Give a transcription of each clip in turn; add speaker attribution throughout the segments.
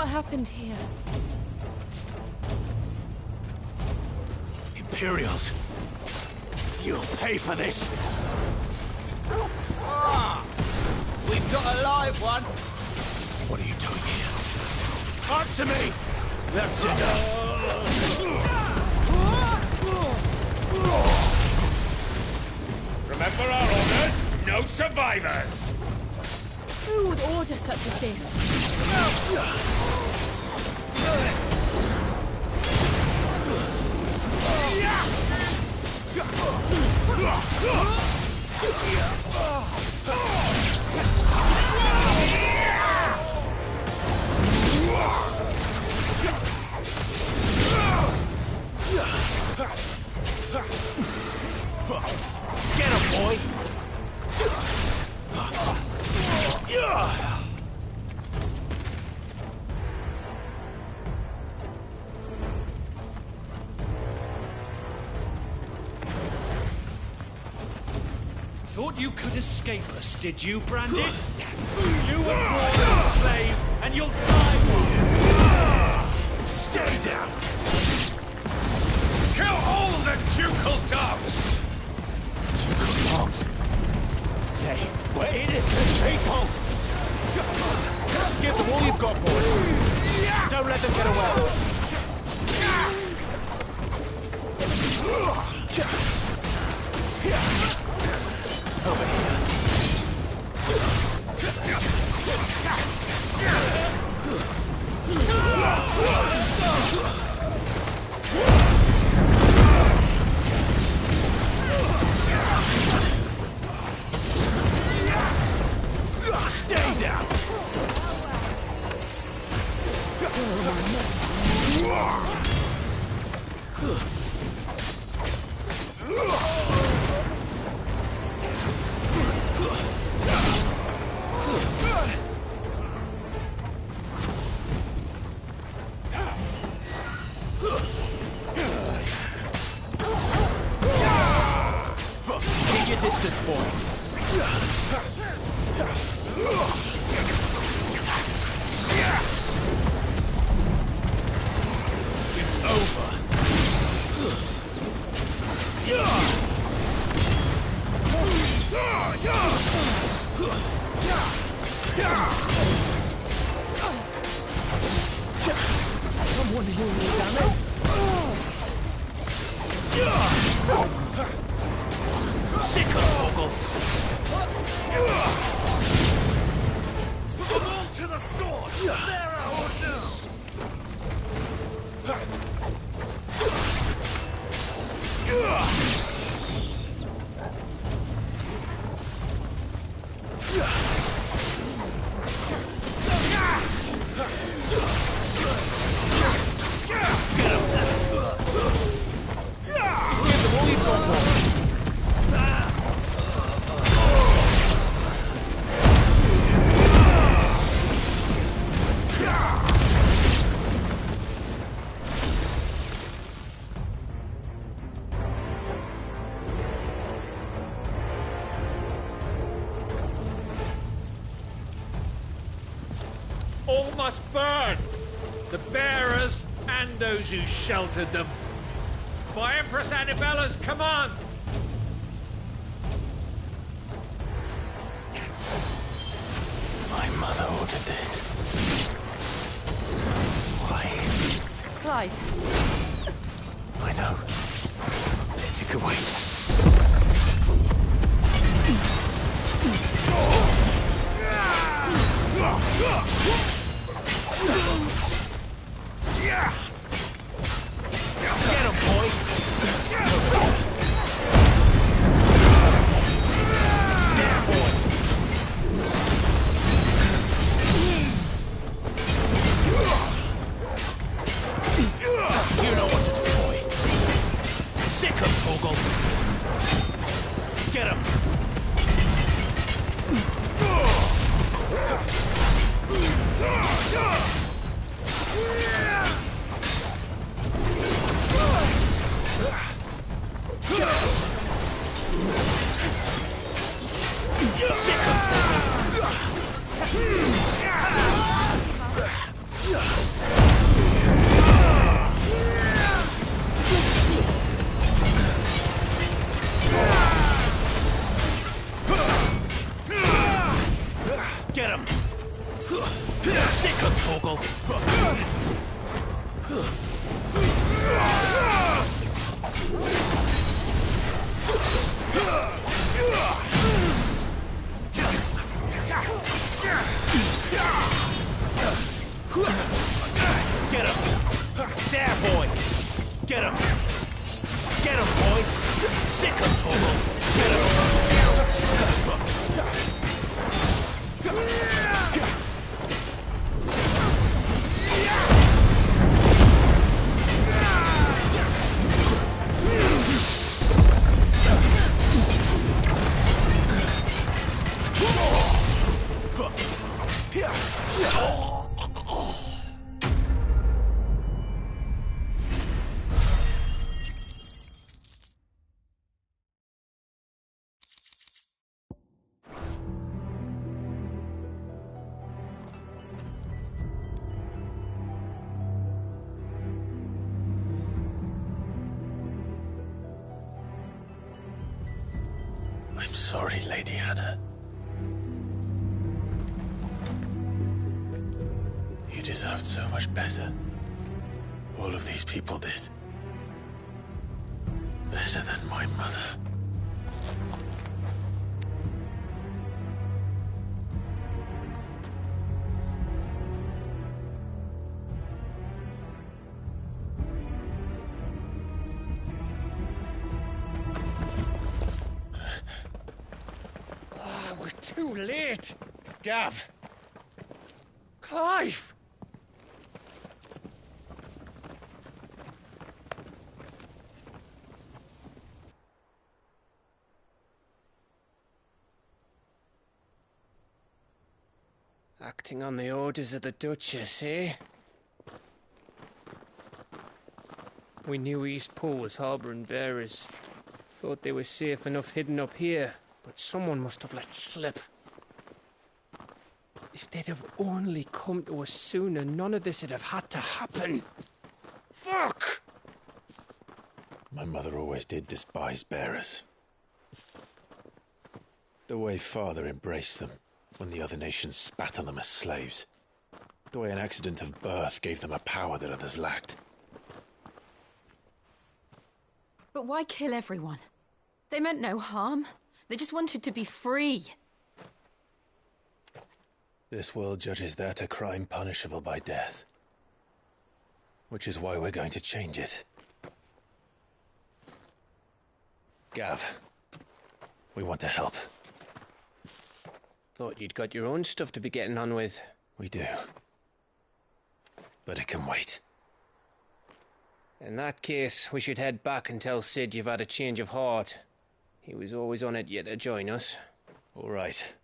Speaker 1: What happened here?
Speaker 2: Imperials! You'll pay for this!
Speaker 3: Ah! We've got a live one!
Speaker 2: What are you doing here? Answer me! That's enough!
Speaker 4: Remember our orders? No survivors!
Speaker 1: Who would order such a thing?
Speaker 2: Get him, boy!
Speaker 4: Thought you could escape us, did you, Branded? You were born a slave, and you'll die one!
Speaker 2: Stay down!
Speaker 4: Kill all the ducal dogs!
Speaker 2: Ducal dogs? They were innocent people! Give them all you've got, boy! Don't let them get away! Over here. Stay down! Keep your distance, boy. It's over. Someone heal me, damn it! Sick of Toggle!
Speaker 4: Come on to the sword! There or no! All must burn! The bearers and those who sheltered them. By Empress Annibella's command!
Speaker 2: My mother ordered this. Why?
Speaker 1: Clive.
Speaker 2: I know. You can wait. Get him, boy! There, boy! You know what to do, boy. Sick of Toggle! Get him! Sick of Toggle! him! Sick of Torgal! Get him! There, boy! Get him! Get him, boy! Sick of Torgal! Get him! I'm sorry, Lady Hannah. You deserved so much better. All of these people did. Better than my mother.
Speaker 4: We're too late. Gav. Clive.
Speaker 3: Acting on the orders of the Duchess, eh? We knew Eastpool was harbouring bearers. Thought they were safe enough hidden up here, but someone must have let slip. If they'd have only come to us sooner, none of this would have had to happen. Fuck!
Speaker 2: My mother always did despise bearers. The way Father embraced them when the other nations spat on them as slaves. The way an accident of birth gave them a power that others lacked.
Speaker 1: But why kill everyone? They meant no harm. They just wanted to be free.
Speaker 2: This world judges that a crime punishable by death. Which is why we're going to change it. Gav, we want to help.
Speaker 3: Thought you'd got your own stuff to be getting on with.
Speaker 2: We do. But it can wait.
Speaker 3: In that case, we should head back and tell Sid you've had a change of heart. He was always on it yet to join us.
Speaker 2: All right.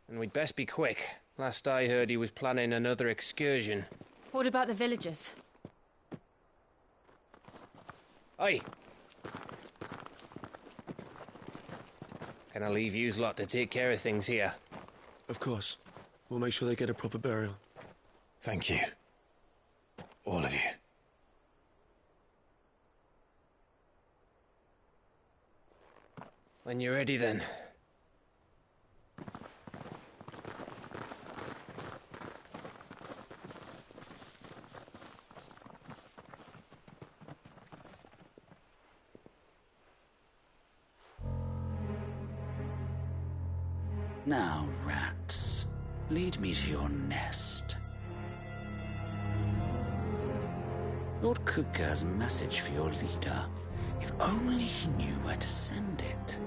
Speaker 3: And we'd best be quick. Last I heard, he was planning another excursion.
Speaker 1: What about the villagers?
Speaker 3: Aye. Can I leave yous lot to take care of things here?
Speaker 5: Of course. We'll make sure they get a proper burial.
Speaker 2: Thank you. All of you.
Speaker 3: When you're ready, then.
Speaker 6: Now, rats, lead me to your nest. Lord Kupka has a message for your leader. If only he knew where to send it.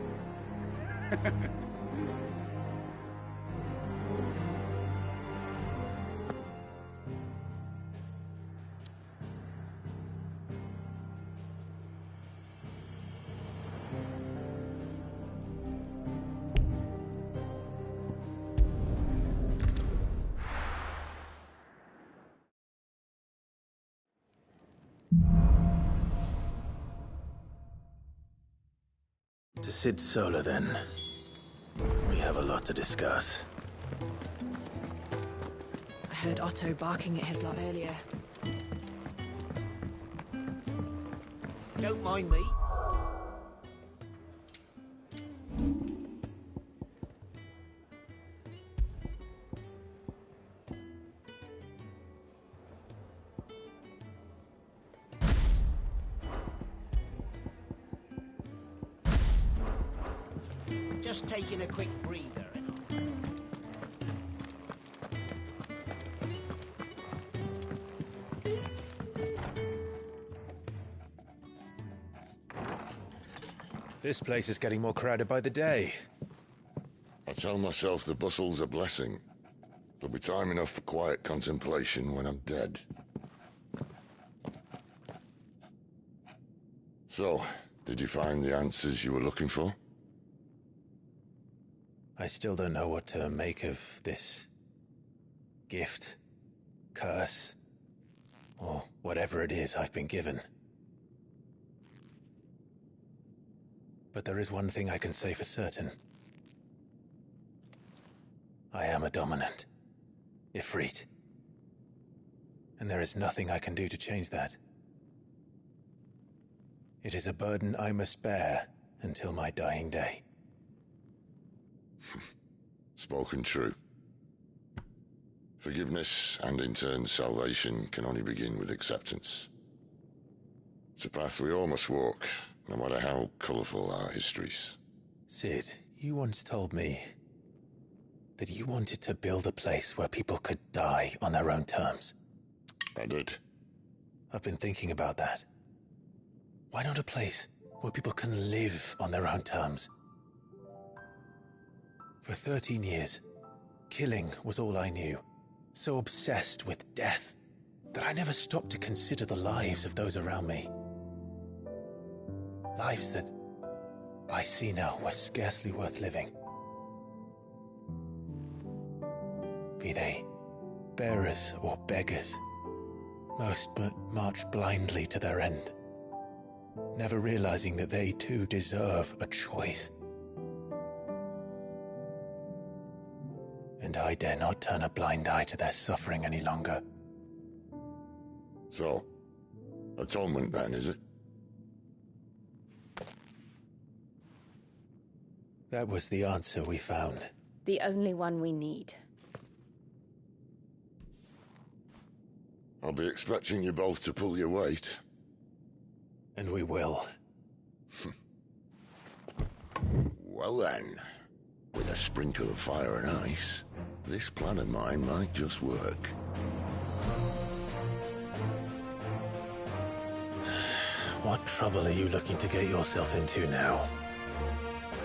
Speaker 2: To Sid Solar, then. We have a lot to discuss.
Speaker 7: I heard Otto barking at his lot earlier.
Speaker 8: Don't mind me.
Speaker 6: just taking a quick breather.
Speaker 2: This place is getting more crowded by the day.
Speaker 8: I tell myself the bustle's a blessing. There'll be time enough for quiet contemplation when I'm dead. So, did you find the answers you were looking for?
Speaker 2: I still don't know what to make of this gift, curse, or whatever it is I've been given. But there is one thing I can say for certain. I am a dominant, Ifrit. And there is nothing I can do to change that. It is a burden I must bear until my dying day.
Speaker 8: Spoken true. Forgiveness and in turn salvation can only begin with acceptance. It's a path we all must walk, no matter how colourful our histories.
Speaker 2: Sid, you once told me that you wanted to build a place where people could die on their own terms.
Speaker 8: I did.
Speaker 2: I've been thinking about that. Why not a place where people can live on their own terms? For 13 years, killing was all I knew. So obsessed with death that I never stopped to consider the lives of those around me. Lives that I see now were scarcely worth living. Be they bearers or beggars, most march blindly to their end, never realizing that they too deserve a choice. And I dare not turn a blind eye to their suffering any longer.
Speaker 8: So, atonement then, is it?
Speaker 2: That was the answer we found.
Speaker 9: The only one we need.
Speaker 8: I'll be expecting you both to pull your weight.
Speaker 2: And we will.
Speaker 8: Well then, with a sprinkle of fire and ice, this plan of mine might just work.
Speaker 2: What trouble are you looking to get yourself into now?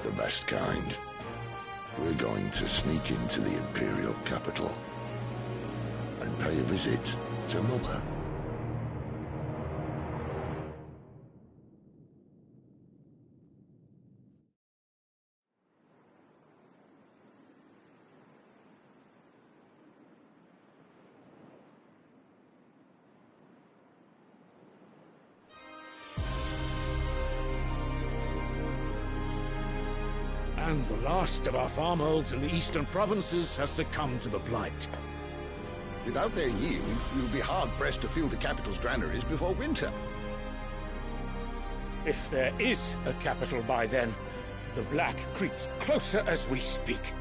Speaker 8: The best kind. We're going to sneak into the Imperial capital and pay a visit to Mother.
Speaker 10: And the last of our farmholds in the eastern provinces has succumbed to the blight.
Speaker 11: Without their yield, we'll be hard-pressed to fill the capital's granaries before winter.
Speaker 10: If there is a capital by then, the black creeps closer as we speak.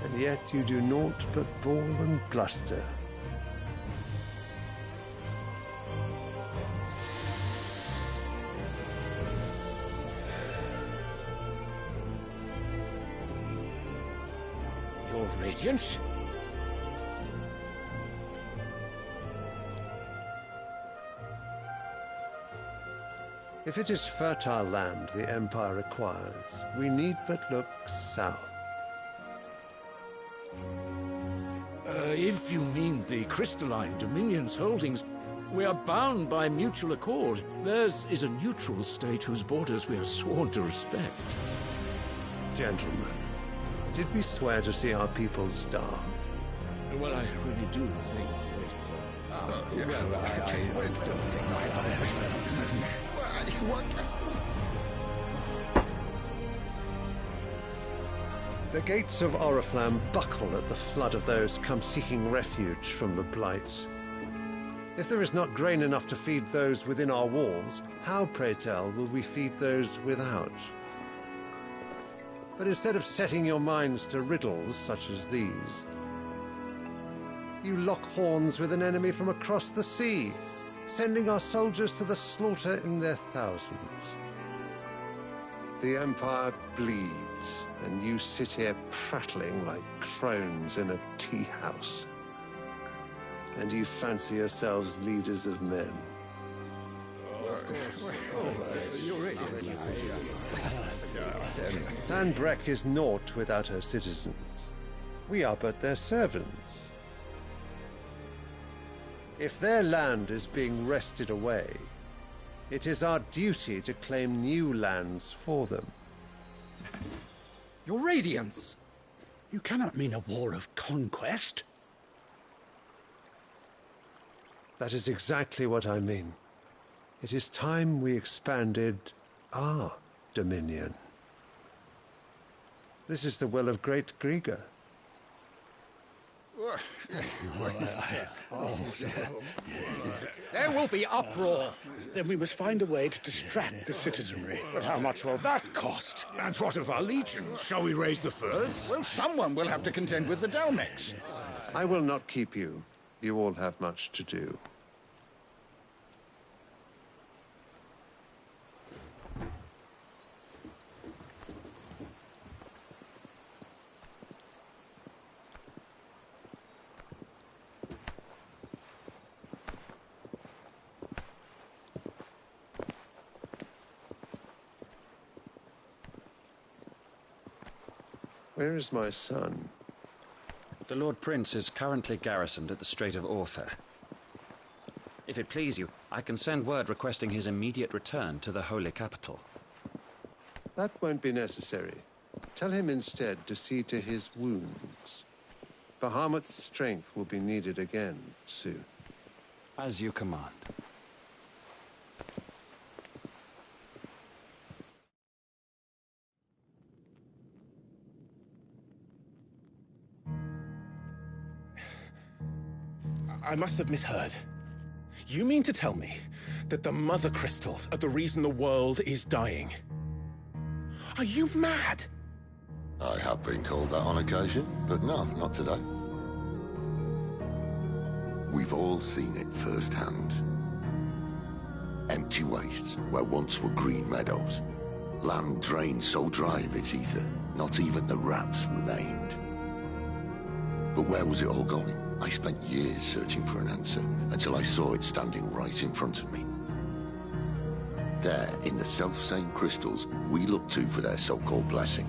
Speaker 12: And yet you do naught but bawl and bluster.
Speaker 10: Your Radiance?
Speaker 12: If it is fertile land the Empire requires, we need but look south.
Speaker 10: If you mean the crystalline Dominion's holdings, we are bound by mutual accord. Theirs is a neutral state whose borders we are sworn to respect.
Speaker 12: Gentlemen, did we swear to see our people starve?
Speaker 10: Well, I really do think that...
Speaker 12: The gates of Oriflamme buckle at the flood of those come seeking refuge from the blight. If there is not grain enough to feed those within our walls, how, pray tell, will we feed those without? But instead of setting your minds to riddles such as these, you lock horns with an enemy from across the sea, sending our soldiers to the slaughter in their thousands. The Empire bleeds, and you sit here prattling like crones in a tea house. And you fancy yourselves leaders of men. Sandbreck is naught without her citizens. We are but their servants. If their land is being wrested away, it is our duty to claim new lands for them.
Speaker 13: Your Radiance! You cannot mean a war of conquest.
Speaker 12: That is exactly what I mean. It is time we expanded our dominion. This is the will of great Grieger.
Speaker 13: There will be uproar. Then we must find a way to distract the citizenry.
Speaker 14: But how much will that cost? And what of our legions? Shall we raise the furs?
Speaker 11: Well, someone will have to contend with the Dalmex.
Speaker 12: I will not keep you. You all have much to do. Where is my son?
Speaker 15: The Lord Prince is currently garrisoned at the Strait of Arthur. If it please you, I can send word requesting his immediate return to the Holy Capital.
Speaker 12: That won't be necessary. Tell him instead to see to his wounds. Bahamut's strength will be needed again soon.
Speaker 15: As you command.
Speaker 14: I must have misheard. You mean to tell me that the Mother Crystals are the reason the world is dying? Are you mad?
Speaker 8: I have been called that on occasion, but no, not today. We've all seen it firsthand. Empty wastes where once were green meadows. Land drained so dry of its ether, not even the rats remained. But where was it all going? I spent years searching for an answer, until I saw it standing right in front of me. There, in the self-same crystals we look to for their so-called blessing.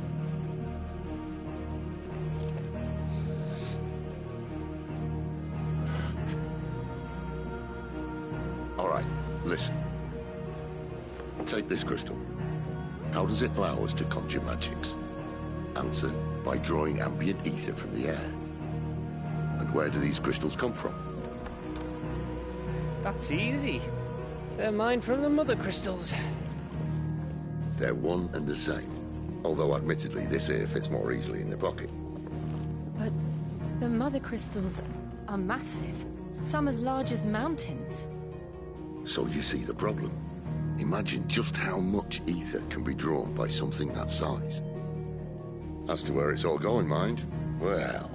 Speaker 8: All right, listen. Take this crystal. How does it allow us to conjure magics? Answer, by drawing ambient ether from the air. And where do these crystals come from?
Speaker 3: That's easy. They're mine from the Mother Crystals.
Speaker 8: They're one and the same. Although admittedly this here fits more easily in the pocket.
Speaker 1: But the Mother Crystals are massive. Some as large as mountains.
Speaker 8: So you see the problem. Imagine just how much ether can be drawn by something that size. As to where it's all going, mind, well,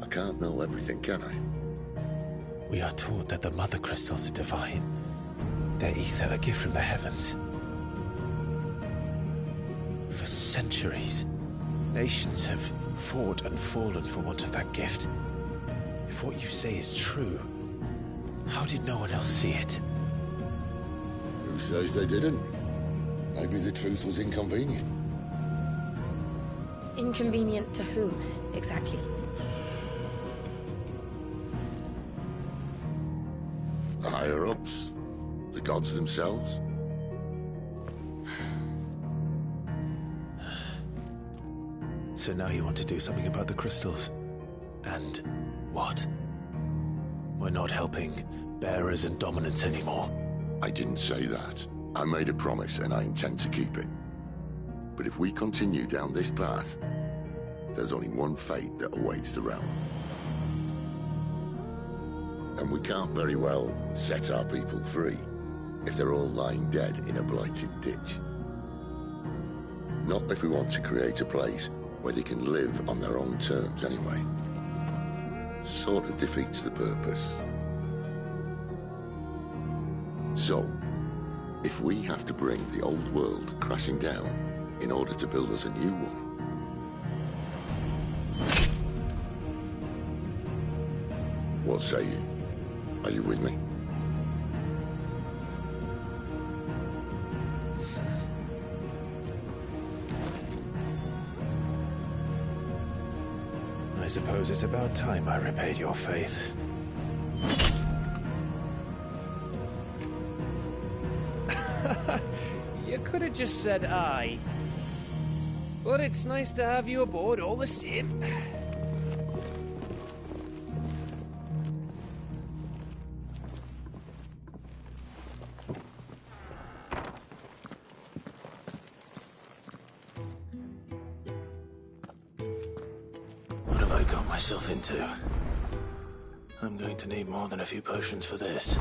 Speaker 8: I can't know everything, can I?
Speaker 2: We are taught that the Mother Crystals are divine. Their ether a gift from the heavens. For centuries, nations have fought and fallen for want of that gift. If what you say is true, how did no one else see it?
Speaker 8: Who says they didn't? Maybe the truth was inconvenient.
Speaker 9: Inconvenient to whom, exactly?
Speaker 8: The higher-ups? The gods themselves?
Speaker 2: So now you want to do something about the crystals? And what? We're not helping bearers and dominants anymore.
Speaker 8: I didn't say that. I made a promise and I intend to keep it. But if we continue down this path, there's only one fate that awaits the realm. And we can't very well set our people free if they're all lying dead in a blighted ditch. Not if we want to create a place where they can live on their own terms anyway. Sort of defeats the purpose. So, if we have to bring the old world crashing down in order to build us a new one. What say you? Are you with me?
Speaker 2: I suppose it's about time I repaid your faith.
Speaker 3: You could have just said aye. But it's nice to have you aboard all the same.
Speaker 2: What have I got myself into? I'm going to need more than a few potions for this.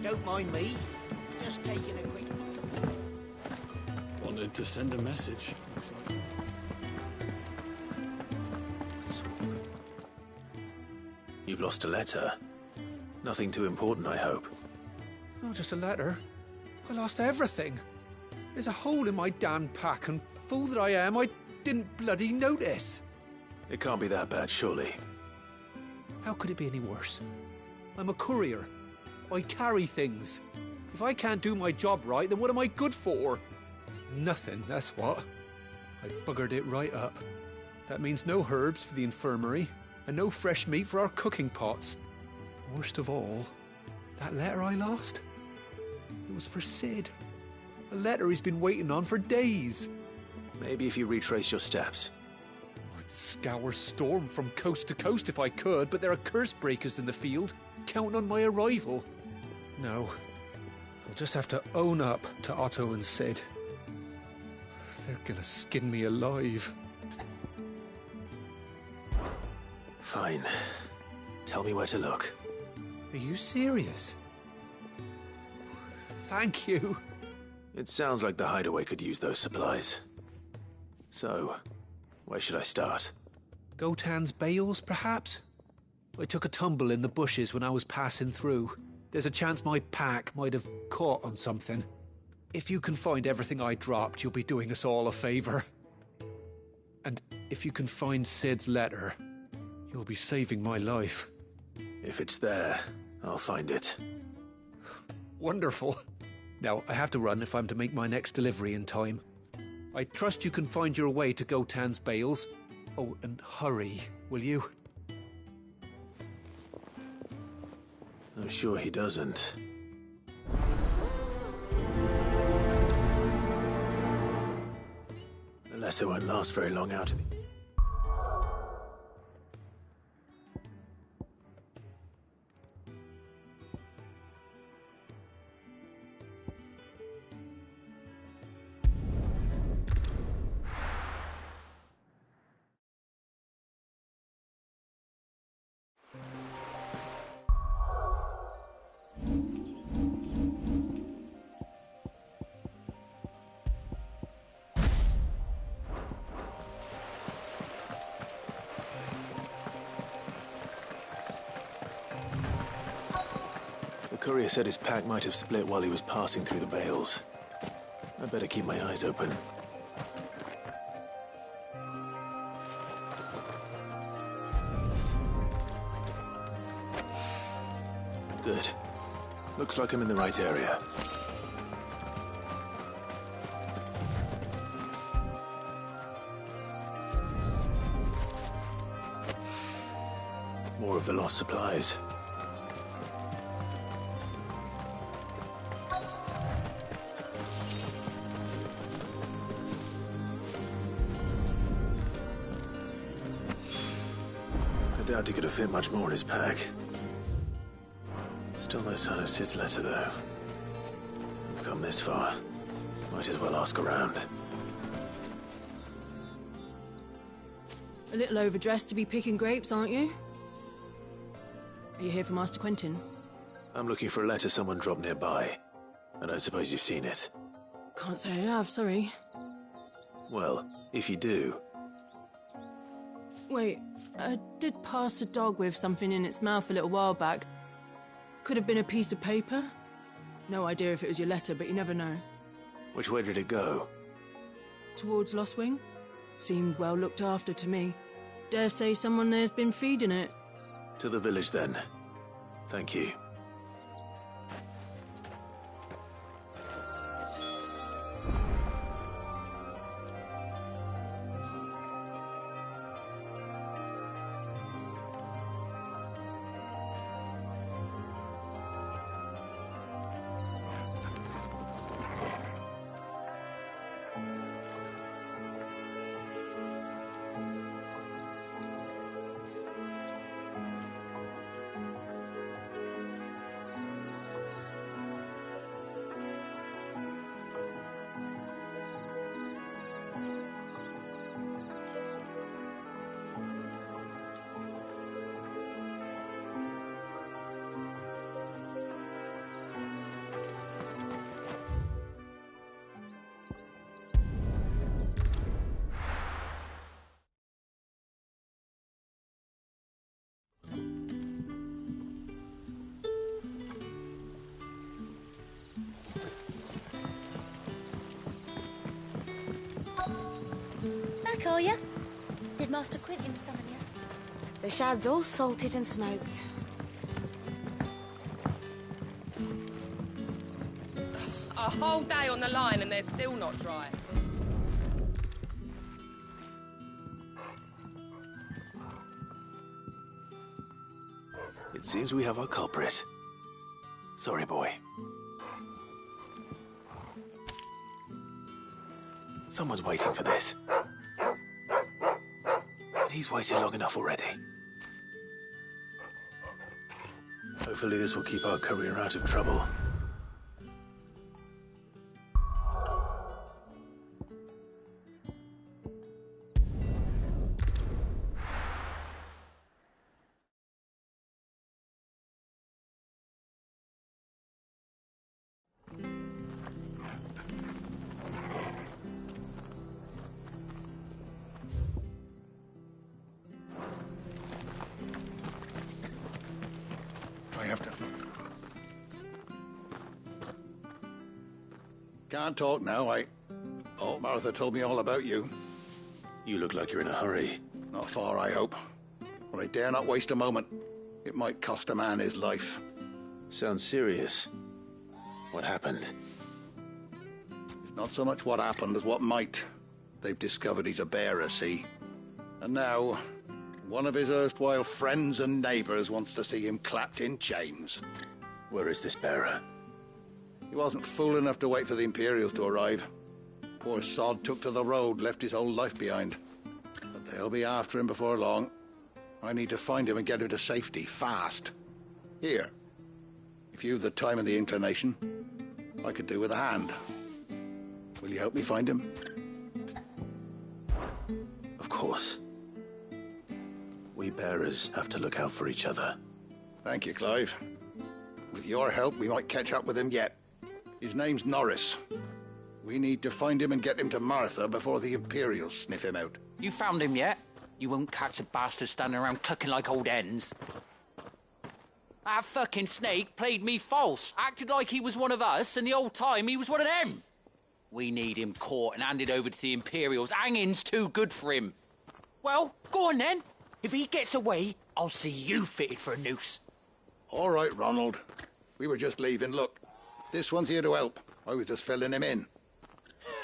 Speaker 16: Don't mind me. Just taking a quick...
Speaker 5: Wanted to send a message.
Speaker 2: You've lost a letter. Nothing too important, I hope.
Speaker 17: Not just a letter. I lost everything. There's a hole in my damn pack, and fool that I am, I didn't bloody notice.
Speaker 2: It can't be that bad, surely.
Speaker 17: How could it be any worse? I'm a courier. I carry things. If I can't do my job right, then what am I good for? Nothing, that's what. I buggered it right up. That means no herbs for the infirmary, and no fresh meat for our cooking pots. Worst of all, that letter I lost, it was for Sid. A letter he's been waiting on for days.
Speaker 18: Maybe if you retrace your steps.
Speaker 17: I'd scour Storm from coast to coast if I could, but there are curse breakers in the field, counting on my arrival. No, I'll just have to own up to Otto and Sid. They're gonna skin me alive.
Speaker 18: Fine. Tell me where to look.
Speaker 17: Are you serious? Thank you.
Speaker 18: It sounds like the hideaway could use those supplies. So, where should I start?
Speaker 17: Gotan's bales, perhaps? I took a tumble in the bushes when I was passing through. There's a chance my pack might have caught on something. If you can find everything I dropped, you'll be doing us all a favor. And if you can find Sid's letter, you'll be saving my life.
Speaker 18: If it's there, I'll find it.
Speaker 17: Wonderful. Now, I have to run if I'm to make my next delivery in time. I trust you can find your way to Gotan's bales. Oh, and hurry, will you?
Speaker 18: I'm sure he doesn't. The letter won't last very long out in the... The courier said his pack might have split while he was passing through the bales. I better keep my eyes open. Good. Looks like I'm in the right area. More of the lost supplies. I doubt he could have fit much more in his pack. Still no sign of Sid's letter, though. I've come this far. Might as well ask around.
Speaker 7: A little overdressed to be picking grapes, aren't you? Are you here for Master Quentin?
Speaker 18: I'm looking for a letter someone dropped nearby. I don't suppose you've seen it.
Speaker 7: Can't say I have, sorry.
Speaker 18: Well, if you do...
Speaker 7: Wait, I did pass a dog with something in its mouth a little while back. Could have been a piece of paper. No idea if it was your letter, but you never know.
Speaker 18: Which way did it go?
Speaker 7: Towards Lost Wing? Seemed well looked after to me. Dare say someone there's been feeding it.
Speaker 18: To the village, then. Thank you.
Speaker 19: Back, are you? Did Master Quentin summon you?
Speaker 9: The shad's all salted and smoked.
Speaker 20: A whole day on the line and they're still not dry.
Speaker 18: It seems we have our culprit. Sorry, boy. Someone's waiting for this. But he's waited long enough already. Hopefully this will keep our courier out of trouble.
Speaker 11: I have to... Can't talk now, Oh, Martha told me all about you.
Speaker 18: You look like you're in a hurry.
Speaker 11: Not far, I hope. But I dare not waste a moment. It might cost a man his life.
Speaker 18: Sounds serious. What happened?
Speaker 11: It's not so much what happened as what might. They've discovered he's a bearer, see? And now, one of his erstwhile friends and neighbours wants to see him clapped in chains.
Speaker 18: Where is this bearer?
Speaker 11: He wasn't fool enough to wait for the Imperials to arrive. Poor sod took to the road, left his whole life behind. But they'll be after him before long. I need to find him and get him to safety, fast. Here. If you've the time and the inclination, I could do with a hand. Will you help me find him?
Speaker 18: Of course. We bearers have to look out for each other.
Speaker 11: Thank you, Clive. With your help, we might catch up with him yet. His name's Norris. We need to find him and get him to Martha before the Imperials sniff him out.
Speaker 6: You found him yet? You won't catch a bastard standing around clucking like old hens. That fucking snake played me false, acted like he was one of us, and the whole time he was one of them. We need him caught and handed over to the Imperials. Hanging's too good for him. Well, go on then. If he gets away, I'll see you fitted for a noose.
Speaker 11: All right, Ronald. We were just leaving. Look, this one's here to help. I was just filling him in.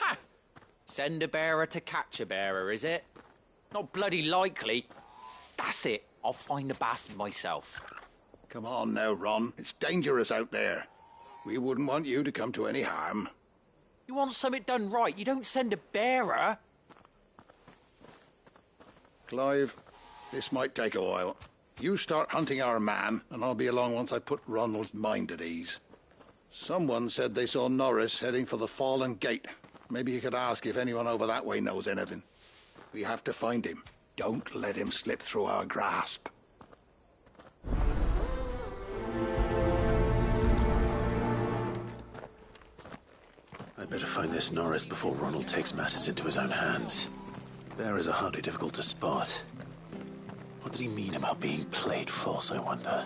Speaker 6: Ha! Send a bearer to catch a bearer, is it? Not bloody likely. That's it. I'll find the bastard myself.
Speaker 11: Come on now, Ron. It's dangerous out there. We wouldn't want you to come to any harm.
Speaker 6: You want something done right, you don't send a bearer.
Speaker 11: Clive, this might take a while. You start hunting our man, and I'll be along once I put Ronald's mind at ease. Someone said they saw Norris heading for the Fallen Gate. Maybe you could ask if anyone over that way knows anything. We have to find him. Don't let him slip through our grasp.
Speaker 18: I'd better find this Norris before Ronald takes matters into his own hands. Bearers are hardly difficult to spot. What did he mean about being played false, I wonder?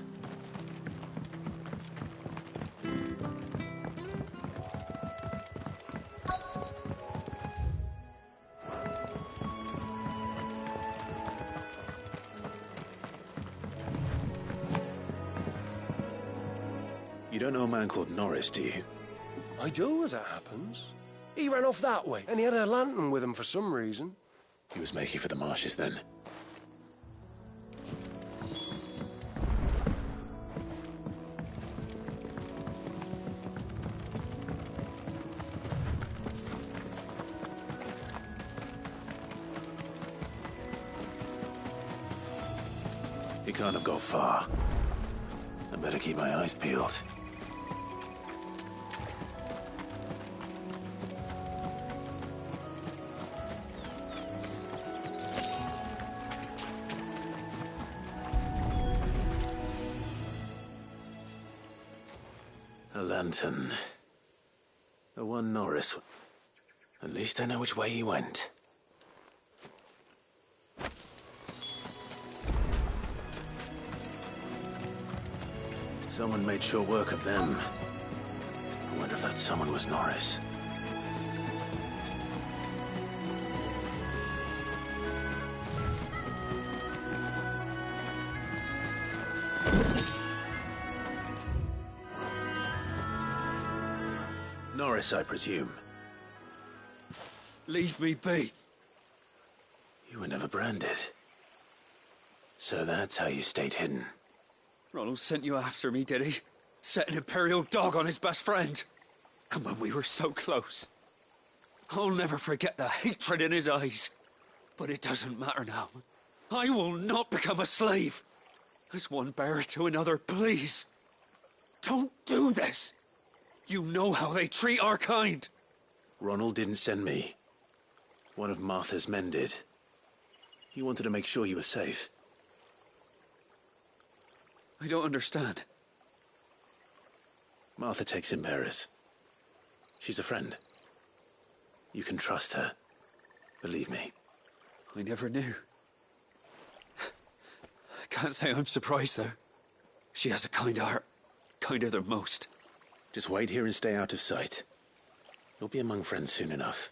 Speaker 18: You don't know a man called Norris, do you?
Speaker 21: I do, as it happens. He ran off that way, and he had a lantern with him for some reason.
Speaker 18: He was making for the marshes then. He can't have got far. I better keep my eyes peeled. A lantern. The one Norris. At least I know which way he went. Someone made sure work of them. I wonder if that someone was Norris. Norris, I presume.
Speaker 21: Leave me be.
Speaker 18: You were never branded. So that's how you stayed hidden.
Speaker 17: Ronald sent you after me, did he? Set an Imperial dog on his best friend. And when we were so close.
Speaker 4: I'll never forget the hatred in his eyes. But it doesn't matter now. I will not become a slave. As one bearer to another, please. Don't do this. You know how they treat our kind.
Speaker 18: Ronald didn't send me. One of Martha's men did. He wanted to make sure you were safe.
Speaker 4: I don't understand.
Speaker 18: Martha takes in bearers. She's a friend. You can trust her. Believe me.
Speaker 4: I never knew. I can't say I'm surprised, though. She has a kind heart. Kinder than most.
Speaker 18: Just wait here and stay out of sight. You'll be among friends soon enough.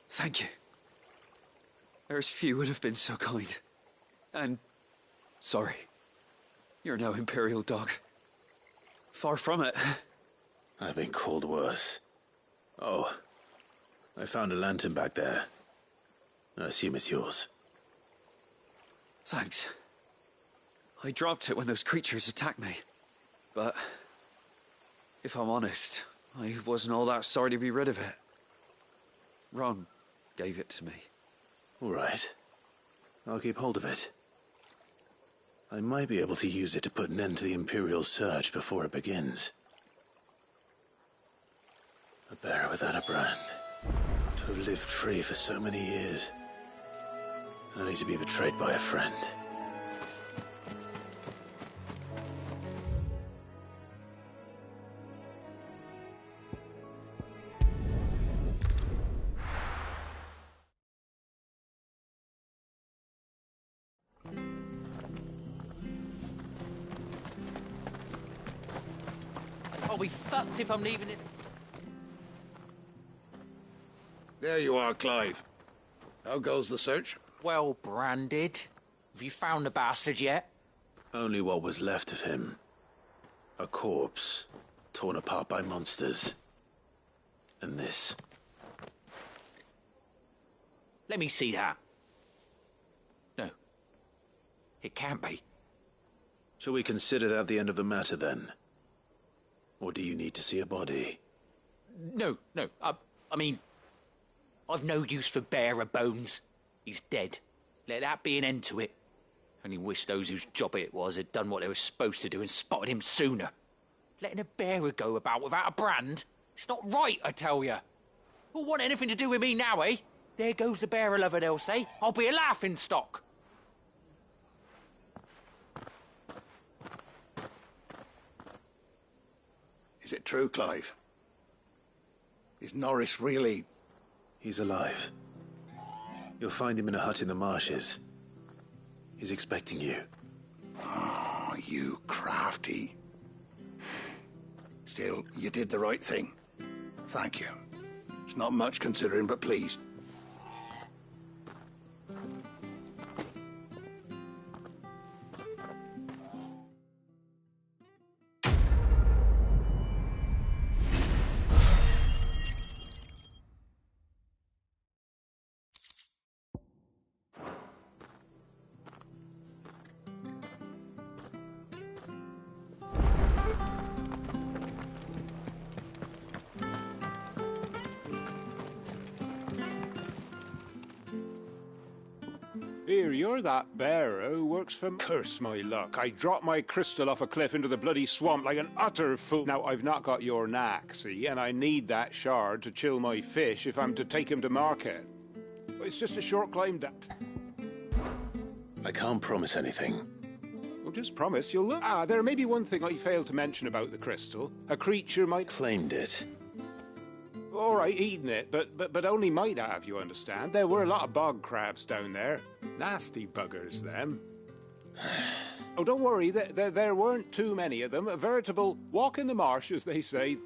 Speaker 4: Thank you. There's few would have been so kind. And sorry. You're no Imperial dog. Far from it.
Speaker 18: I've been called worse. Oh, I found a lantern back there. I assume it's yours.
Speaker 4: Thanks. I dropped it when those creatures attacked me. But if I'm honest, I wasn't all that sorry to be rid of it. Ron gave it to me.
Speaker 18: All right. I'll keep hold of it. I might be able to use it to put an end to the Imperial surge before it begins. A bearer without a brand. To have lived free for so many years. Only to be betrayed by a friend.
Speaker 6: I'll be fucked if I'm leaving this.
Speaker 11: There you are, Clive. How goes the search?
Speaker 6: Well branded. Have you found the bastard yet?
Speaker 18: Only what was left of him. A corpse, torn apart by monsters. And this.
Speaker 6: Let me see that. No. It can't be.
Speaker 18: Shall we consider that the end of the matter, then? Or do you need to see a body?
Speaker 6: No. I mean, I've no use for bearer bones. He's dead. Let that be an end to it. Only wish those whose job it was had done what they were supposed to do and spotted him sooner. Letting a bearer go about without a brand? It's not right, I tell you. Who'll want anything to do with me now, eh? There goes the bearer lover, they'll say. I'll be a laughing stock.
Speaker 11: Is it true, Clive? Is Norris really...
Speaker 18: He's alive. You'll find him in a hut in the marshes. He's expecting you.
Speaker 11: Oh, you crafty. Still, you did the right thing. Thank you. It's not much considering, but please.
Speaker 22: Here, you're that bearer who works for... Curse my luck. I dropped my crystal off a cliff into the bloody swamp like an utter fool. Now, I've not got your knack, see, and I need that shard to chill my fish if I'm to take him to market. It's just a short climb down.
Speaker 18: I can't promise anything.
Speaker 22: Well, just promise you'll look. There may be one thing I failed to mention about the crystal. A creature might...
Speaker 18: Claimed it.
Speaker 22: All right, eating it, but only might have, you understand. There were a lot of bog crabs down there. Nasty buggers, them. Oh, don't worry, there weren't too many of them. A veritable walk in the marsh, as they say.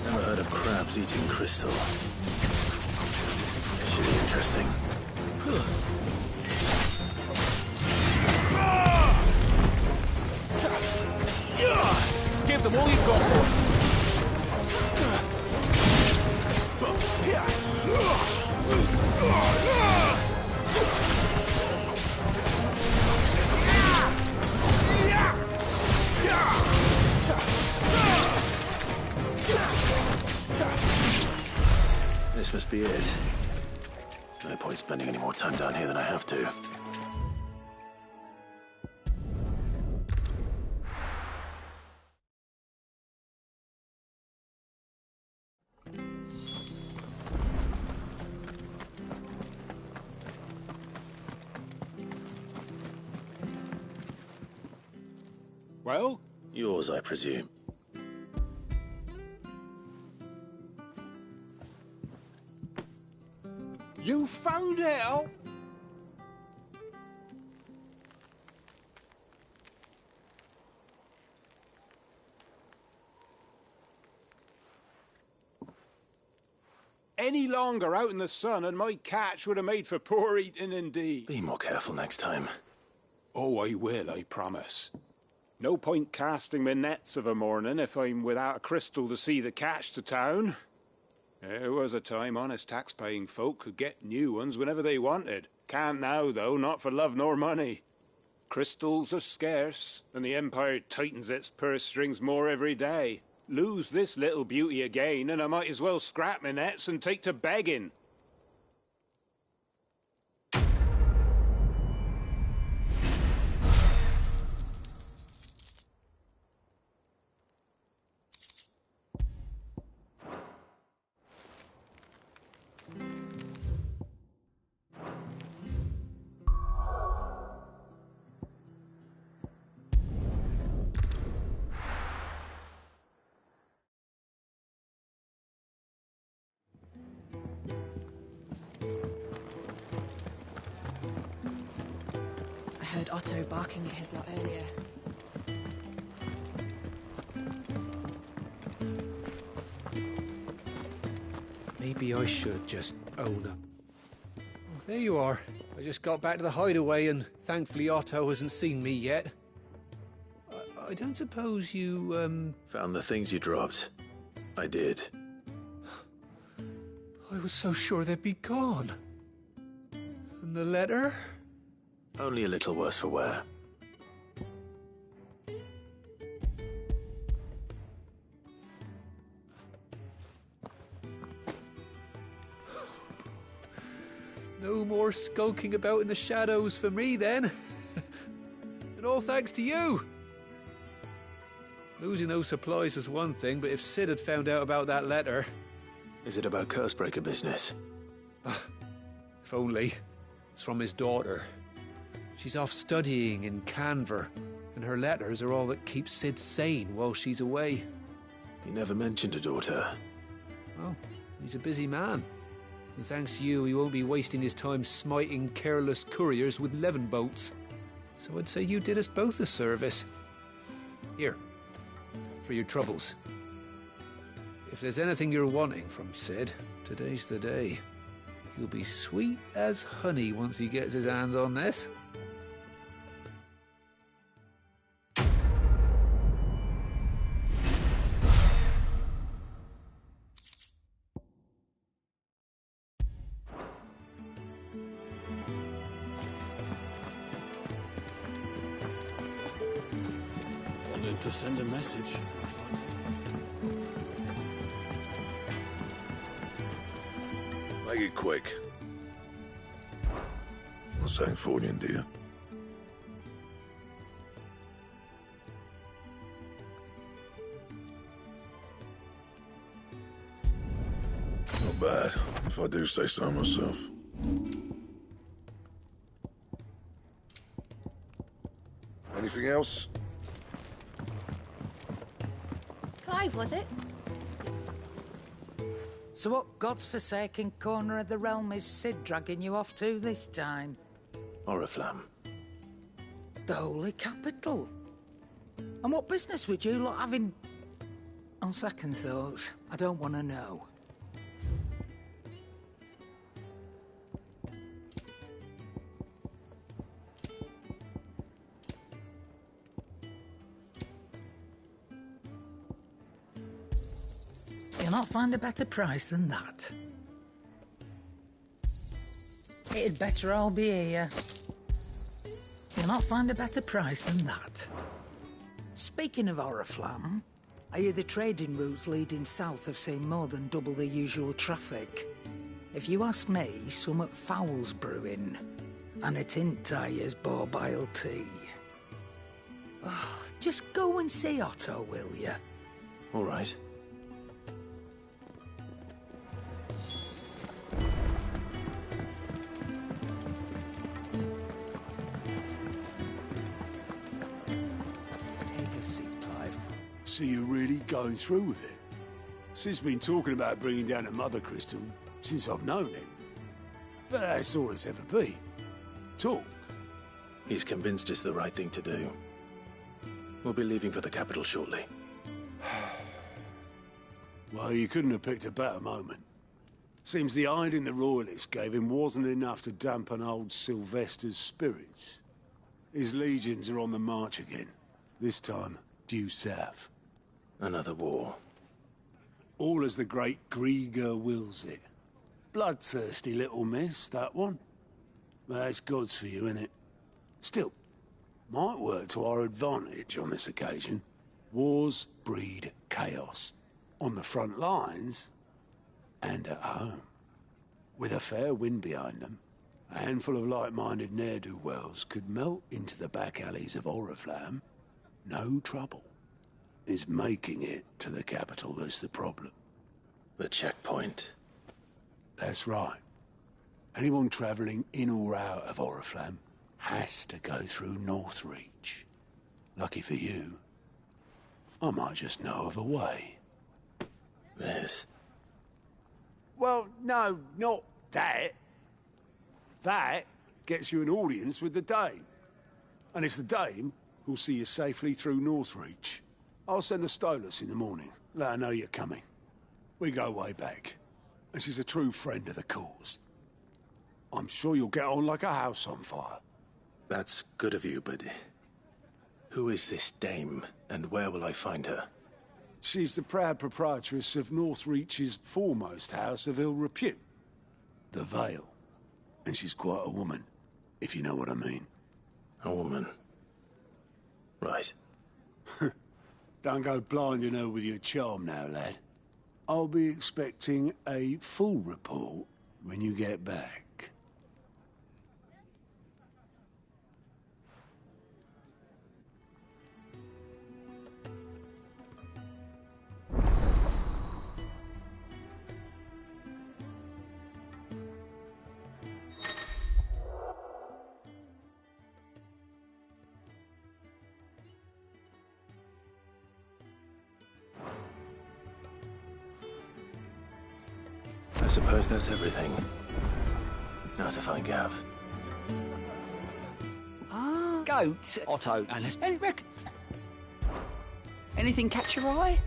Speaker 18: Never heard of crabs eating crystal. Should be interesting.
Speaker 14: them all you've got for
Speaker 18: This must be it. No point spending any more time down here than I have to.
Speaker 22: Well?
Speaker 18: Yours, I presume.
Speaker 22: You found out? Any longer out in the sun and my catch would have made for poor eating indeed.
Speaker 18: Be more careful next time.
Speaker 22: Oh, I will, I promise. No point casting my nets of a morning if I'm without a crystal to see the catch to town. There was a time honest tax-paying folk could get new ones whenever they wanted. Can't now, though, not for love nor money. Crystals are scarce, and the Empire tightens its purse strings more every day. Lose this little beauty again, and I might as well scrap my nets and take to begging.
Speaker 1: I heard Otto barking at his lot earlier.
Speaker 17: Maybe I should just own up. Oh, there you are. I just got back to the hideaway and thankfully Otto hasn't seen me yet. I don't suppose you,
Speaker 18: Found the things you dropped. I did.
Speaker 17: I was so sure they'd be gone. And the letter?
Speaker 18: Only a little worse for wear.
Speaker 17: No more skulking about in the shadows for me, then. And all thanks to you. Losing those supplies was one thing, but if Sid had found out about that letter...
Speaker 18: Is it about Cursebreaker business?
Speaker 17: If only. It's from his daughter. She's off studying in Canver, and her letters are all that keeps Sid sane while she's away.
Speaker 18: He never mentioned a daughter.
Speaker 17: Well, he's a busy man. And thanks to you, he won't be wasting his time smiting careless couriers with levin bolts. So I'd say you did us both a service. Here, for your troubles. If there's anything you're wanting from Sid, today's the day. He'll be sweet as honey once he gets his hands on this.
Speaker 18: Wanted to send a message.
Speaker 8: Make it quick. Not saying fortune, do you? Not bad, if I do say so myself. Anything else?
Speaker 19: Clive, was it?
Speaker 10: So what god's-forsaken corner of the realm is Sid dragging you off to this time?
Speaker 18: Oriflamme.
Speaker 10: The Holy Capital. And what business would you lot having... On second thoughts, I don't want to know. You'll not find a better price than that. It'd better all be here. You'll not find a better price than that. Speaking of Oriflamme, I hear the trading routes leading south have seen more than double the usual traffic. If you ask me, summat foul's brewing. And it ain't Tyre's borbile tea. Oh, just go and see Otto, will you?
Speaker 18: All right.
Speaker 4: Take a seat, Clive.
Speaker 12: So you're really going through with it? Sid's been talking about bringing down a mother crystal since I've known him. But that's all it's ever been. Talk.
Speaker 18: He's convinced it's the right thing to do. We'll be leaving for the capital shortly.
Speaker 12: Well, you couldn't have picked a better moment. Seems the hiding the royalists gave him wasn't enough to dampen old Sylvester's spirits. His legions are on the march again. This time, due south.
Speaker 18: Another war.
Speaker 12: All as the great Grieger wills it. Bloodthirsty little miss, that one. That's God's for you, innit? Still, might work to our advantage on this occasion. Wars breed chaos. On the front lines, and at home. With a fair wind behind them, a handful of like-minded ne'er-do-wells could melt into the back alleys of Oriflamme. No trouble. It's making it to the capital that's the problem.
Speaker 18: The checkpoint.
Speaker 12: That's right. Anyone travelling in or out of Oriflamme has to go through Northreach. Lucky for you, I might just know of a way.
Speaker 18: This?
Speaker 12: Well, no, not that. That gets you an audience with the Dame. And it's the Dame who'll see you safely through Northreach. I'll send the Stolas in the morning. Let her know you're coming. We go way back. And she's a true friend of the cause. I'm sure you'll get on like a house on fire.
Speaker 18: That's good of you, but... who is this Dame, and where will I find her?
Speaker 12: She's the proud proprietress of Northreach's foremost house of ill repute. The Vale. And she's quite a woman, if you know what I mean.
Speaker 18: A woman? Right.
Speaker 12: Don't go blinding her with your charm now, lad. I'll be expecting a full report when you get back.
Speaker 18: I suppose that's everything. Now to find Gav.
Speaker 6: Goat, Otto, and anything catch your eye?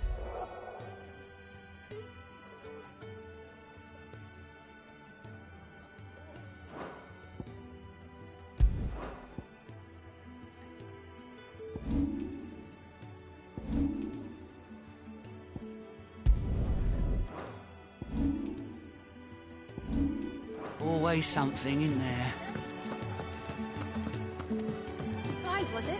Speaker 6: Always something in there.
Speaker 19: Clive, was it?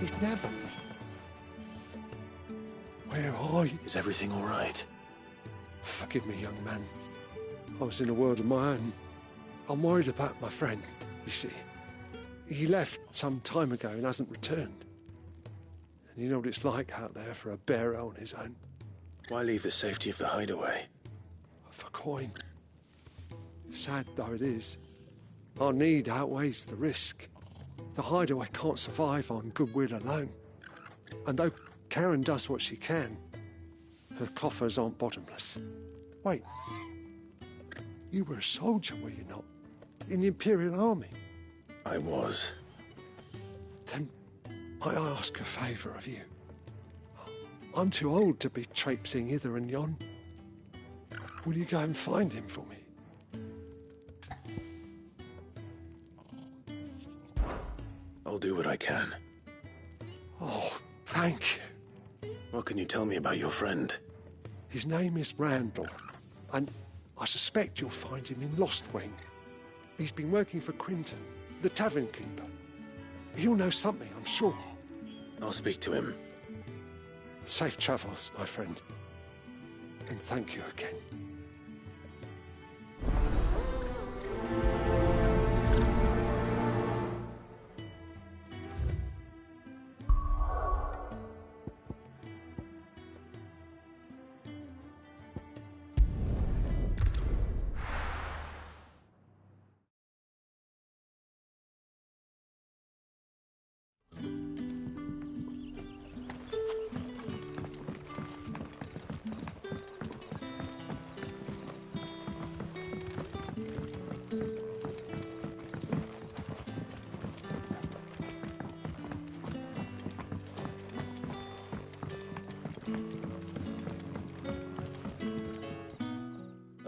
Speaker 21: He's never. Where are you?
Speaker 18: Is everything all right?
Speaker 21: Forgive me, young man. I was in a world of my own. I'm worried about my friend, you see. He left some time ago and hasn't returned. And you know what it's like out there for a bearer on his own.
Speaker 18: Why leave the safety of the hideaway?
Speaker 21: For coin. Sad though it is, our need outweighs the risk. The hideaway can't survive on goodwill alone. And though Karen does what she can, her coffers aren't bottomless. Wait, you were a soldier, were you not? In the Imperial Army?
Speaker 18: I was.
Speaker 21: Then might I ask a favour of you? I'm too old to be traipsing hither and yon. Will you go and find him for me?
Speaker 18: I'll do what I can.
Speaker 21: Oh, Thank you.
Speaker 18: What can you tell me about your friend?
Speaker 21: His name is Randall, and I suspect you'll find him in Lost Wing. He's been working for Quinton, the tavern keeper. He'll know something, I'm sure.
Speaker 18: I'll speak to him.
Speaker 21: Safe travels, my friend. And thank you again.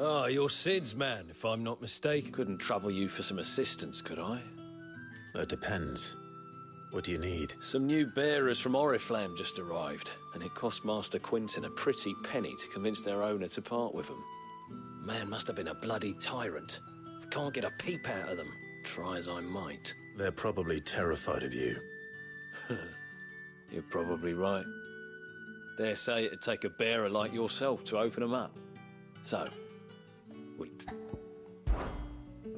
Speaker 13: Ah, you're Sid's man, if I'm not mistaken. Couldn't trouble you for some assistance, could I?
Speaker 18: That depends. What do you need?
Speaker 13: Some new bearers from Oriflamme just arrived, and it cost Master Quinton a pretty penny to convince their owner to part with them. Man must have been a bloody tyrant. I can't get a peep out of them, try as I might.
Speaker 18: They're probably terrified of you.
Speaker 13: You're probably right. Dare say it'd take a bearer like yourself to open them up. So,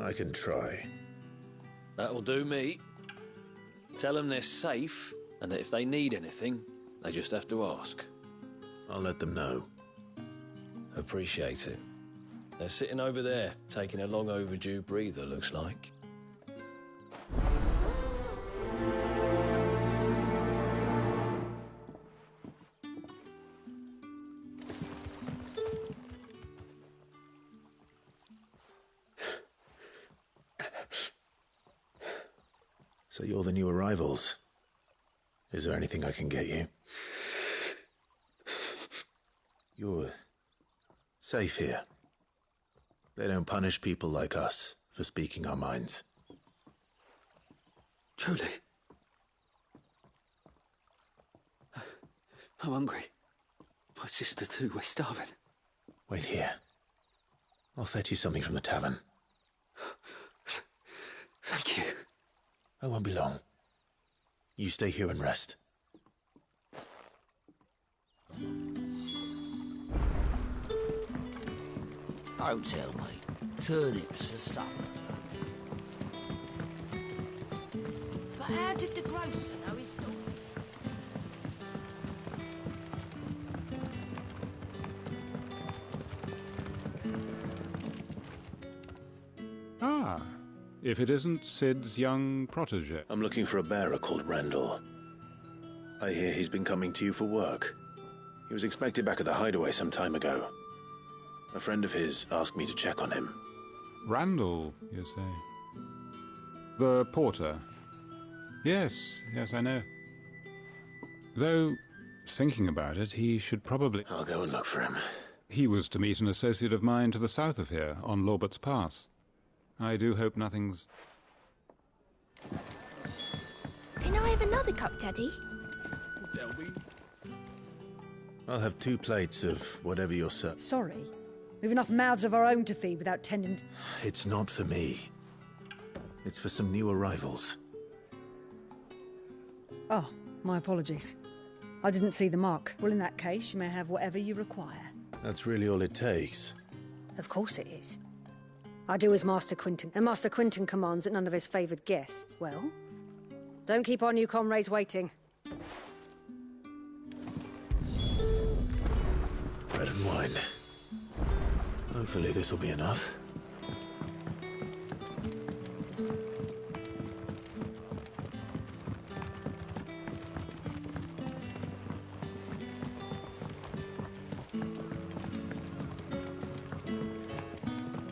Speaker 18: I can try.
Speaker 13: that'll do me. Tell them they're safe, and that if they need anything, they just have to ask.
Speaker 18: I'll let them know.
Speaker 13: Appreciate it. They're sitting over there, taking a long overdue breather, looks like.
Speaker 18: So you're the new arrivals. Is there anything I can get you? You're safe here. They don't punish people like us for speaking our minds.
Speaker 4: Truly. I'm hungry. My sister too, we're starving.
Speaker 18: Wait here. I'll fetch you something from the tavern.
Speaker 4: Thank you.
Speaker 18: I won't be long. You stay here and rest.
Speaker 16: Don't tell me. Turnips for supper. But how did the grocer know his daughter?
Speaker 22: Ah, if it isn't Sid's young protege.
Speaker 18: I'm looking for a bearer called Randall. I hear he's been coming to you for work. He was expected back at the hideaway some time ago. A friend of his asked me to check on him.
Speaker 22: Randall, you say? The porter. Yes, I know. Though, thinking about it, he should probably...
Speaker 18: I'll go and look for him.
Speaker 22: He was to meet an associate of mine to the south of here, on Lorbert's Pass. I do hope nothing's...
Speaker 19: Can I have another cup, Daddy?
Speaker 18: I'll have 2 plates of whatever you're
Speaker 15: Sorry. We've enough mouths of our own to feed without tending to...
Speaker 18: It's not for me. It's for some new arrivals.
Speaker 15: Oh, my apologies. I didn't see the mark. Well, in that case, you may have whatever you require.
Speaker 18: That's really all it takes.
Speaker 15: Of course it is. I do as Master Quinton, and Master Quinton commands that none of his favoured guests... Well, don't keep our new comrades waiting.
Speaker 18: Bread and wine. Hopefully this will be enough.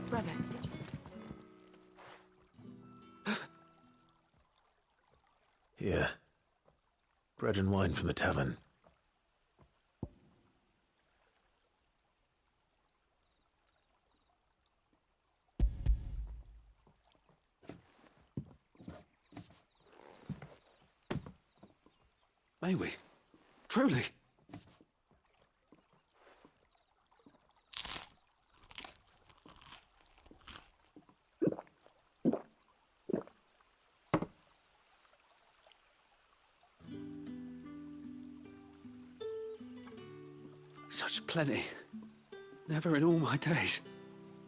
Speaker 15: Brother,
Speaker 18: Here. Bread and wine from the tavern.
Speaker 4: May we? Truly. Such plenty. Never in all my days.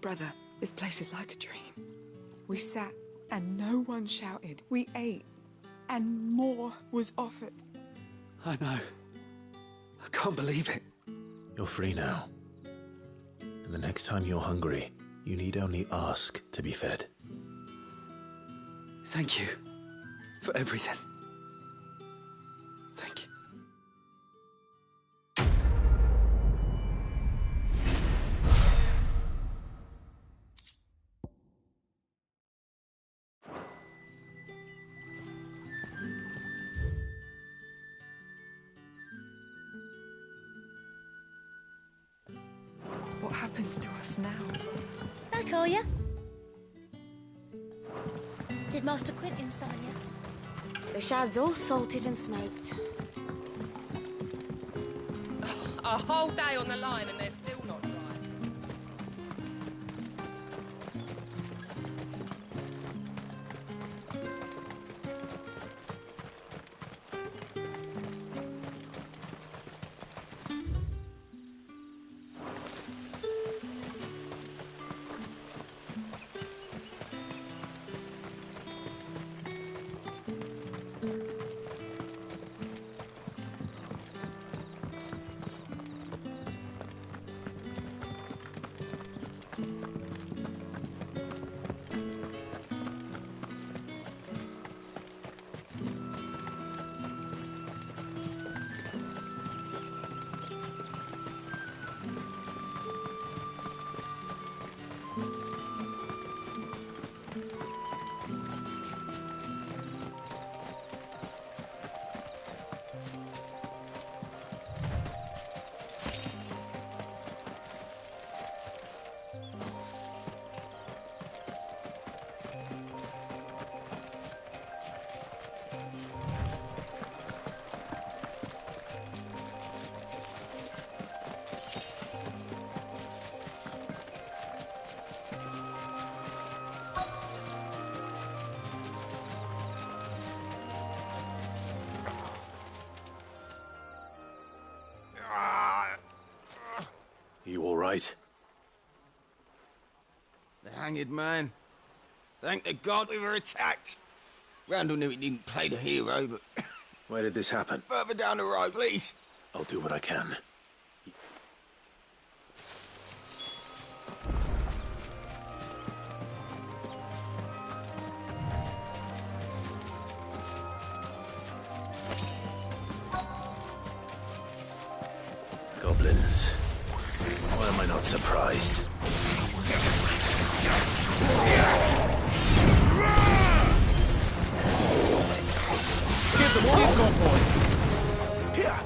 Speaker 3: Brother, this place is like a dream. We sat and no one shouted. We ate and more was offered.
Speaker 4: I know. I can't believe it.
Speaker 18: You're free now. And the next time you're hungry, you need only ask to be fed.
Speaker 4: Thank you for everything. Thank you.
Speaker 3: What happens to us now?
Speaker 19: I call you. Did Master Quentin sign you?
Speaker 9: The shad's all salted and smoked.
Speaker 20: A whole day on the line and they're still not dry.
Speaker 18: You all right?
Speaker 5: The hanged man. Thank the God we were attacked. Randall knew he didn't play the hero, but...
Speaker 18: Where did this happen?
Speaker 5: Further down the road, please.
Speaker 18: I'll do what I can. Goblins. Why am I not surprised?
Speaker 14: Give them all you've got, boy.
Speaker 18: Yeah.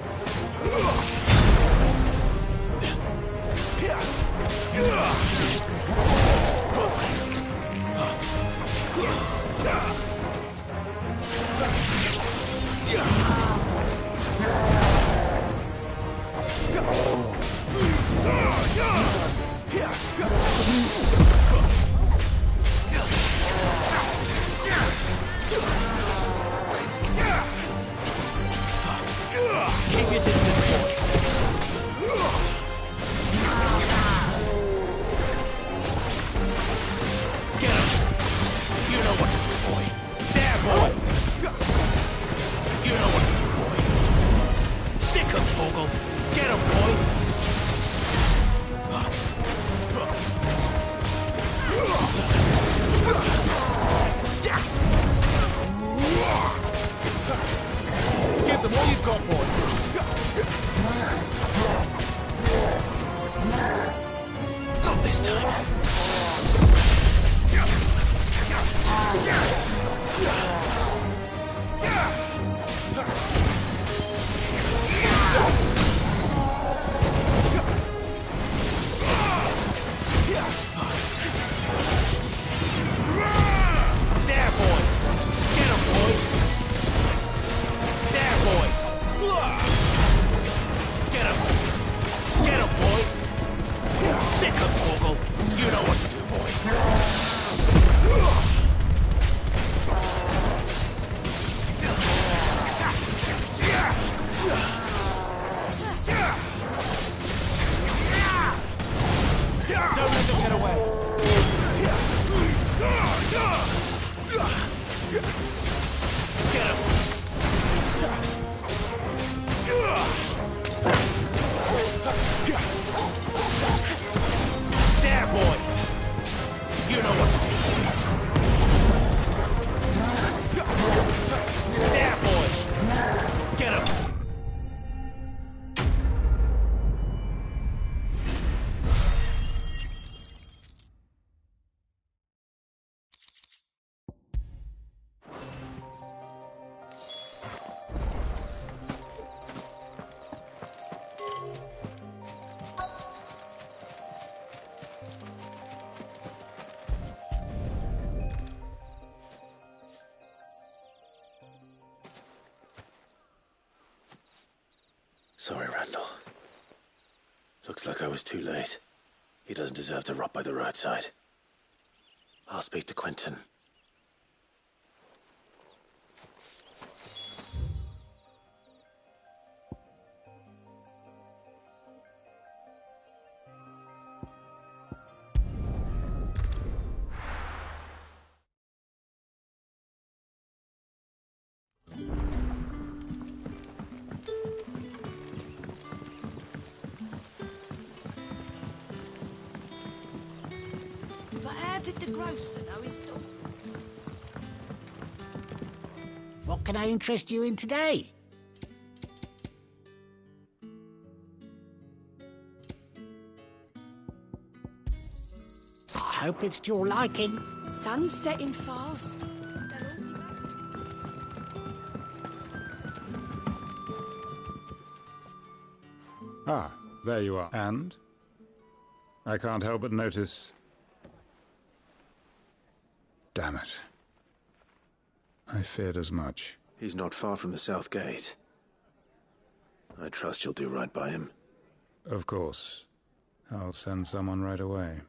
Speaker 18: Sorry, Randall. Looks like I was too late. He doesn't deserve to rot by the roadside. I'll speak to Quentin.
Speaker 16: But how did the grocer know his daughter?
Speaker 2: What can I interest you in today? I hope it's to your liking.
Speaker 16: Sun's setting fast.
Speaker 7: Ah, there you are. And? I can't help but notice... Damn it. I feared as much.
Speaker 18: He's not far from the south gate. I trust you'll do right by him.
Speaker 7: Of course. I'll send someone right away.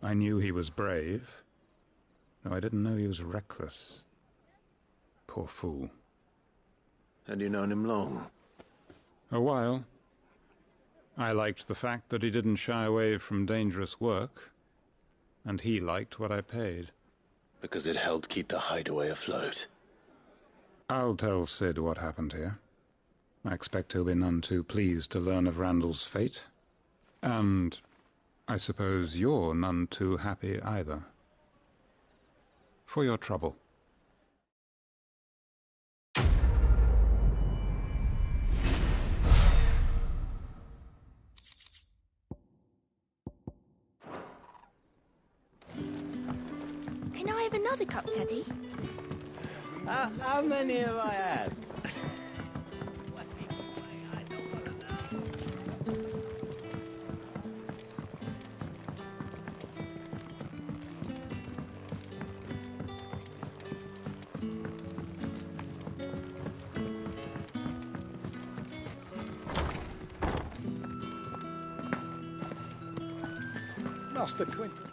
Speaker 7: I knew he was brave, though I didn't know he was reckless. Poor fool.
Speaker 18: Had you known him long?
Speaker 7: A while. I liked the fact that he didn't shy away from dangerous work, and he liked what I paid.
Speaker 18: Because it helped keep the hideaway afloat.
Speaker 7: I'll tell Sid what happened here. I expect he'll be none too pleased to learn of Randall's fate. And I suppose you're none too happy either. For your trouble.
Speaker 19: Can I have another cup, Teddy?
Speaker 5: How many have I had?
Speaker 17: Master Quentin.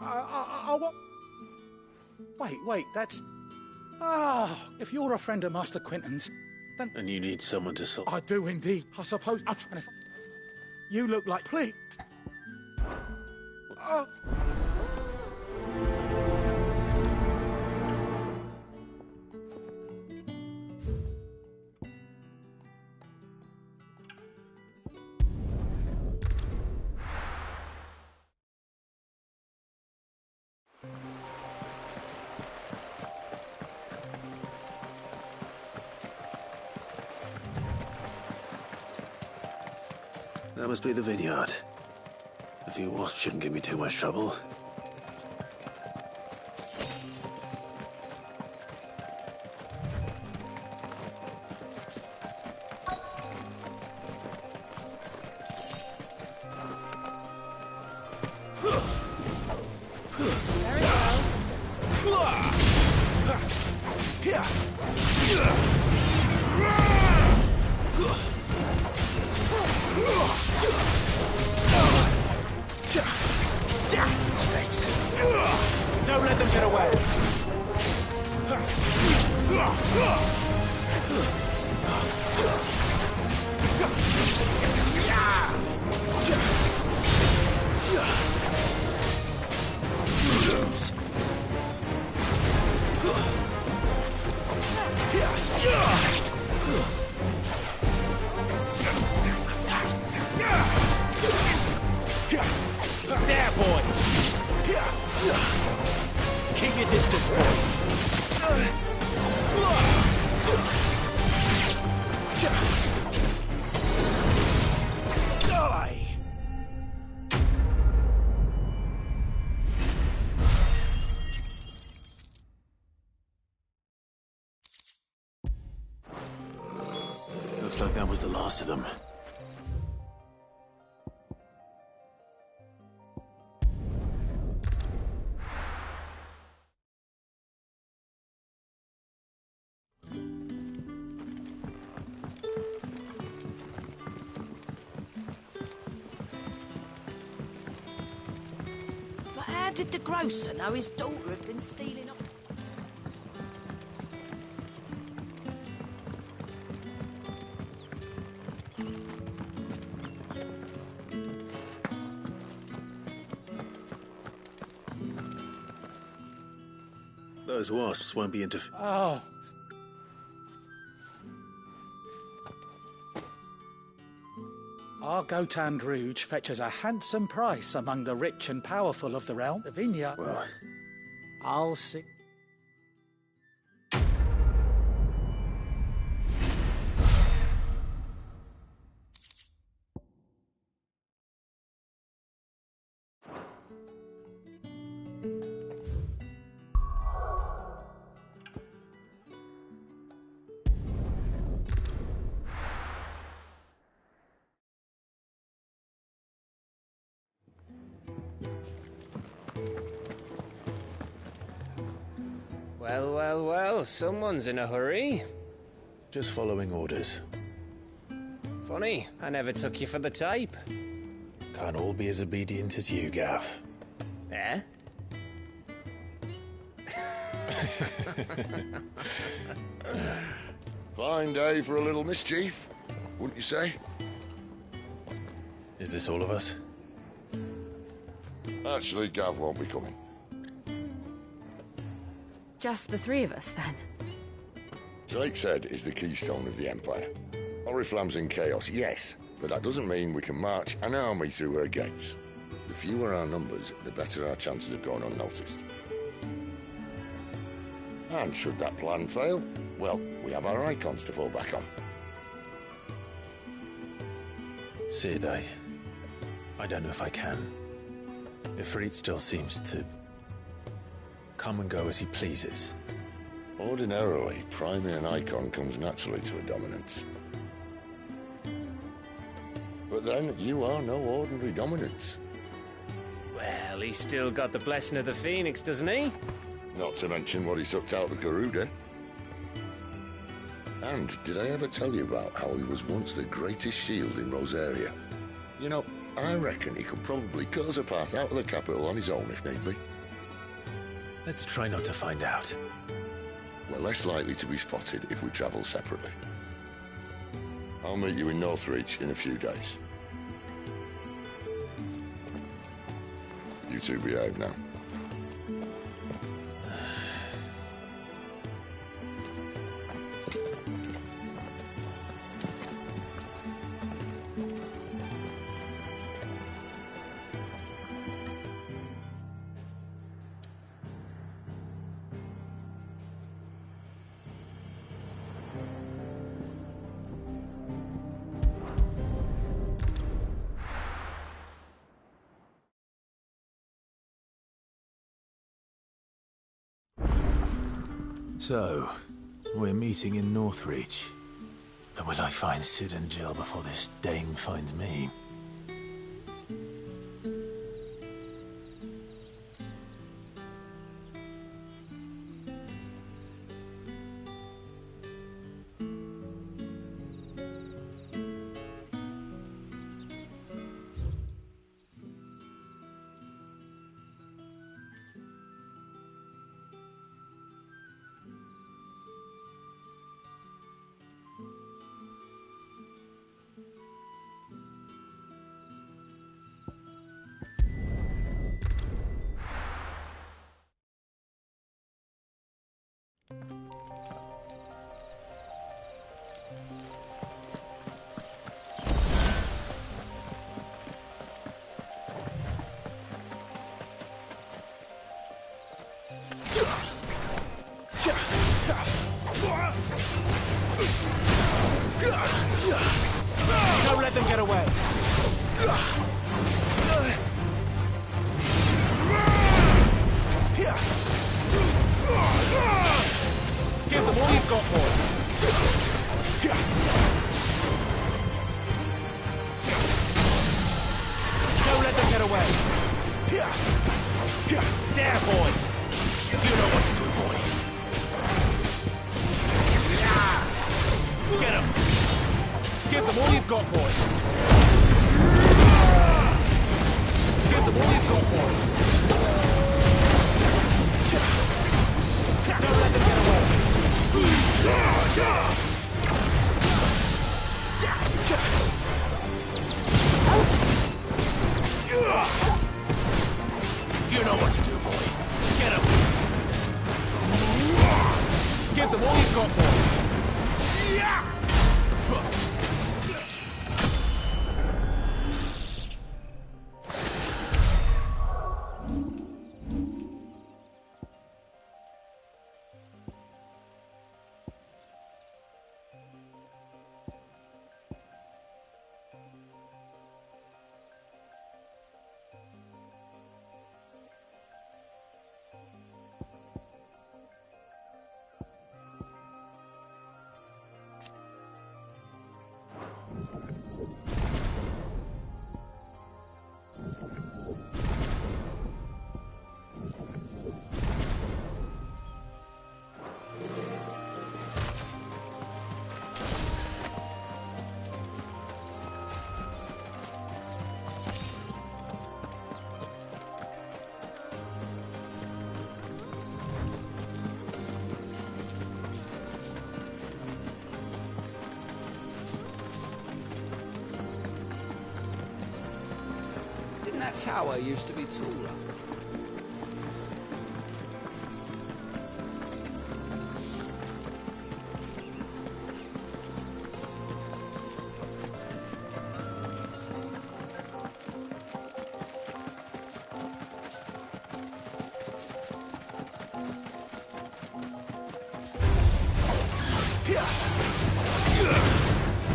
Speaker 17: I want... Wait, that's... Ah, if you're a friend of Master Quentin's, then...
Speaker 18: And you need someone to solve...
Speaker 17: I do indeed. I suppose... And if... You look like... Please...
Speaker 18: That must be the vineyard. A few wasps shouldn't give me too much trouble.
Speaker 5: Don't let them get away. There, boy. Keep your distance, boy. Die.
Speaker 18: Looks like that was the last of them.
Speaker 16: did the grocer know his daughter had been stealing off?
Speaker 18: Those wasps won't be interfering.
Speaker 17: Oh. Our Gotand Rouge fetches a handsome price among the rich and powerful of the realm. Lavinia.
Speaker 18: Well,
Speaker 17: I'll see.
Speaker 1: Well, well, well, someone's in a hurry.
Speaker 18: just following orders.
Speaker 1: Funny, I never took you for the type.
Speaker 18: Can't all be as obedient as you, Gav.
Speaker 1: Eh?
Speaker 8: Fine day for a little mischief, wouldn't you say?
Speaker 18: Is this all of us?
Speaker 8: Actually, Gav won't be coming.
Speaker 9: Just the three of us, then?
Speaker 8: Drake's Head is the keystone of the Empire. Oriflamme's in chaos, yes, but that doesn't mean we can march an army through her gates. The fewer our numbers, the better our chances of going unnoticed. And should that plan fail, well, we have our icons to fall back on.
Speaker 18: Sid, I don't know if I can. Ifrit still seems to come and go as he pleases.
Speaker 8: Ordinarily, priming an icon comes naturally to a dominance. But then, you are no ordinary dominance.
Speaker 1: Well, he's still got the blessing of the Phoenix, doesn't he?
Speaker 8: Not to mention what he sucked out of Garuda. And did I ever tell you about how he was once the greatest shield in Rosaria? You know, I reckon he could probably cut us a path out of the capital on his own if need be.
Speaker 18: Let's try not to find out.
Speaker 8: We're less likely to be spotted if we travel separately. I'll meet you in Northreach in a few days. You two behave now.
Speaker 18: So, we're meeting in Northreach. But will I find Sid and Jill before this dame finds me?
Speaker 2: Don't let them get away. Give them all you've got, boy. Don't let them get away. There, boy. You know what to do, boy. Get him. Give them all you've got, boy. Give them all you've got, boy.
Speaker 6: Didn't that tower used to be taller?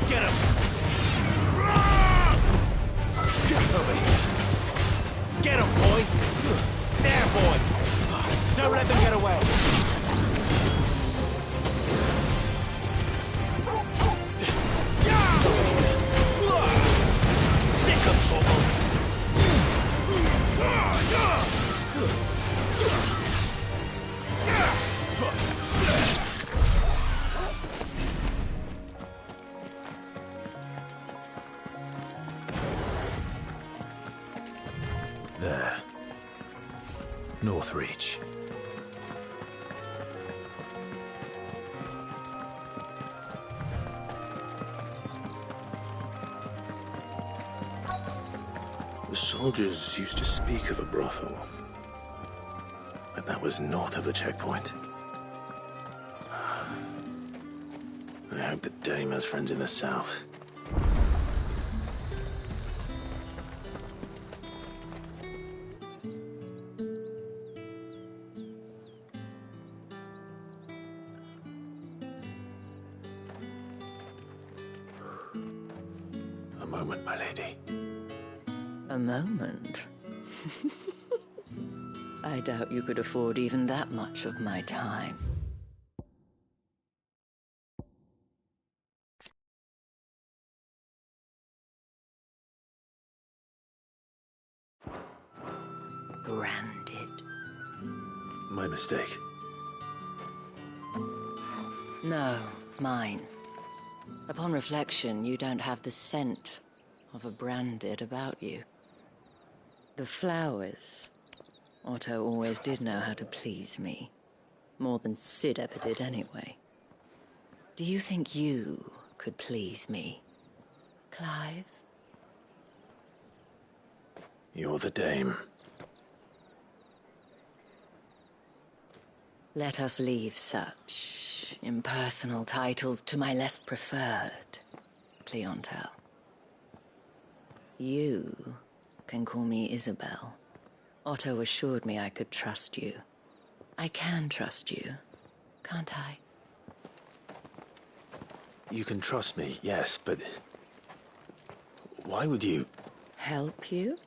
Speaker 18: Get him! Get over here! Get him, boy! There, boy! Don't let them get away! Sick of trouble! There. North Reach. The soldiers used to speak of a brothel. But that was north of the checkpoint. I hope the dame has friends in the south. A moment, my lady.
Speaker 9: A moment? I doubt you could afford even that much of my time. Branded.
Speaker 18: My mistake.
Speaker 9: No, mine. Upon reflection, you don't have the scent of a branded about you. The flowers. Otto always did know how to please me. More than Sid ever did anyway. Do you think you could please me, Clive?
Speaker 18: You're the dame.
Speaker 9: Let us leave such impersonal titles to my less preferred clientele. You can call me Isabel. Otto assured me I could trust you. I can trust you, can't I?
Speaker 18: You can trust me, yes, but... why would you...
Speaker 9: Help you?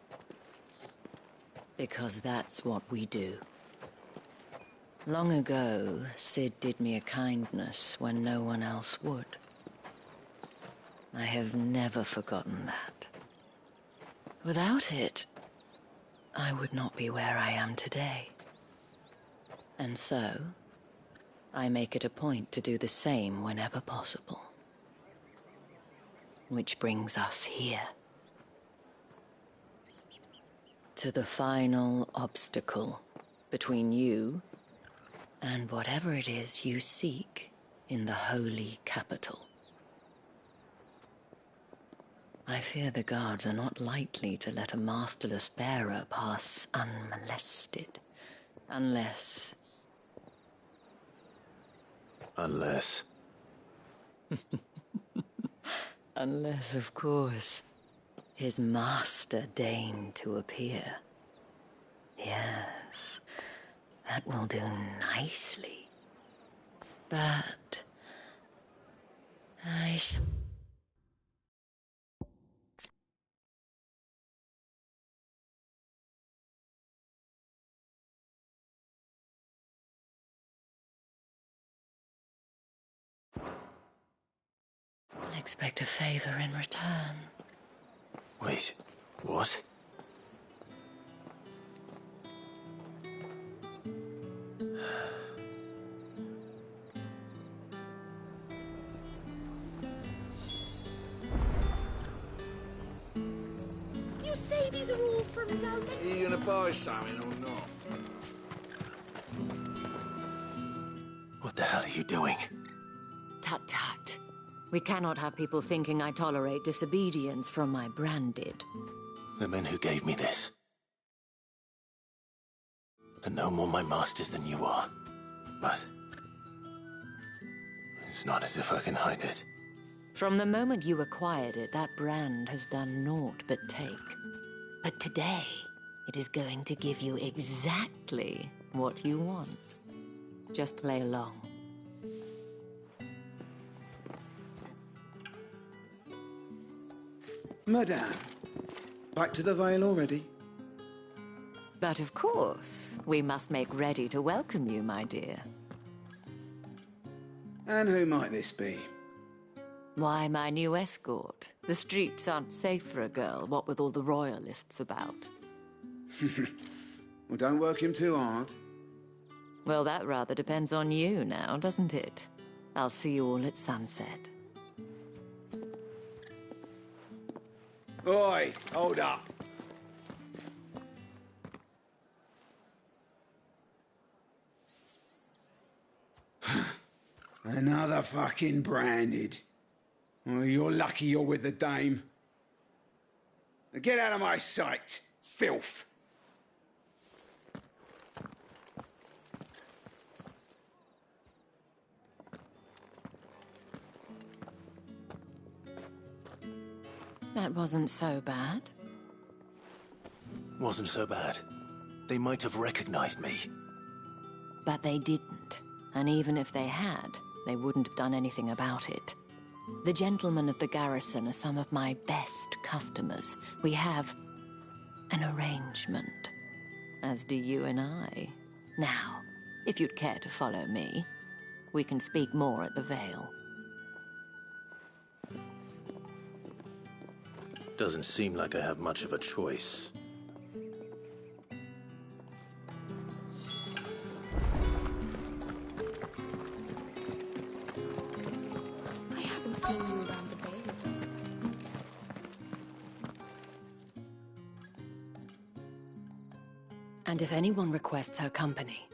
Speaker 9: Because that's what we do. Long ago, Sid did me a kindness when no one else would. I have never forgotten that. Without it, I would not be where I am today. And so, I make it a point to do the same whenever possible. Which brings us here. To the final obstacle between you and whatever it is you seek in the holy capital. I fear the guards are not likely to let a masterless bearer pass unmolested, unless...
Speaker 18: Unless...
Speaker 9: Unless, of course, his master deigned to appear. Yes, that will do nicely. But... I shall... I'll expect a favor in return.
Speaker 18: Wait, what?
Speaker 19: You say these are all from down there?
Speaker 10: Are you gonna buy something or not?
Speaker 18: What the hell are you doing?
Speaker 9: Tut tut. We cannot have people thinking I tolerate disobedience from my branded.
Speaker 18: The men who gave me this are no more my masters than you are. But it's not as if I can hide it.
Speaker 9: From the moment you acquired it, that brand has done naught but take. But today, it is going to give you exactly what you want. Just play along.
Speaker 11: Madame, back to the Vale already?
Speaker 9: But of course, we must make ready to welcome you, my dear.
Speaker 11: And who might this be?
Speaker 9: Why, my new escort. The streets aren't safe for a girl, what with all the royalists about.
Speaker 11: Well, don't work him too hard.
Speaker 9: Well, that rather depends on you now, doesn't it? I'll see you all at sunset.
Speaker 11: Oi, hold up. Another fucking branded. Well, you're lucky you're with the dame. Now get out of my sight, filth.
Speaker 9: That wasn't so bad.
Speaker 18: Wasn't so bad. They might have recognized me.
Speaker 9: But they didn't. And even if they had, they wouldn't have done anything about it. The gentlemen of the garrison are some of my best customers. We have an arrangement, as do you and I. Now, if you'd care to follow me, we can speak more at the Vale.
Speaker 18: Doesn't seem like I have much of a choice.
Speaker 3: I haven't seen you around the Vale of late.
Speaker 9: And if anyone requests her company,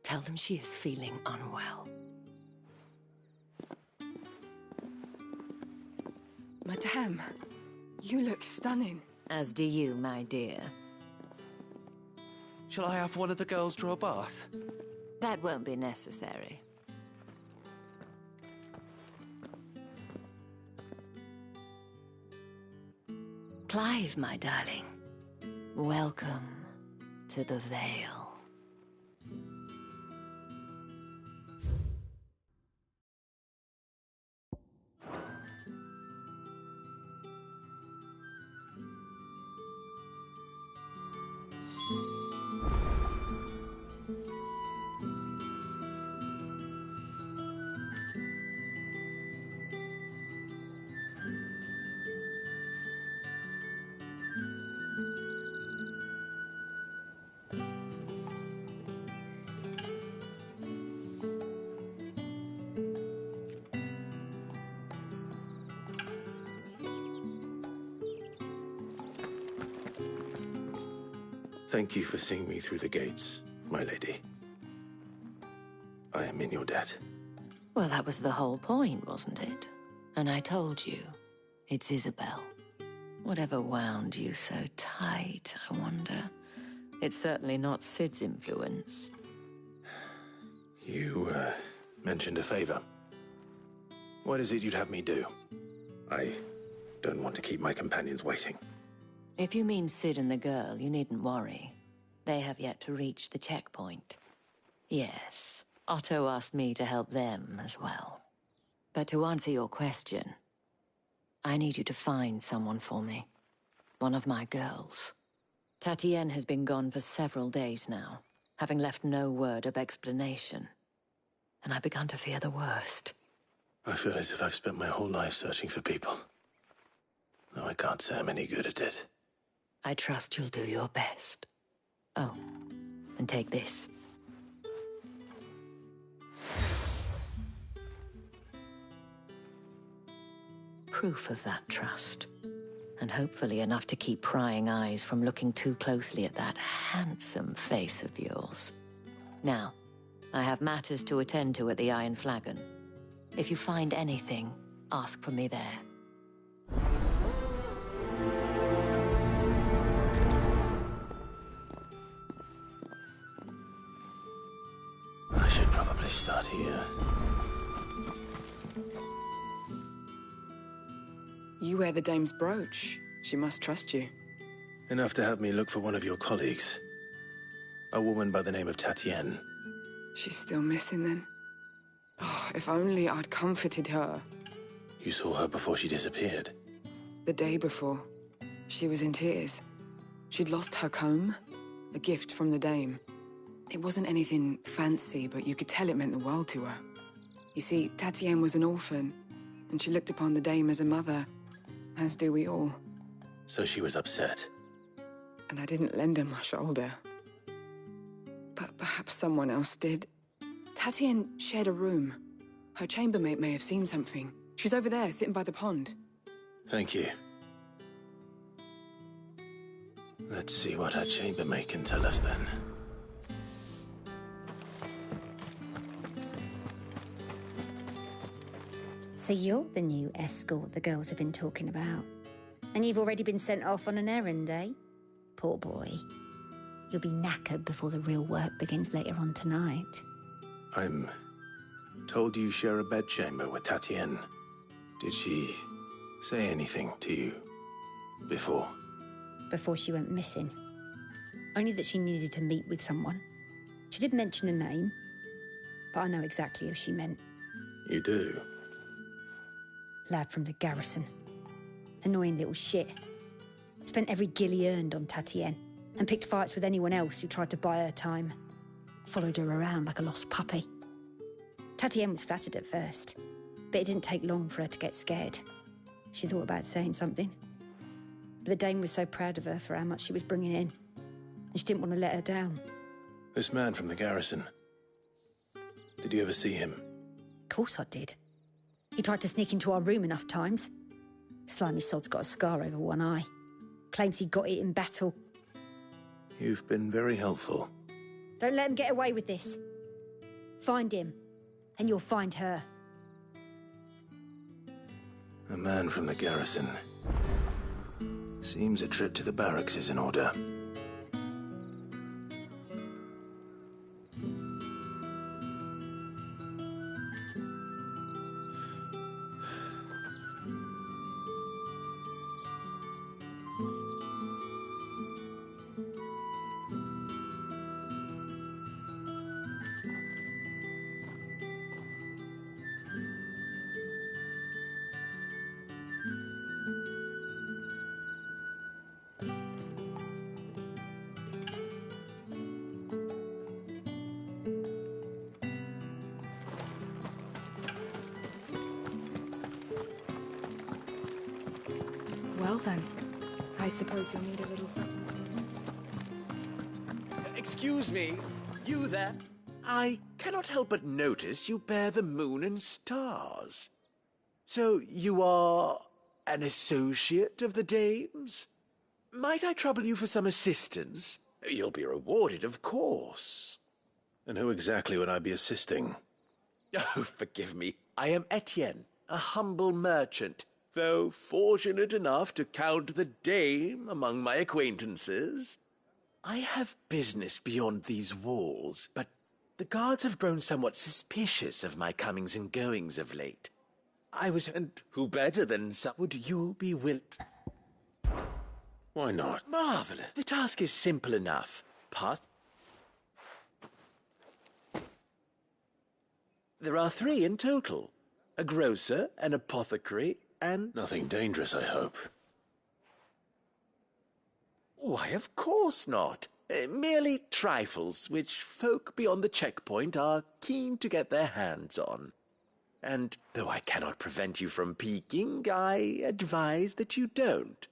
Speaker 9: tell them she is feeling unwell.
Speaker 3: Madame, you look stunning.
Speaker 9: As do you, my dear.
Speaker 4: Shall I have one of the girls draw a bath?
Speaker 9: That won't be necessary. Clive, my darling. Welcome to the Vale.
Speaker 18: Thank you for seeing me through the gates, my lady. I am in your debt.
Speaker 9: Well, that was the whole point, wasn't it? And I told you, it's Isabel. Whatever wound you so tight, I wonder. It's certainly not Sid's influence.
Speaker 18: You, mentioned a favor. What is it you'd have me do? I don't want to keep my companions waiting.
Speaker 9: If you mean Sid and the girl, you needn't worry. They have yet to reach the checkpoint. Yes, Otto asked me to help them as well. But to answer your question, I need you to find someone for me. One of my girls. Tatienne has been gone for several days now, having left no word of explanation. And I've begun to fear the worst.
Speaker 18: I feel as if I've spent my whole life searching for people. Though I can't say I'm any good at it.
Speaker 9: I trust you'll do your best. Oh, and take this. Proof of that trust. And hopefully enough to keep prying eyes from looking too closely at that handsome face of yours. Now, I have matters to attend to at the Iron Flagon. If you find anything, ask for me there.
Speaker 18: start here.
Speaker 3: You wear the dame's brooch. She must trust you.
Speaker 18: Enough to have me look for one of your colleagues. A woman by the name of Tatienne.
Speaker 3: She's still missing then. Oh, if only I'd comforted her.
Speaker 18: You saw her before she disappeared.
Speaker 3: The day before, she was in tears. She'd lost her comb, a gift from the dame. It wasn't anything fancy, but you could tell it meant the world to her. You see, Tatienne was an orphan, and she looked upon the dame as a mother, as do we all.
Speaker 18: So she was upset.
Speaker 3: And I didn't lend her my shoulder. But perhaps someone else did. Tatienne shared a room. Her chambermaid may have seen something. She's over there, sitting by the pond.
Speaker 18: Thank you. Let's see what her chambermaid can tell us then.
Speaker 15: So you're the new escort the girls have been talking about. And you've already been sent off on an errand, eh? Poor boy. You'll be knackered before the real work begins later on tonight.
Speaker 18: I'm told you share a bedchamber with Tatienne. Did she say anything to you before?
Speaker 15: Before she went missing. Only that she needed to meet with someone. She did mention a name, but I know exactly who she meant.
Speaker 18: You do?
Speaker 15: Lad from the garrison. Annoying little shit. Spent every guil he earned on Tatienne, and picked fights with anyone else who tried to buy her time. Followed her around like a lost puppy. Tatienne was flattered at first, but it didn't take long for her to get scared. She thought about saying something. But the dame was so proud of her for how much she was bringing in, and she didn't want to let her down.
Speaker 18: This man from the garrison. Did you ever see him?
Speaker 15: Of course I did. He tried to sneak into our room enough times. Slimy sod's got a scar over one eye. Claims he got it in battle.
Speaker 18: You've been very helpful.
Speaker 15: Don't let him get away with this. Find him, and you'll find her.
Speaker 18: A man from the garrison. Seems a trip to the barracks is in order.
Speaker 3: Well then, I suppose you'll need a little something.
Speaker 12: Excuse me, you there? I cannot help but notice you bear the moon and stars. So you are an associate of the dame's? Might I trouble you for some assistance? You'll be rewarded, of course.
Speaker 18: And who exactly would I be assisting?
Speaker 12: Oh, forgive me. I am Etienne, a humble merchant, though fortunate enough to count the dame among my acquaintances. I have business beyond these walls, but the guards have grown somewhat suspicious of my comings and goings of late. And who better than some would you be
Speaker 18: Why not?
Speaker 12: Marvelous. The task is simple enough. There are 3 in total. A grocer, an apothecary, and...
Speaker 18: Nothing dangerous, I hope.
Speaker 12: Why, of course not. Merely trifles, which folk beyond the checkpoint are keen to get their hands on. And though I cannot prevent you from peeking, I advise that you don't.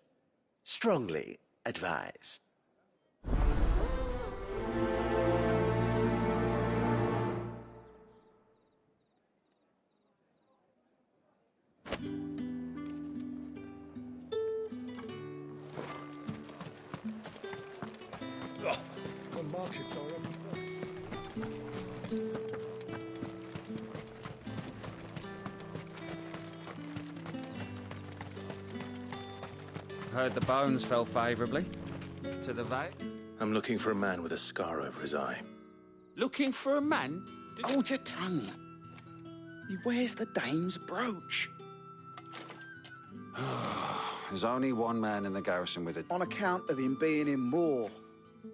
Speaker 12: Strongly advise.
Speaker 14: The markets are on.
Speaker 4: Heard the bones fell favourably to the vat.
Speaker 18: I'm looking for a man with a scar over his eye.
Speaker 4: Looking for a man?
Speaker 11: Hold your tongue. He wears the dame's brooch.
Speaker 13: There's only one man in the garrison with it.
Speaker 21: On account of him being in war.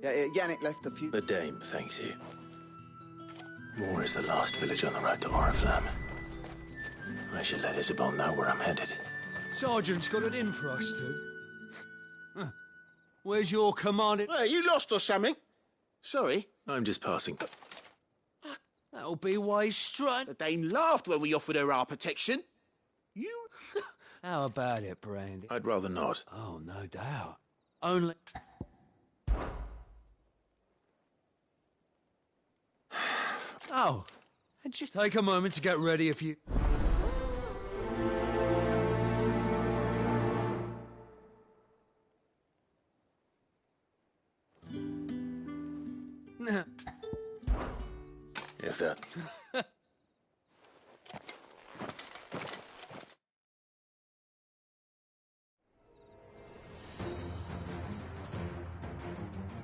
Speaker 21: Yannick left a few...
Speaker 18: The dame thanks you. Moor is the last village on the road to Oriflamme. I should let Isabel know where I'm headed.
Speaker 4: Sergeant's got it in for us two. Huh. Where's your commanding...
Speaker 5: Hey, you lost or something? Sorry.
Speaker 18: I'm just passing.
Speaker 4: That'll be why he's strut.
Speaker 5: The dame laughed when we offered her our protection. You...
Speaker 4: How about it, Brandy?
Speaker 18: I'd rather not.
Speaker 4: Oh, no doubt. Only... Oh, and just take a moment to get ready if you...
Speaker 18: If that...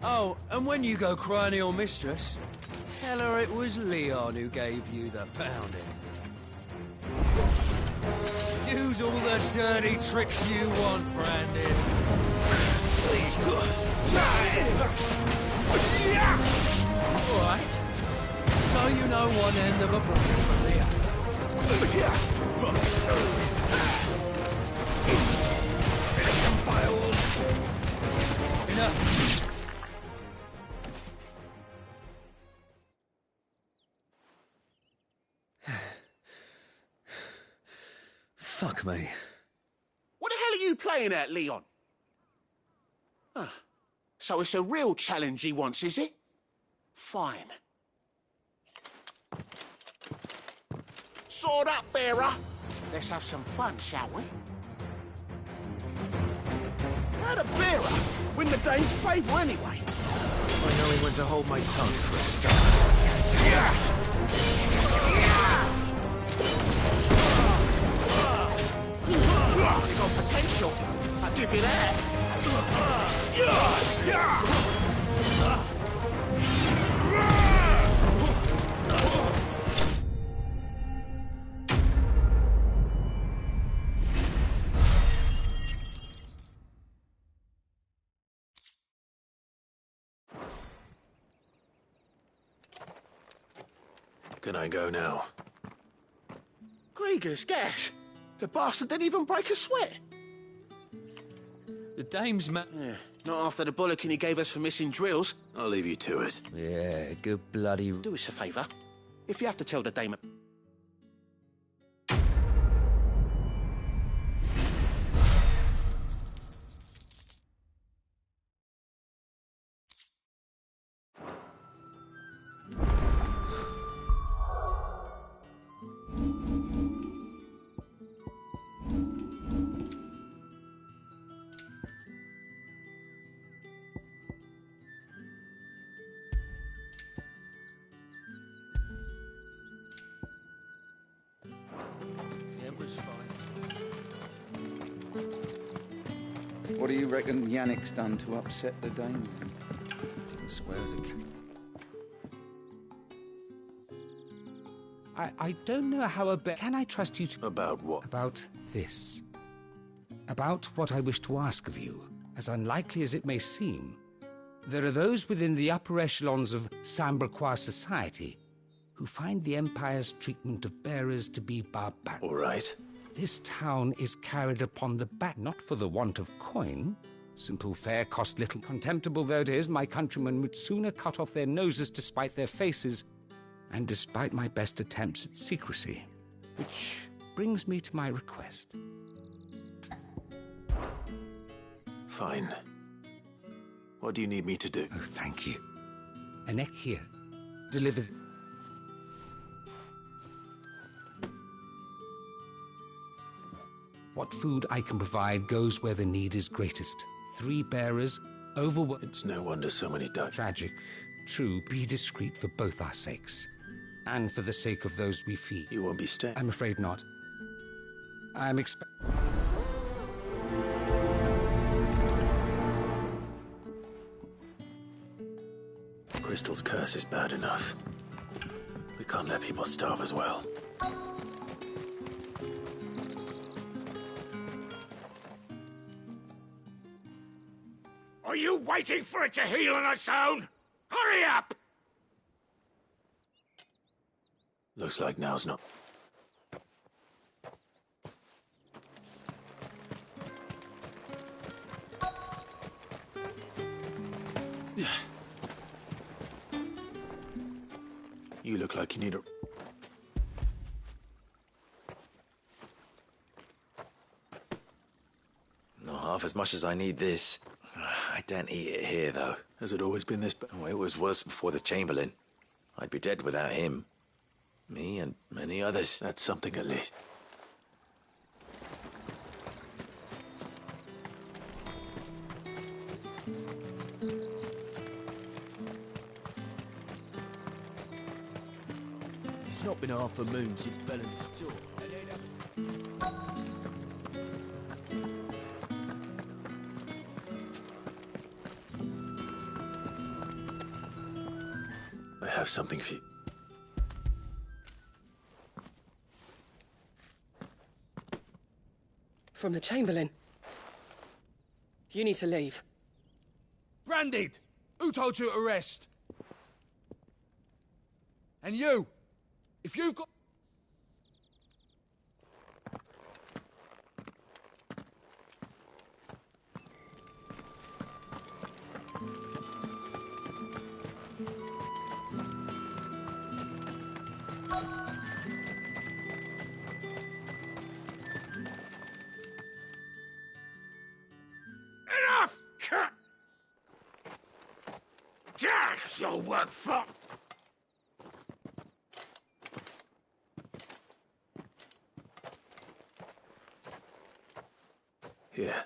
Speaker 4: Oh, and when you go crying to your mistress, tell her it was Leon who gave you the pounding. Use all the dirty tricks you want, Brandon. All right. So you know one end of a problem from the other. Enough. Fuck me.
Speaker 5: What the hell are you playing at, Leon? Ah, so it's a real challenge he wants, is it? Fine. Sword up, bearer. Let's have some fun, shall we? How the bearer win the dame's favour anyway?
Speaker 18: I know when to hold my tongue for a start.
Speaker 5: You got potential. I'll give you that.
Speaker 18: Can I go now?
Speaker 5: Grieger's gas. The bastard didn't even break a sweat.
Speaker 4: The dame's
Speaker 5: Yeah, not after the bollocking he gave us for missing drills.
Speaker 18: I'll leave you to it.
Speaker 4: Yeah, good bloody...
Speaker 5: Do us a favour. If you have to tell the dame...
Speaker 21: What do you reckon Yannick's done to upset the dame? Square as a cat.
Speaker 23: I don't know how can I trust you to...
Speaker 18: About what?
Speaker 23: About this. About what I wish to ask of you, as unlikely as it may seem. There are those within the upper echelons of Samberquois society who find the Empire's treatment of bearers to be barbaric.
Speaker 18: All right.
Speaker 23: This town is carried upon the back, not for the want of coin. Simple fare cost little. Contemptible though it is, my countrymen would sooner cut off their noses to spite their faces, and despite my best attempts at secrecy. Which brings me to my request.
Speaker 18: Fine. What do you need me to do?
Speaker 23: Oh, thank you. Anek here. Deliver... What food I can provide goes where the need is greatest. 3 bearers, overworked...
Speaker 18: It's no wonder so many died.
Speaker 23: Tragic. True, be discreet for both our sakes. And for the sake of those we feed.
Speaker 18: You won't be staying?
Speaker 23: I'm afraid not. I'm
Speaker 18: Crystal's curse is bad enough. We can't let people starve as well.
Speaker 10: Are you waiting for it to heal on its own? Hurry up!
Speaker 18: Looks like now's not... You look like you need a...
Speaker 12: Not half as much as I need this. I don't eat it here, though.
Speaker 18: Has it always been this bad?
Speaker 12: Oh, it was worse before the Chamberlain. I'd be dead without him. Me and many others.
Speaker 18: That's something at least.
Speaker 7: It's not been half a moon since Bellen's tour.
Speaker 18: I have something for you.
Speaker 20: From the Chamberlain. You need to leave.
Speaker 7: Branded! Who told you to rest? And you! If you've got...
Speaker 10: Enough! That's your work for...
Speaker 18: Here.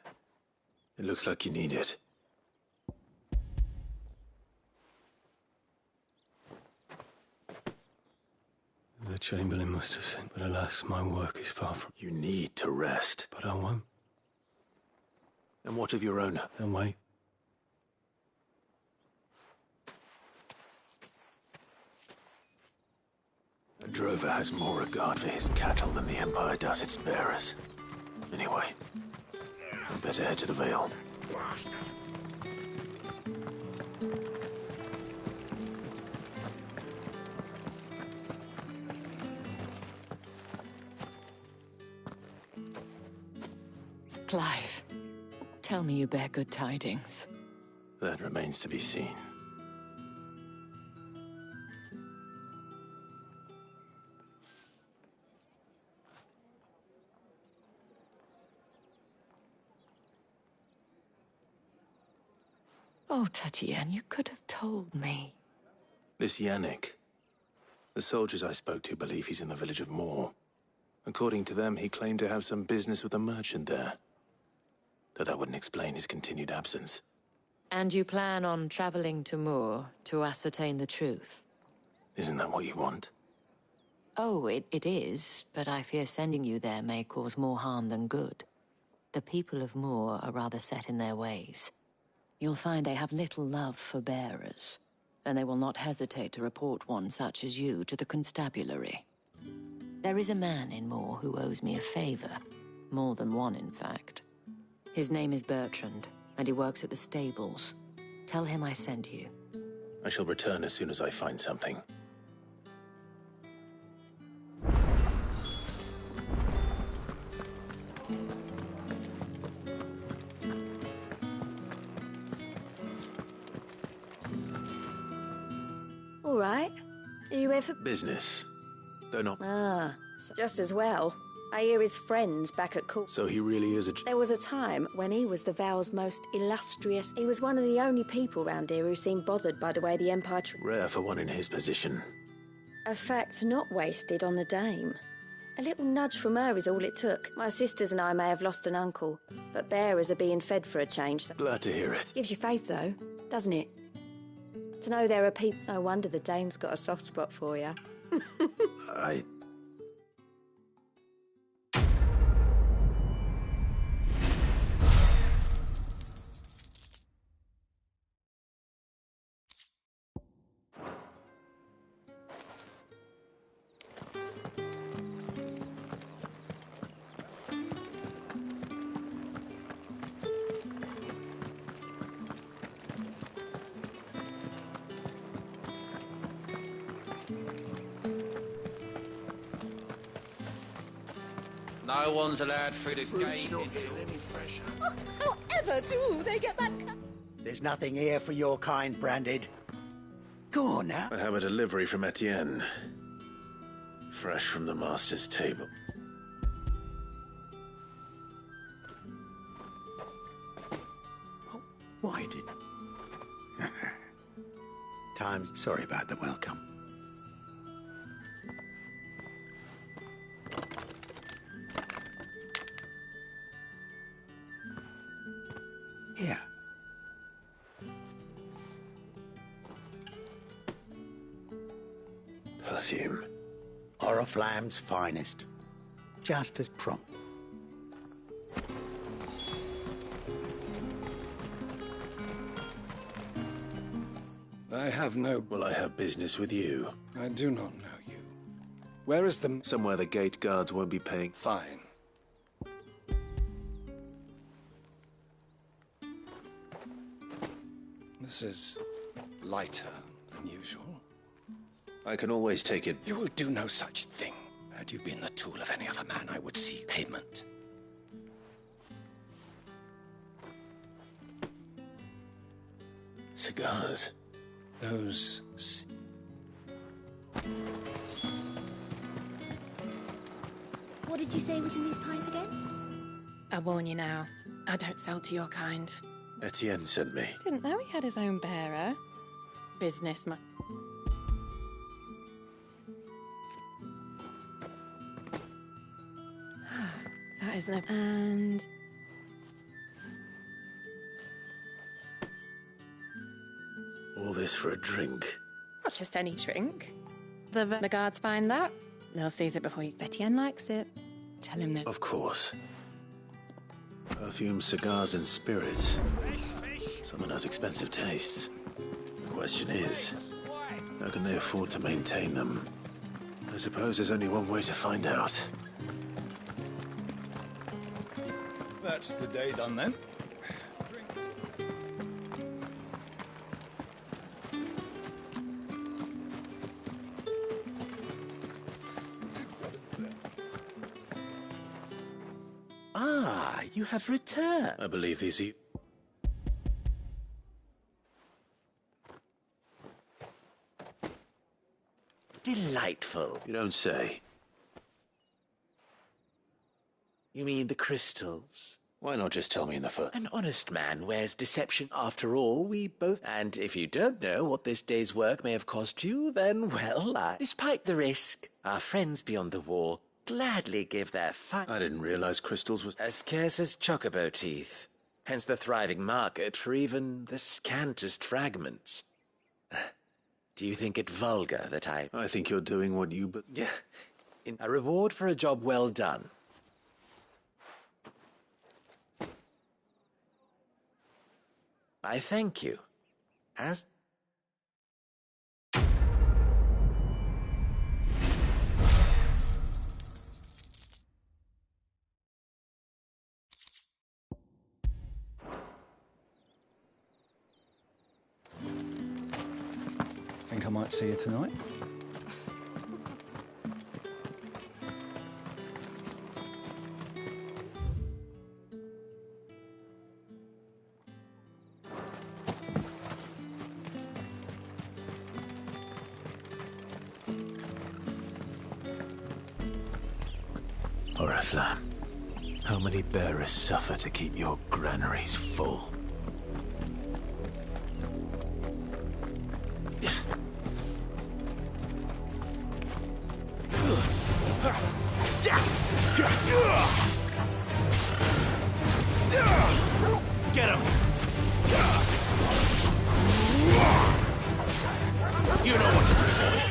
Speaker 18: It looks like you need it.
Speaker 22: The Chamberlain must have sent, but alas, my work is far from...
Speaker 18: You need to rest.
Speaker 22: But I won't.
Speaker 18: And what of your own?
Speaker 22: They'll wait.
Speaker 18: A drover has more regard for his cattle than the Empire does its bearers. Anyway, I'd better head to the Vale.
Speaker 9: Clive, tell me you bear good tidings.
Speaker 18: That remains to be seen.
Speaker 9: Oh, Tatienne, you could have told me.
Speaker 18: This Yannick. The soldiers I spoke to believe he's in the village of Moor. According to them, he claimed to have some business with a merchant there. Though that wouldn't explain his continued absence.
Speaker 9: And you plan on traveling to Moor to ascertain the truth?
Speaker 18: Isn't that what you want?
Speaker 9: Oh, it is, but I fear sending you there may cause more harm than good. The people of Moor are rather set in their ways. You'll find they have little love for bearers, and they will not hesitate to report one such as you to the constabulary. There is a man in Moor who owes me a favor. More than one, in fact. His name is Bertrand, and he works at the stables. Tell him I sent you.
Speaker 18: I shall return as soon as I find something.
Speaker 19: All right. Are you here for...
Speaker 18: Business. Though not...
Speaker 19: Ah, just as well. I hear his friends back at court.
Speaker 18: So he really is a...
Speaker 19: There was a time when he was the Vale's most illustrious. He was one of the only people round here who seemed bothered by the way the Empire...
Speaker 18: Rare for one in his position.
Speaker 19: A fact not wasted on the dame. A little nudge from her is all it took. My sisters and I may have lost an uncle, but bearers are being fed for a change. So
Speaker 18: Glad to hear it.
Speaker 19: gives you faith, though, doesn't it? To know there are people... No wonder the dame's got a soft spot for you.
Speaker 18: I...
Speaker 6: No one's allowed through the
Speaker 2: Fruit's
Speaker 6: gate.
Speaker 2: not getting any fresher.
Speaker 1: However do they get that...
Speaker 2: There's nothing here for your kind, Branded. Go on now.
Speaker 18: I have a delivery from Etienne. Fresh from the master's table.
Speaker 2: Why did... Time's... Sorry about the welcome. Here.
Speaker 18: Perfume.
Speaker 2: Oriflamme's finest. Just as prompt.
Speaker 18: I have no... Well, I have business with you.
Speaker 16: I do not know you. Where is the...
Speaker 18: Somewhere the gate guards won't be paying...
Speaker 16: Fine. This is lighter than usual.
Speaker 18: I can always take it...
Speaker 16: You will do no such thing. Had you been the tool of any other man, I would seek payment.
Speaker 18: Cigars.
Speaker 16: Those...
Speaker 1: What did you say was in these pies again?
Speaker 17: I warn you now, I don't sell to your kind.
Speaker 18: Etienne sent me.
Speaker 17: Didn't know he had his own bearer. Businessman. That isn't it. And...
Speaker 18: All this for a drink.
Speaker 17: not just any drink. The guards find that. They'll seize it before you... Etienne likes it. Tell him that...
Speaker 18: Of course. Perfume, cigars, and spirits. Someone has expensive tastes. The question is, how can they afford to maintain them? I suppose there's only one way to find out.
Speaker 11: That's the day done then.
Speaker 12: Ah, you have returned.
Speaker 18: I believe these are...
Speaker 12: Delightful.
Speaker 18: You don't say.
Speaker 12: You mean the crystals?
Speaker 18: Why not just tell me in the first?
Speaker 12: An honest man wears deception. After all, we both... And if you don't know what this day's work may have cost you, then, well, despite the risk, our friends beyond the wall gladly give their
Speaker 18: I didn't realize crystals was...
Speaker 12: as scarce as chocobo teeth. Hence the thriving market for even the scantest fragments. Do you think it vulgar that I
Speaker 18: think you're doing what you...
Speaker 12: Yeah. A reward for a job well done. I thank you. As...
Speaker 21: Think I might see you tonight?
Speaker 18: Oriflamme, how many bearers suffer to keep your granaries full?
Speaker 5: Get him! You know what to do, boy.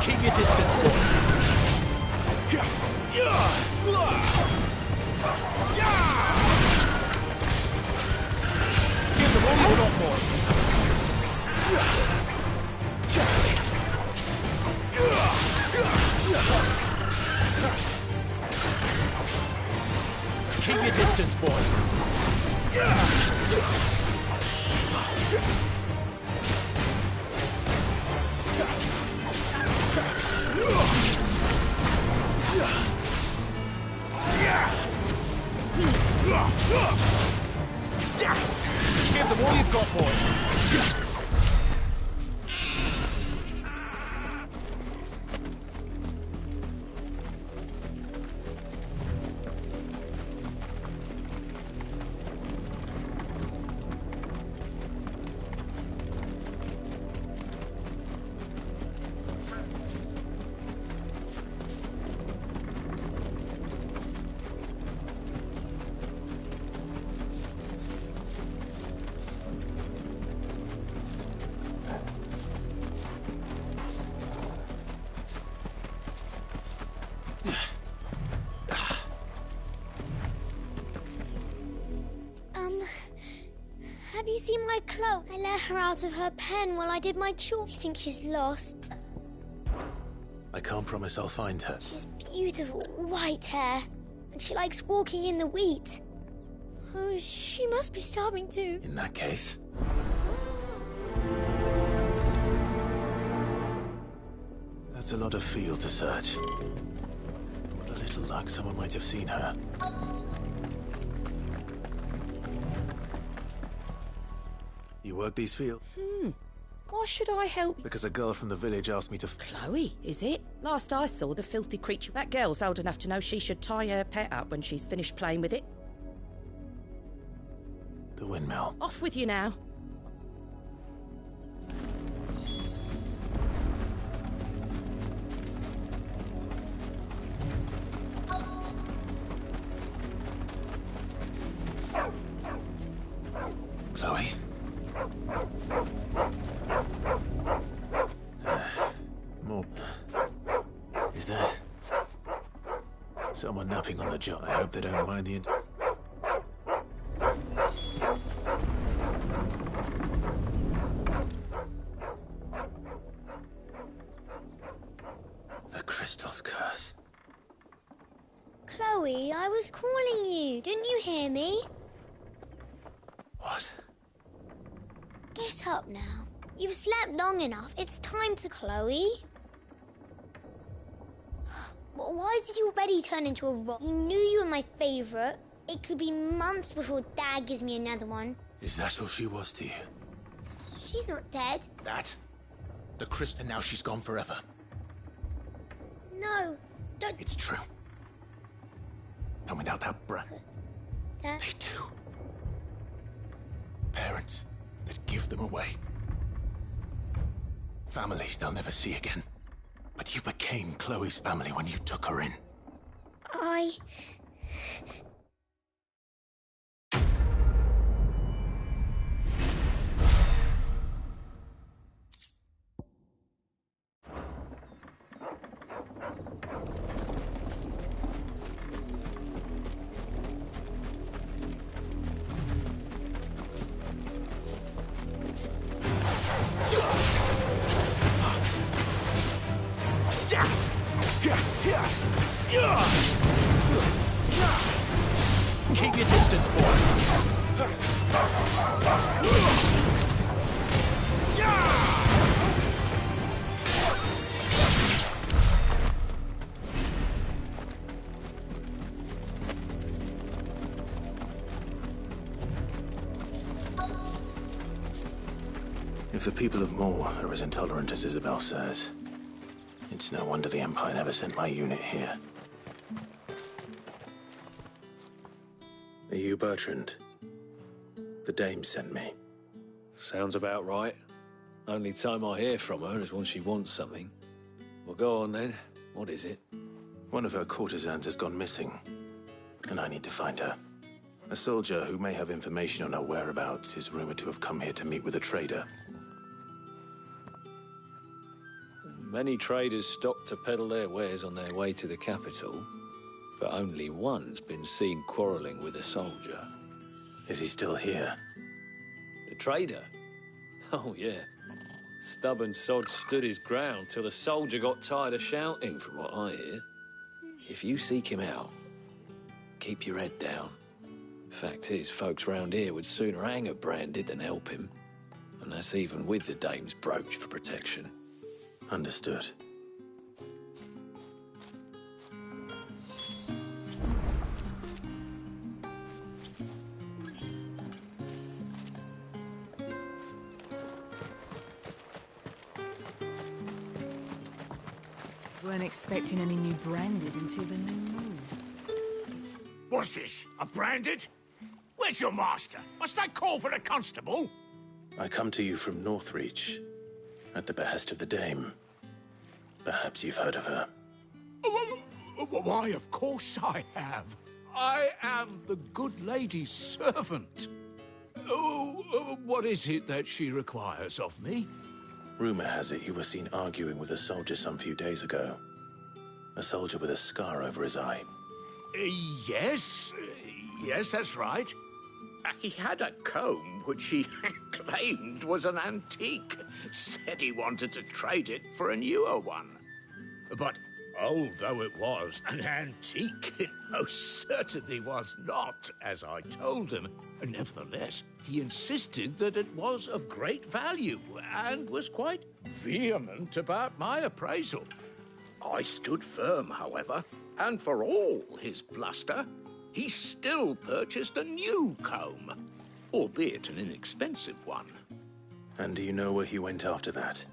Speaker 5: Keep your distance, boy. Give them all you've got, boy. Keep your distance, boy.
Speaker 7: Give them all you've got, boy.
Speaker 1: Have you seen my cloak? I let her out of her pen while I did my chore. I think she's lost.
Speaker 18: I can't promise I'll find her.
Speaker 1: She has beautiful white hair, and she likes walking in the wheat. Oh, she must be starving too.
Speaker 18: In that case... That's a lot of field to search. With a little luck, someone might have seen her. You work these fields?
Speaker 3: Why should I help?
Speaker 18: Because a girl from the village asked me to...
Speaker 3: Chloe, is it? Last I saw, the filthy creature... That girl's old enough to know she should tie her pet up when she's finished playing with it.
Speaker 18: The windmill.
Speaker 3: Off with you now.
Speaker 18: Chloe? More... Is that... someone napping on the job? I hope they don't mind the... The crystal's curse.
Speaker 1: Chloe, I was calling you. Didn't you hear me?
Speaker 18: What?
Speaker 1: Get up now. You've slept long enough. It's time to Chloe. Why did you already turn into a rock? You knew you were my favourite. It could be months before Dad gives me another one.
Speaker 18: Is that all she was to you?
Speaker 1: She's not dead.
Speaker 5: That? The crystal, and now she's gone forever.
Speaker 1: No, don't...
Speaker 5: It's true. And without that brat...
Speaker 1: Dad?
Speaker 5: They do. Parents that give them away. Families they'll never see again. But you became Chloe's family when you took her in.
Speaker 1: I...
Speaker 5: Keep your distance, boy.
Speaker 18: If the people of Moor are as intolerant as Isabel says, it's no wonder the Empire never sent my unit here. Are you Bertrand? The dame sent me.
Speaker 8: Sounds about right. Only time I hear from her is when she wants something. Well, go on then. What is it?
Speaker 18: One of her courtesans has gone missing, and I need to find her. A soldier who may have information on her whereabouts is rumored to have come here to meet with a trader.
Speaker 8: Many traders stop to peddle their wares on their way to the capital, but only one's been seen quarrelling with a soldier.
Speaker 18: Is he still here?
Speaker 8: The trader? Oh, yeah. Stubborn sod stood his ground till the soldier got tired of shouting, from what I hear. If you seek him out, keep your head down. Fact is, folks round here would sooner hang a Branded than help him. And that's even with the dame's brooch for protection.
Speaker 18: Understood.
Speaker 13: Weren't expecting any new branded until the new moon.
Speaker 10: What's this? A branded? Where's your master? Must I call for the constable?
Speaker 18: I come to you from Northreach, at the behest of the Dame. Perhaps you've heard of her.
Speaker 10: Why, of course I have. I am the good lady's servant. What is it that she requires of me?
Speaker 18: Rumor has it you were seen arguing with a soldier some few days ago. A soldier with a scar over his eye.
Speaker 10: Yes, that's right. He had a comb which he claimed was an antique. Said he wanted to trade it for a newer one. But old though it was, an antique it most certainly was not, as I told him. Nevertheless, he insisted that it was of great value and was quite vehement about my appraisal. I stood firm, however, and for all his bluster, he still purchased a new comb, albeit an inexpensive one.
Speaker 18: And do you know where he went after that?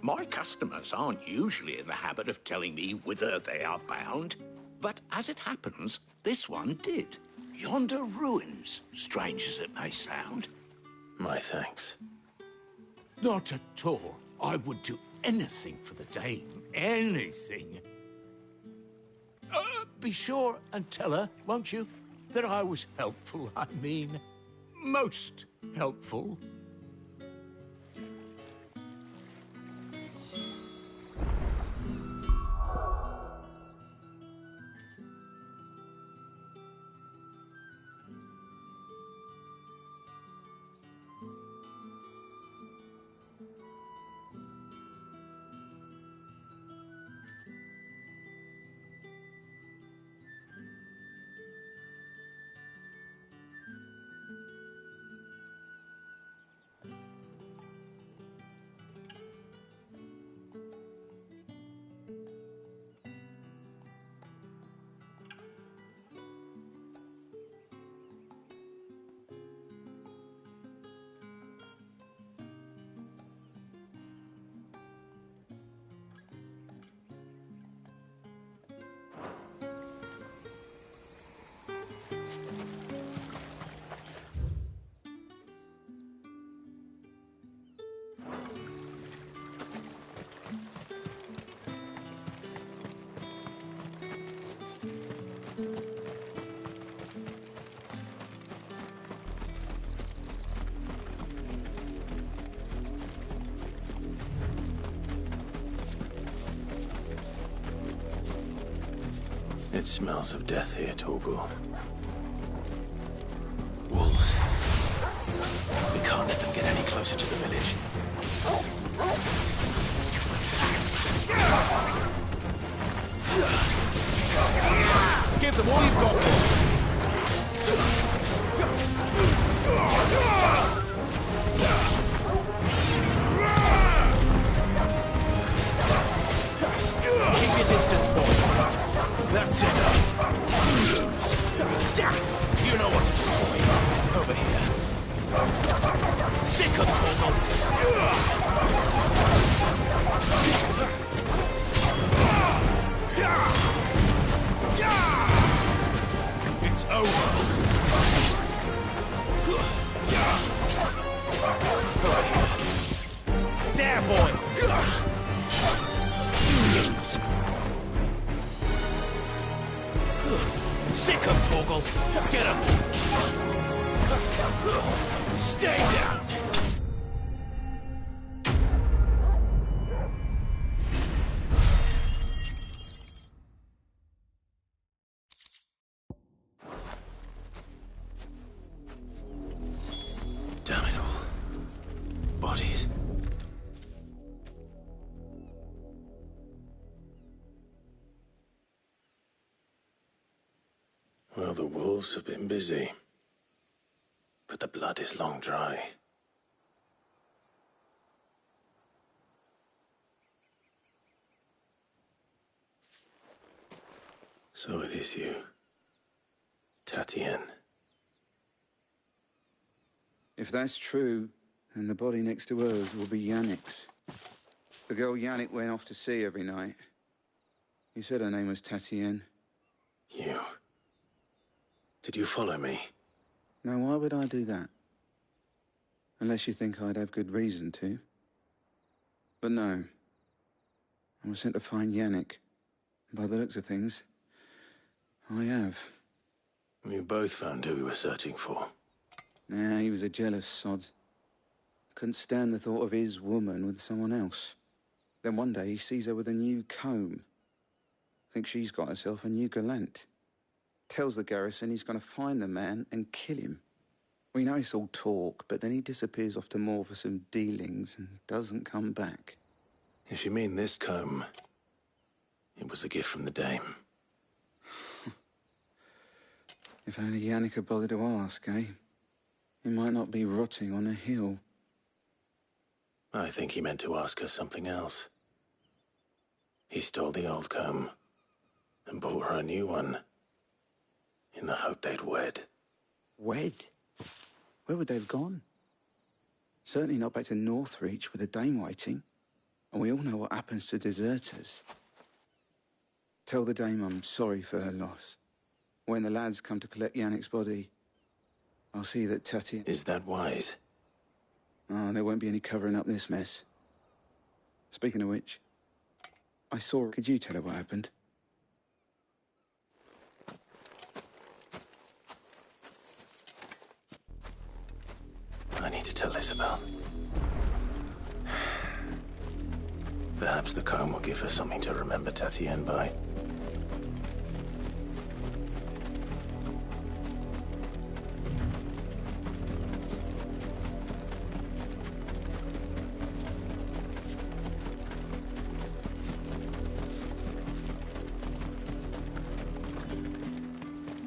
Speaker 10: My customers aren't usually in the habit of telling me whither they are bound, but as it happens, this one did. Yonder ruins, strange as it may sound.
Speaker 18: My thanks.
Speaker 10: Not at all. I would do anything for the Dame. Anything. Be sure and tell her, won't you, that I was helpful. I mean, most helpful.
Speaker 18: It smells of death here, Torgal. Wolves. We can't let them get any closer to the village.
Speaker 10: Give them all you've got. Keep your distance, boys. That's it. You know what to do, boy. Over here. Sick of Torgal. It's over. There, boy. Sick of Torgal. Get him. Stay down.
Speaker 18: Damn it all. Bodies. Well, the wolves have been busy. But the blood is long dry. So it is you, Tatien.
Speaker 21: If that's true, then the body next to hers will be Yannick's. The girl Yannick went off to see every night. He said her name was Tatien.
Speaker 18: You... Did you follow me?
Speaker 21: Now, why would I do that? Unless you think I'd have good reason to. But no. I was sent to find Yannick. And by the looks of things, I have.
Speaker 18: We both found who we were searching for.
Speaker 21: Nah, he was a jealous sod. Couldn't stand the thought of his woman with someone else. Then one day he sees her with a new comb. Thinks she's got herself a new gallant. Tells the garrison he's going to find the man and kill him. We know it's all talk, but then he disappears off to Moor for some dealings and doesn't come back.
Speaker 18: If you mean this comb, it was a gift from the dame.
Speaker 21: If only Yannick had bothered to ask, eh? He might not be rotting on a hill.
Speaker 18: I think he meant to ask her something else. He stole the old comb and bought her a new one in the hope they'd wed.
Speaker 21: Wed? Where would they have gone? Certainly not back to Northreach with a dame waiting. And we all know what happens to deserters. Tell the dame I'm sorry for her loss. When the lads come to collect Yannick's body, I'll see that Tatien...
Speaker 18: Is that wise?
Speaker 21: Oh, there won't be any covering up this mess. Speaking of which, I saw her. Could you tell her what happened?
Speaker 18: I need to tell Isabel. Perhaps the comb will give her something to remember Tatien by.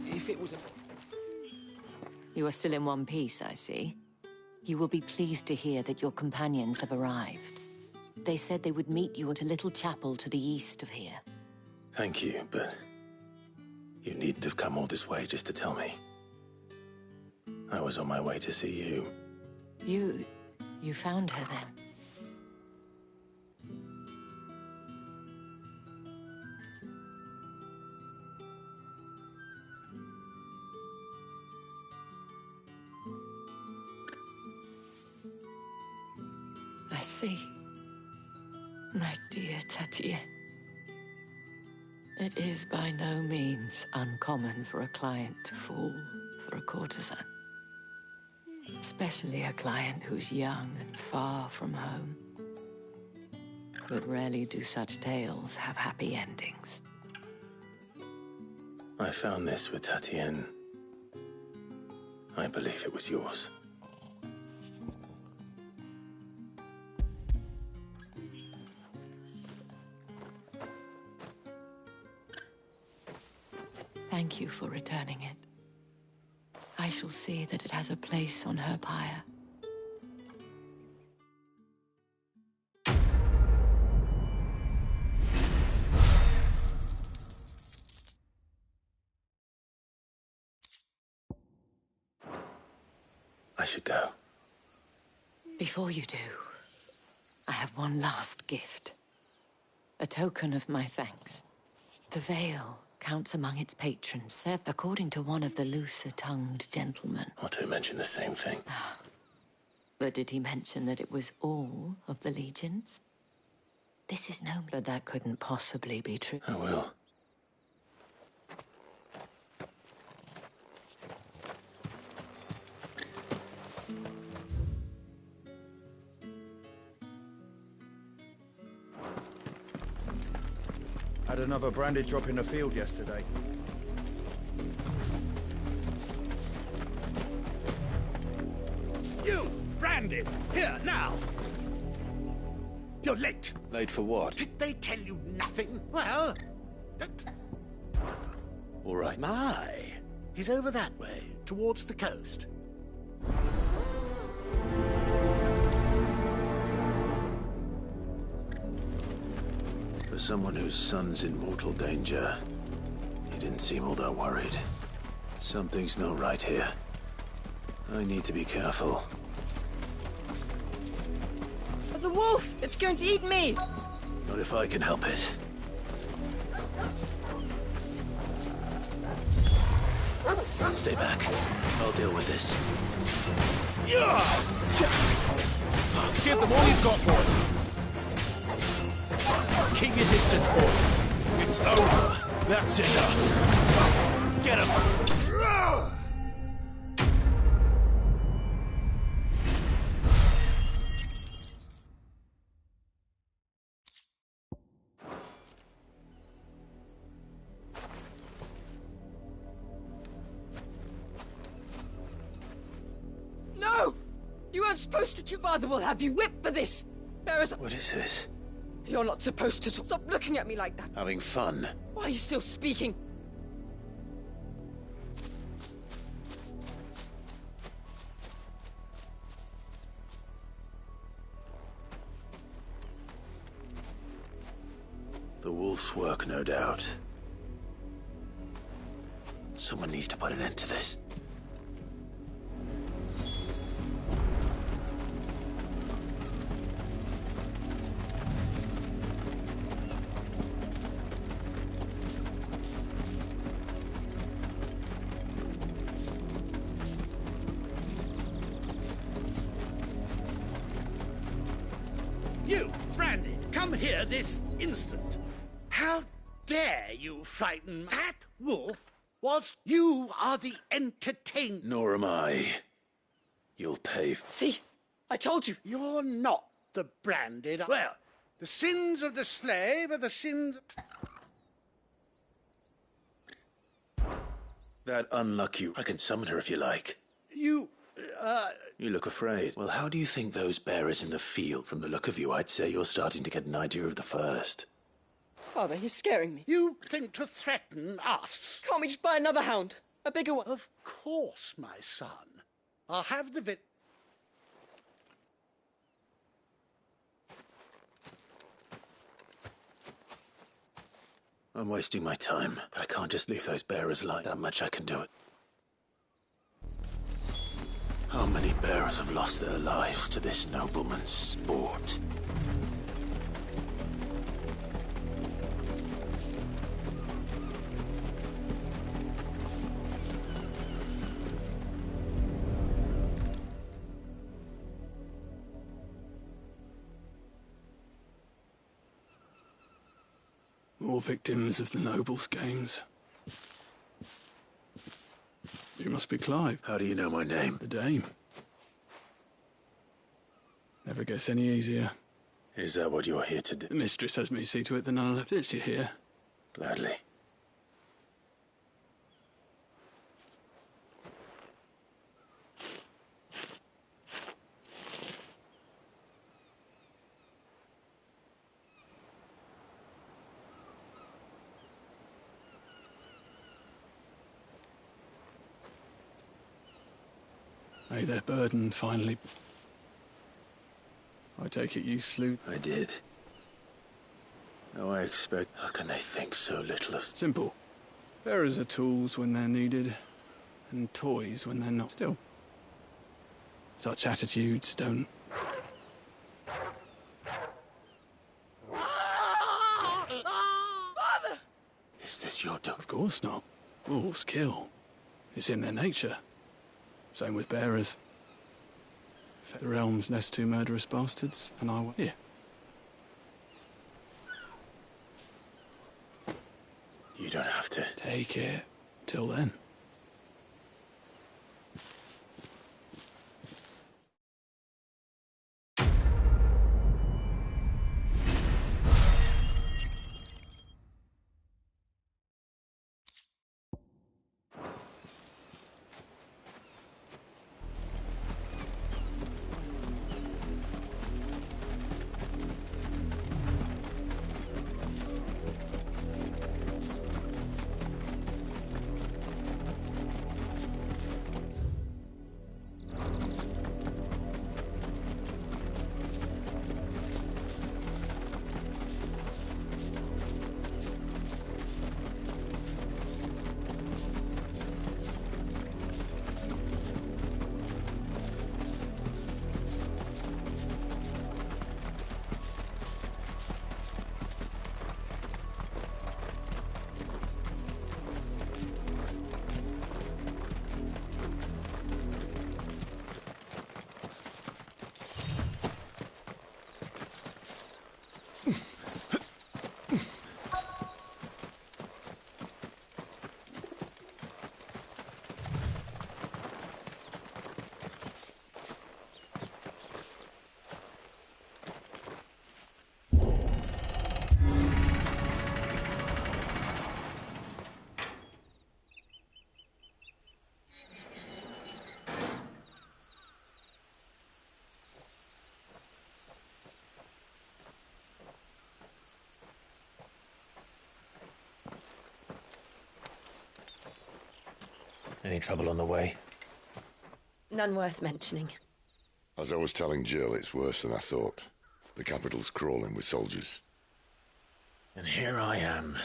Speaker 9: If it was a... You are still in one piece, I see. You will be pleased to hear that your companions have arrived. They said they would meet you at a little chapel to the east of here.
Speaker 18: Thank you, but you needn't have come all this way just to tell me. I was on my way to see you.
Speaker 9: You found her then? I see. My dear Tatien. It is by no means uncommon for a client to fall for a courtesan. Especially a client who's young and far from home. But rarely do such tales have happy endings.
Speaker 18: I found this with Tatien. I believe it was yours.
Speaker 9: Thank you for returning it. I shall see that it has a place on her pyre.
Speaker 18: I should go.
Speaker 9: Before you do, I have one last gift. A token of my thanks. The veil counts among its patrons, according to one of the looser-tongued gentlemen.
Speaker 18: Or to mention the same thing.
Speaker 9: But did he mention that it was all of the legions? This is no... But that couldn't possibly be true.
Speaker 18: I will.
Speaker 7: Had another branded drop in the field yesterday.
Speaker 5: You! Branded! Here, now! You're late.
Speaker 12: Late for what?
Speaker 5: Did they tell you nothing? Well...
Speaker 12: All right.
Speaker 5: My! He's over that way, towards the coast.
Speaker 18: For someone whose son's in mortal danger, he didn't didn't seem all that worried. Something's not right here. I need to be careful.
Speaker 13: The wolf! It's going to eat me!
Speaker 18: Not if I can help it. Stay back. I'll deal with this.
Speaker 5: Give them all you've got, boy. Keep your distance, boy. It's over. That's enough. Get him.
Speaker 13: No! You weren't supposed to. Your father will have you whipped for this. There is.
Speaker 18: What is this?
Speaker 13: You're not supposed to talk. Stop looking at me like that.
Speaker 18: Having fun.
Speaker 13: Why are you still speaking?
Speaker 18: The wolf's work, no doubt. Someone needs to put an end to this.
Speaker 10: You, Brandy, come here this instant. How dare you frighten that wolf whilst you are the entertainment?
Speaker 18: Nor am I. You'll pay.
Speaker 13: See? I told you.
Speaker 10: You're not the branded. Well, the sins of the slave are the sins.
Speaker 18: That unlucky. I can summon her if you like.
Speaker 10: You
Speaker 18: look afraid. Well, how do you think those bearers in the field? From the look of you, I'd say you're starting to get an idea of the first.
Speaker 13: Father, he's scaring me.
Speaker 10: You think to threaten us?
Speaker 13: Can't we just buy another hound? A bigger one?
Speaker 10: Of course, my son. I'll have the
Speaker 18: I'm wasting my time, but I can't just leave those bearers like that. Much I can do it. How many bearers have lost their lives to this nobleman's sport?
Speaker 22: More victims of the nobles' games. You must be Clive.
Speaker 18: How do you know my name?
Speaker 22: The Dame. Never gets any easier.
Speaker 18: Is that what you're here to do?
Speaker 22: The mistress has me see to it that none left. It's you here.
Speaker 18: Gladly.
Speaker 22: May their burden finally... I take it you slew...
Speaker 18: I did. Now I expect... How can they think so little of...
Speaker 22: Simple. Bearers are tools when they're needed, and toys when they're not. Still, such attitudes don't...
Speaker 13: Father!
Speaker 18: Is this your doing?
Speaker 22: Of course not. Wolves kill. It's in their nature. Same with bearers. Fed the realms nest two murderous bastards, and I... Here.
Speaker 18: You don't have to.
Speaker 22: Take it. Till then.
Speaker 18: Any trouble on the way?
Speaker 19: None worth mentioning.
Speaker 4: As I was telling Jill, it's worse than I thought. The capital's crawling with soldiers.
Speaker 18: And here I am,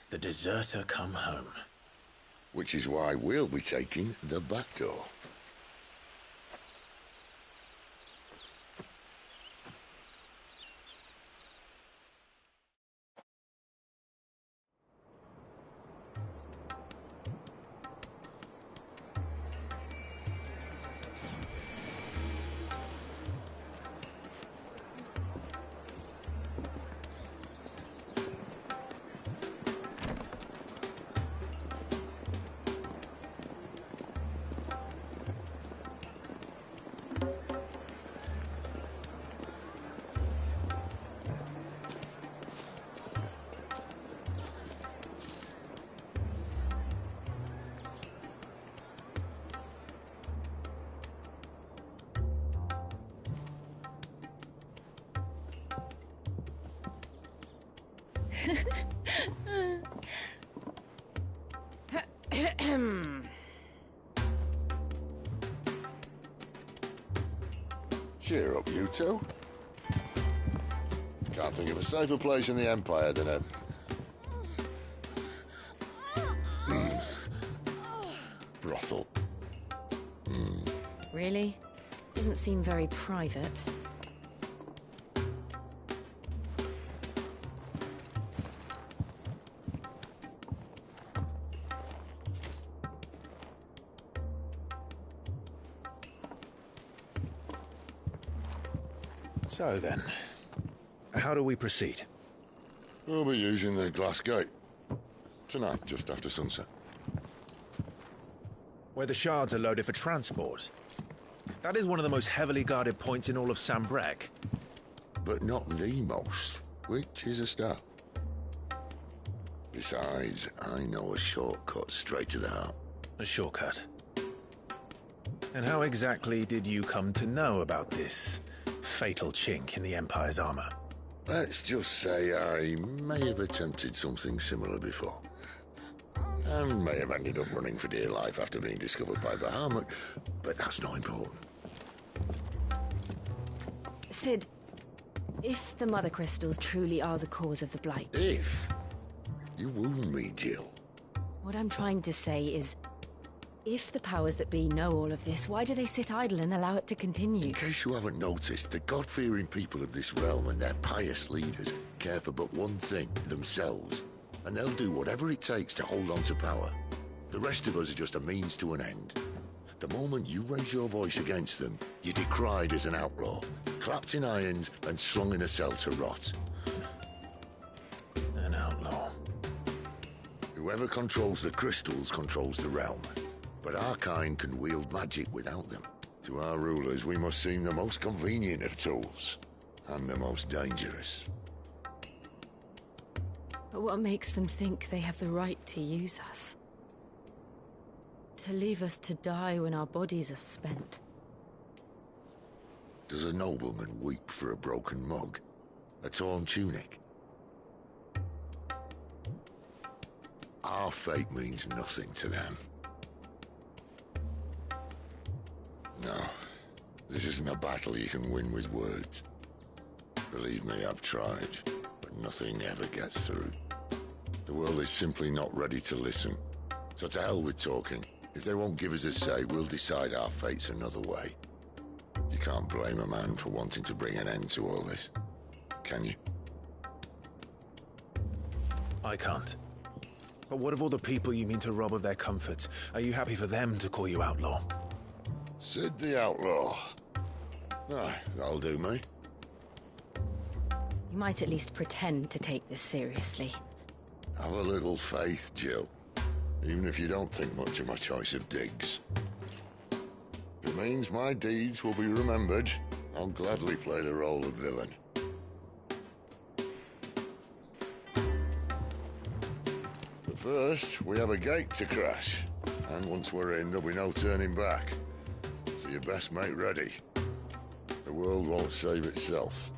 Speaker 18: the deserter come home.
Speaker 4: Which is why we'll be taking the back door. Cheer up, you two. Can't think of a safer place in the Empire than a... brothel.
Speaker 19: Really? Doesn't seem very private.
Speaker 18: So then, how do we proceed?
Speaker 4: We'll be using the glass gate. Tonight, just after sunset.
Speaker 18: Where the shards are loaded for transport. That is one of the most heavily guarded points in all of Sambrec.
Speaker 4: But not the most, which is a start. Besides, I know a shortcut straight to the heart.
Speaker 18: A shortcut? And how exactly did you come to know about this fatal chink in the Empire's armor?
Speaker 4: Let's just say I may have attempted something similar before. And may have ended up running for dear life after being discovered by Bahamut, but that's not important.
Speaker 19: Sid, if the Mother Crystals truly are the cause of the Blight...
Speaker 4: If? You wound me, Jill.
Speaker 19: What I'm trying to say is, if the powers that be know all of this, why do they sit idle and allow it to continue?
Speaker 4: In case you haven't noticed, the God-fearing people of this realm and their pious leaders care for but one thing, themselves. And they'll do whatever it takes to hold on to power. The rest of us are just a means to an end. The moment you raise your voice against them, you're decried as an outlaw, clapped in irons and slung in a cell to rot.
Speaker 18: An outlaw.
Speaker 4: Whoever controls the crystals controls the realm. But our kind can wield magic without them. To our rulers, we must seem the most convenient of tools. And the most dangerous.
Speaker 19: But what makes them think they have the right to use us? To leave us to die when our bodies are spent?
Speaker 4: Does a nobleman weep for a broken mug? A torn tunic? Our fate means nothing to them. No, this isn't a battle you can win with words. Believe me, I've tried, but nothing ever gets through. The world is simply not ready to listen. So to hell with talking. If they won't give us a say, we'll decide our fates another way. You can't blame a man for wanting to bring an end to all this, can you?
Speaker 18: I can't. But what of all the people you mean to rob of their comforts? Are you happy for them to call you outlaw?
Speaker 4: Sid the Outlaw. Aye, that'll do me.
Speaker 19: You might at least pretend to take this seriously.
Speaker 4: Have a little faith, Jill. Even if you don't think much of my choice of digs. If it means my deeds will be remembered, I'll gladly play the role of villain. But first, we have a gate to crash. And once we're in, there'll be no turning back. So you best make ready. The world won't save itself.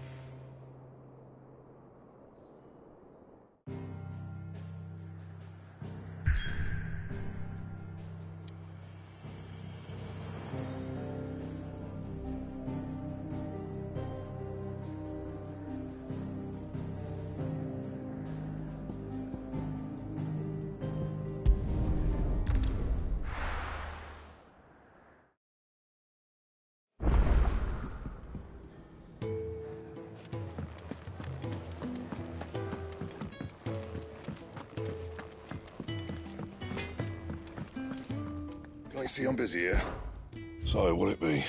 Speaker 4: I see I'm busy here. So, what'll it be?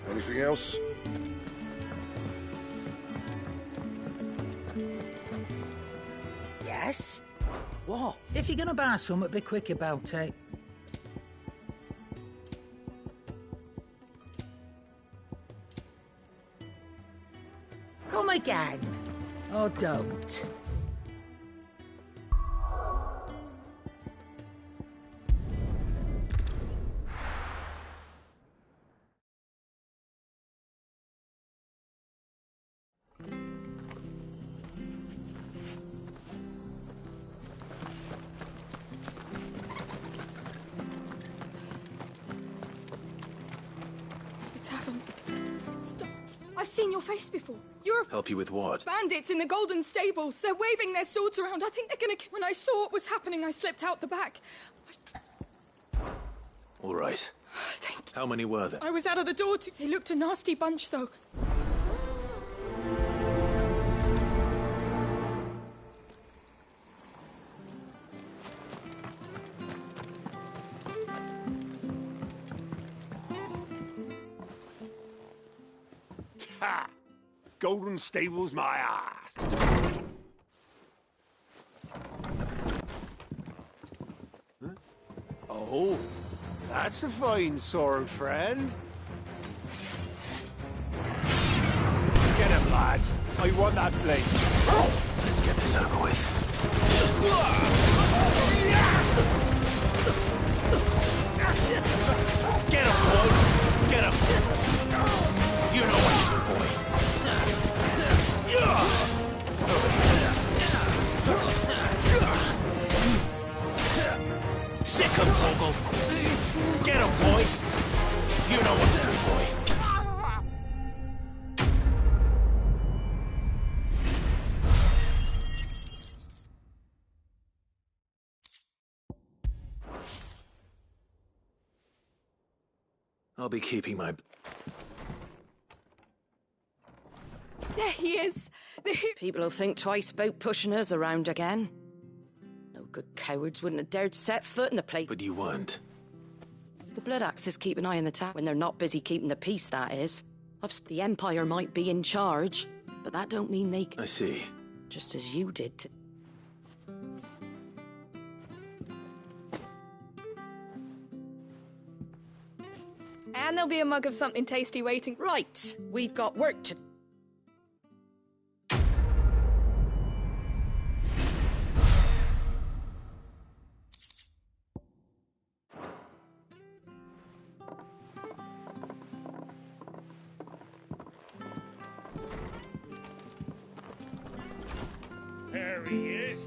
Speaker 4: Anything else?
Speaker 14: Yes? What? If you're gonna buy something, be quick about it. Come again. Or don't.
Speaker 15: I've seen your face before. You're a...
Speaker 18: Help you with what?
Speaker 15: Bandits in the Golden Stables. They're waving their swords around. I think they're gonna... When I saw what was happening, I slipped out the back.
Speaker 18: All right. How many were there?
Speaker 15: I was out of the door too. They looked a nasty bunch, though.
Speaker 23: Ha! Golden Stables my ass. Huh? Oh, that's a fine sword, friend. Get him, lads. I want that blade.
Speaker 18: Let's get this over with.
Speaker 23: Get him, boy. Get him. You know what to do, boy. Sick him, Toggle. Get him, boy. You know what to do, boy.
Speaker 18: I'll be keeping my...
Speaker 15: There he is.
Speaker 3: People will think twice about pushing us around again. No good cowards wouldn't have dared set foot in the place.
Speaker 18: But you weren't.
Speaker 3: The Blood Axes keep an eye on the town when they're not busy keeping the peace, that is. The Empire might be in charge, but that don't mean they...
Speaker 18: I see.
Speaker 3: Just as you did to...
Speaker 15: And there'll be a mug of something tasty waiting.
Speaker 3: Right, we've got work to...
Speaker 23: There he is.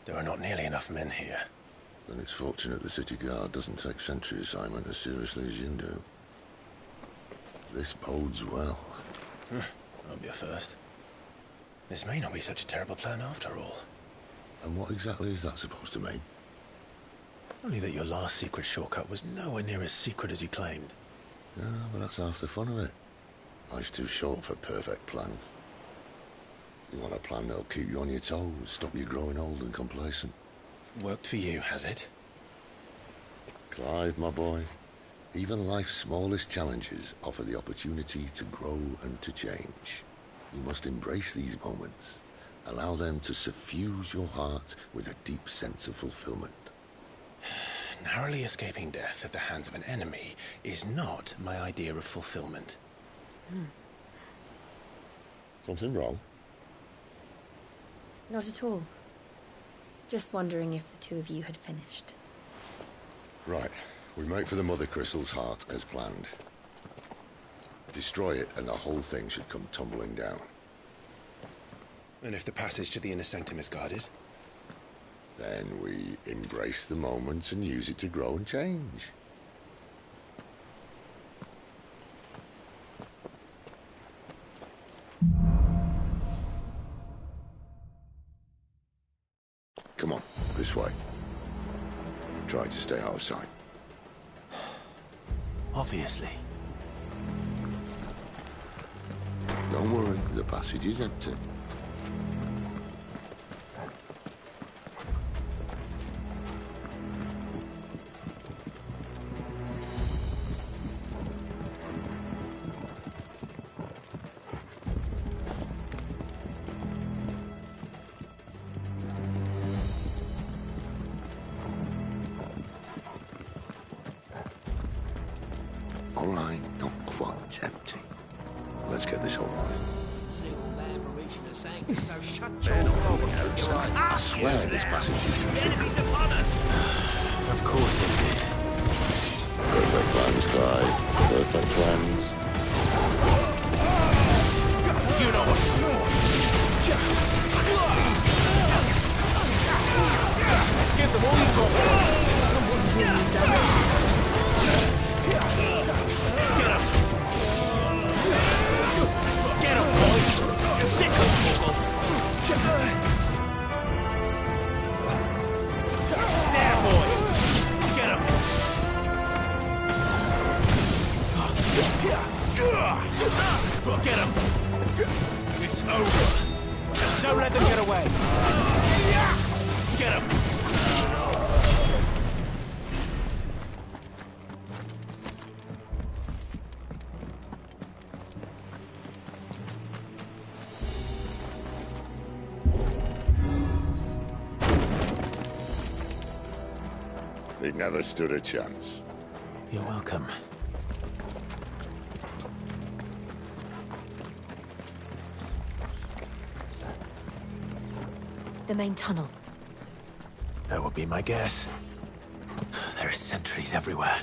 Speaker 18: There are not nearly enough men here.
Speaker 4: Then it's fortunate the city guard doesn't take sentry assignment as seriously as you do. This bodes well.
Speaker 18: Won't be a first. This may not be such a terrible plan after all.
Speaker 4: And what exactly is that supposed to mean?
Speaker 18: Only that your last secret shortcut was nowhere near as secret as you claimed.
Speaker 4: Yeah, but that's half the fun of it. Life's too short for perfect plans. You want a plan that'll keep you on your toes, stop you growing old and complacent.
Speaker 18: Worked for you, has it?
Speaker 4: Clive, my boy, Even life's smallest challenges offer the opportunity to grow and to change. You must embrace these moments. Allow them to suffuse your heart with a deep sense of fulfillment.
Speaker 16: Narrowly escaping death at the hands of an enemy is not my idea of fulfillment.
Speaker 4: Something wrong?
Speaker 19: Not at all. Just wondering if the two of you had finished.
Speaker 4: Right. We make for the Mother Crystal's heart as planned. Destroy it and the whole thing should come tumbling down.
Speaker 16: And if the passage to the inner sanctum is guarded?
Speaker 4: Then we embrace the moment and use it to grow and change. Come on, this way. Try to stay out of sight.
Speaker 16: Obviously.
Speaker 4: Don't worry, the passage is empty. All right, not quite empty. Let's get this over with. I swear this passage used to be secret.
Speaker 16: Of course it did.
Speaker 4: Perfect plans, Clive. Perfect plans.
Speaker 23: You know what to do. Give them all you've got. Someone hear me, damn it. Get up! Get up, boy! Sick of trouble! There, boy! Get up! Get him! It's over! Just don't let them get away! Get him!
Speaker 4: They never stood a chance.
Speaker 16: You're welcome.
Speaker 19: The main tunnel.
Speaker 16: That would be my guess. There are sentries everywhere.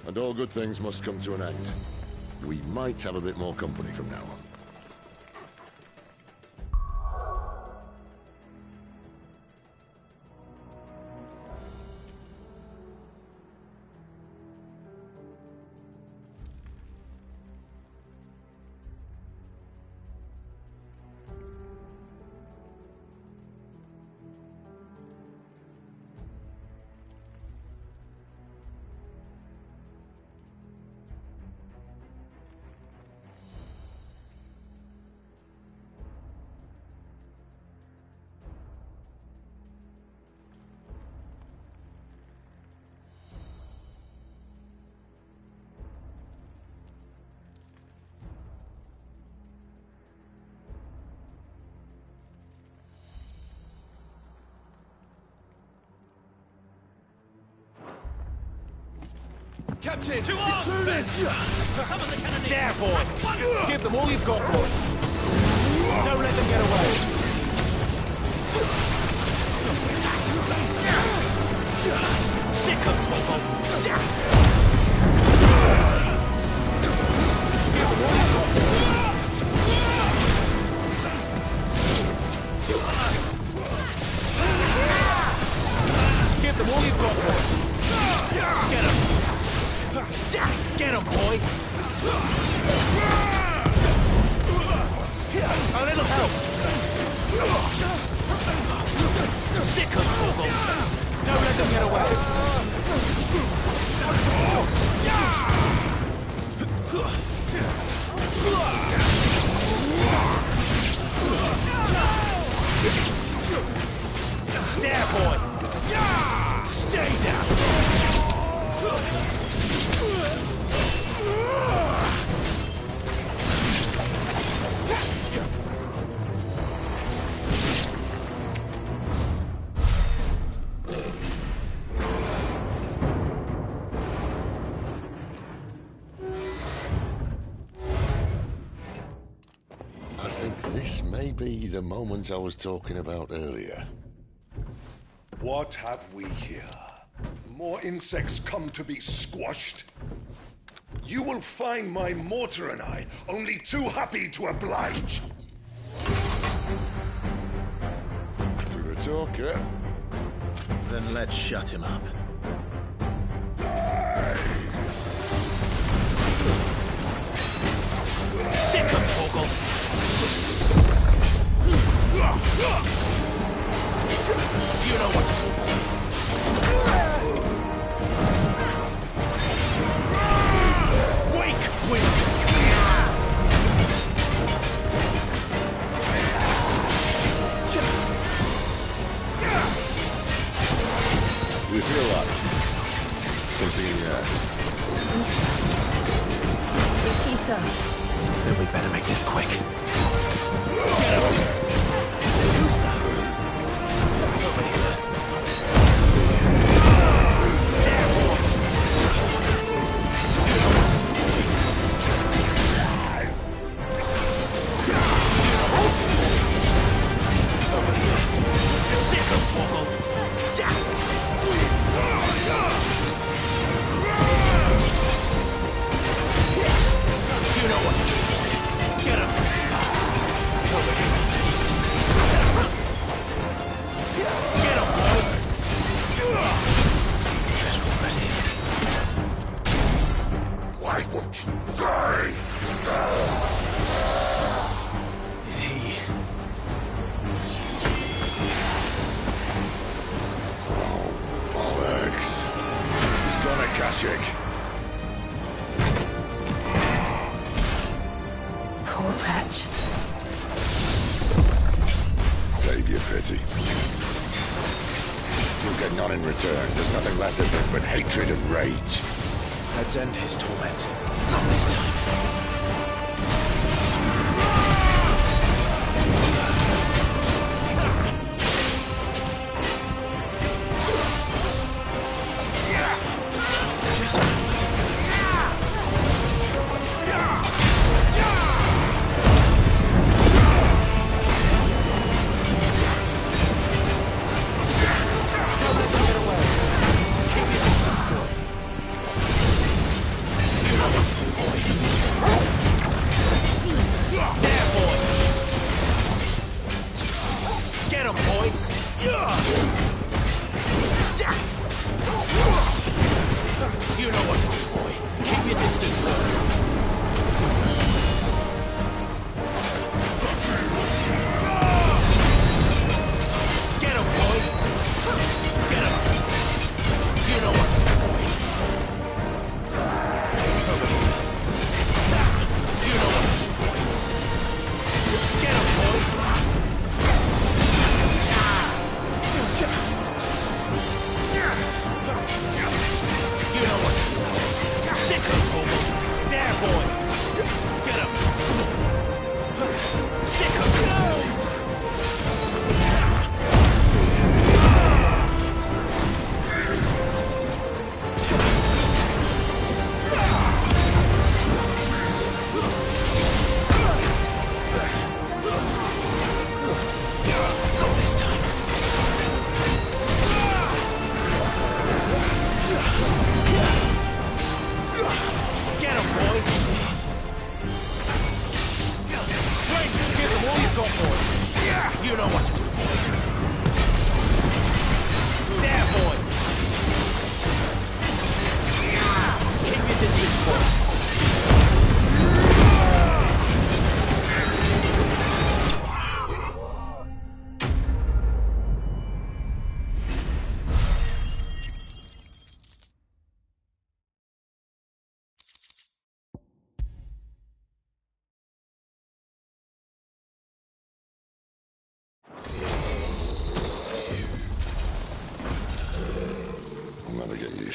Speaker 4: And all good things must come to an end. We might have a bit more company from now on.
Speaker 23: Captain! To arms, men! Summon the cannoneers! There, boy! Give them all you've got, boy! Don't let them get away! Sick of trouble! Give them all you've got, boy! Give them all you've got, boy! Get him! Get him, boy! Help! Sick of Torgal! Don't let them get away! There, boy! Stay down!
Speaker 4: I think this may be the moment I was talking about earlier.
Speaker 2: What have we here? More insects come to be squashed? You will find my mortar and I only too happy to oblige.
Speaker 4: To the talker.
Speaker 16: Then let's shut him up.
Speaker 23: Sick of Torgal! You know what to do. Wake, wind!
Speaker 4: You feel like something,
Speaker 19: It's Ether.
Speaker 23: Then we better make this quick. Get him! Too slow. Over here. There, boy. Over here. Sick of Torgal. You know what to do. Get him! Over here. Get him, boy! Just ready.
Speaker 2: Why won't you die?
Speaker 23: Is he...
Speaker 4: bollocks. He's gone, Akashic.
Speaker 19: Poor wretch.
Speaker 4: Save your pity. You'll get none in return. There's nothing left of him but hatred and rage.
Speaker 16: Let's end his torment. Not this time.
Speaker 23: You know what to do, boy.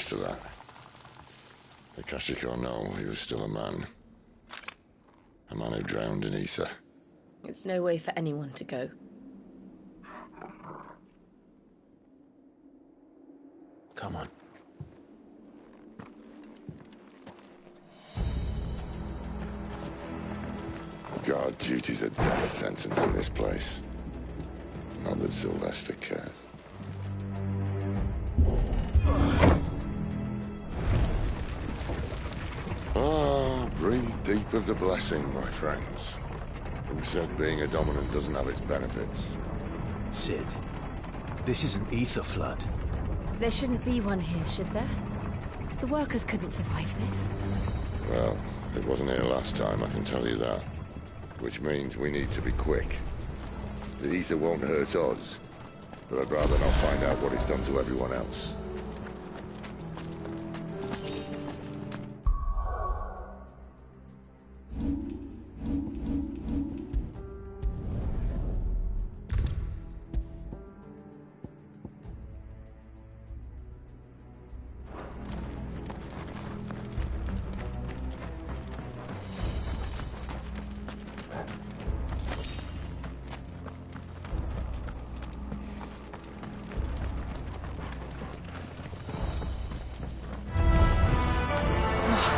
Speaker 4: rest of that. Akashic or no, he was still a man. A man who drowned in ether.
Speaker 19: It's no way for anyone to go.
Speaker 16: Come on.
Speaker 4: Guard duty's a death sentence in this place. Not that Sylvester cares. Ah, breathe deep of the blessing, my friends. Who said being a dominant doesn't have its benefits?
Speaker 18: Sid, this is an ether flood.
Speaker 6: There shouldn't be one here, should there? The workers couldn't survive this.
Speaker 4: Well, it wasn't here last time, I can tell you that. Which means we need to be quick. The ether won't hurt us, but I'd rather not find out what it's done to everyone else.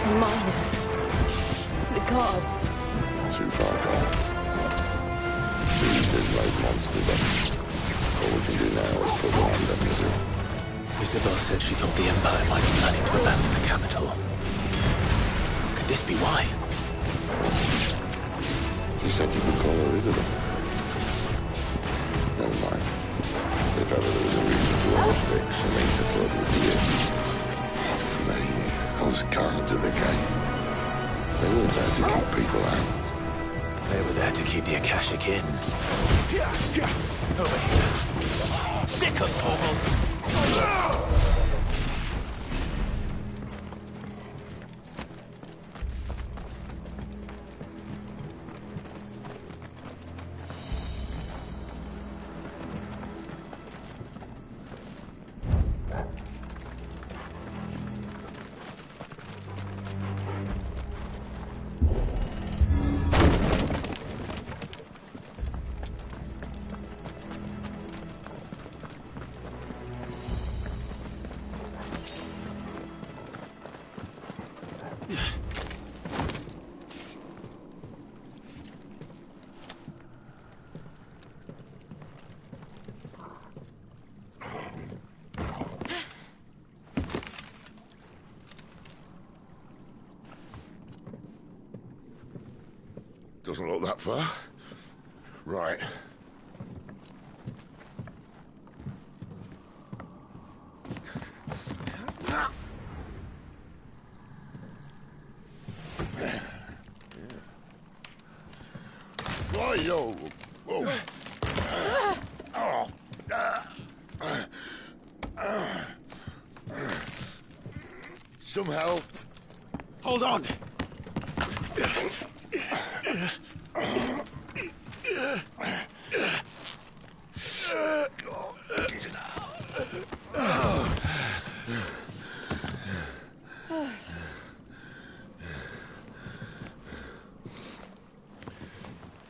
Speaker 6: The miners. The guards.
Speaker 4: Too far gone. The ether's made monsters up. All we can do now is put one under misery.
Speaker 18: Isabel said she thought the Empire might be planning to abandon the capital. Could this be why?
Speaker 4: She said you could call her Isabel. Never mind. If ever there was a reason to almost fix, I mean the flood would be it. Those guards at the gate. They weren't there to keep people out.
Speaker 18: They were there to keep the Akashic in. Over here. Sick of Torvald!
Speaker 4: Doesn't look that far. Right. Yo. Whoa. Some help.
Speaker 5: Hold on.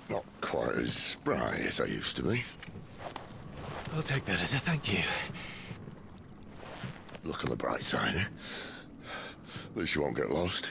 Speaker 4: Not quite as spry as I used to be.
Speaker 18: I'll take that as a thank you.
Speaker 4: Look on the bright side, eh? At least you won't get lost.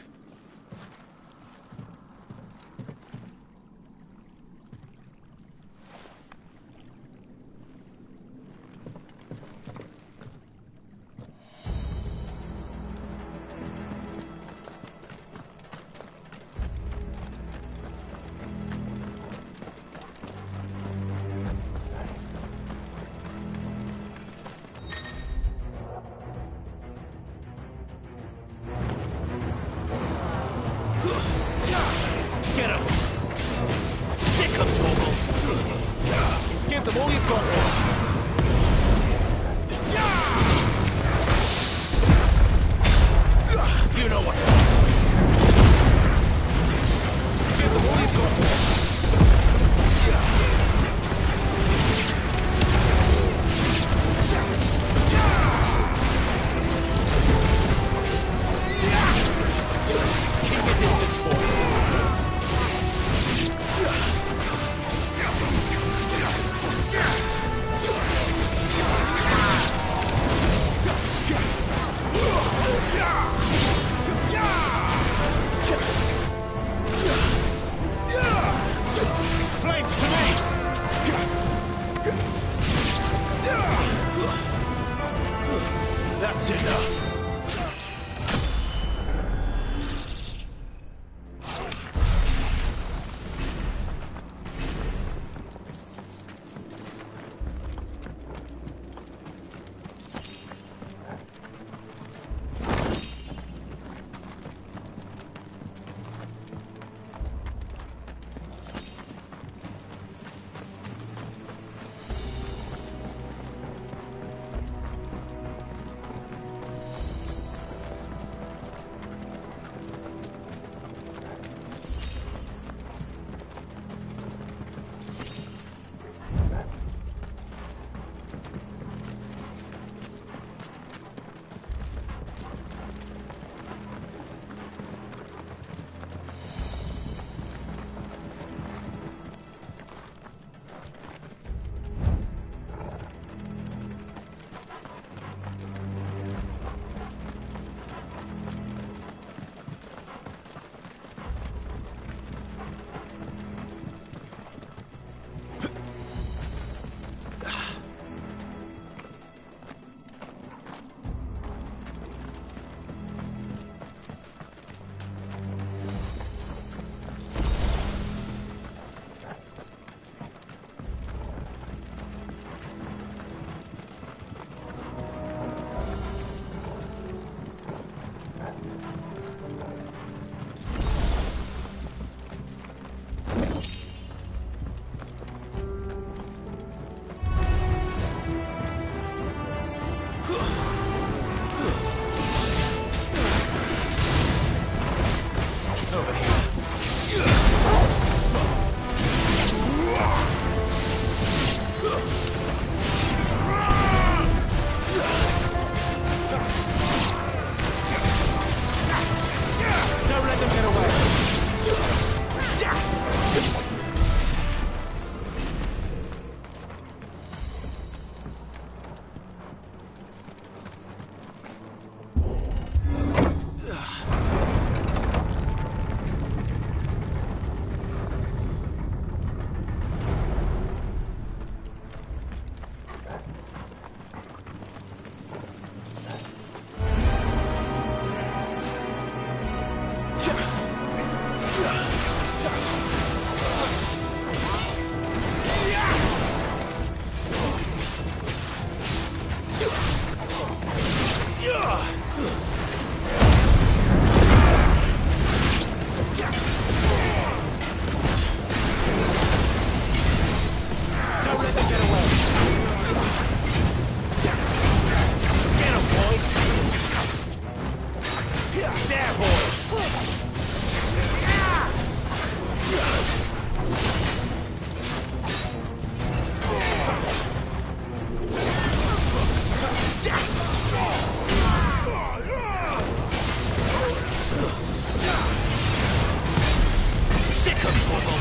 Speaker 23: him, Torgal!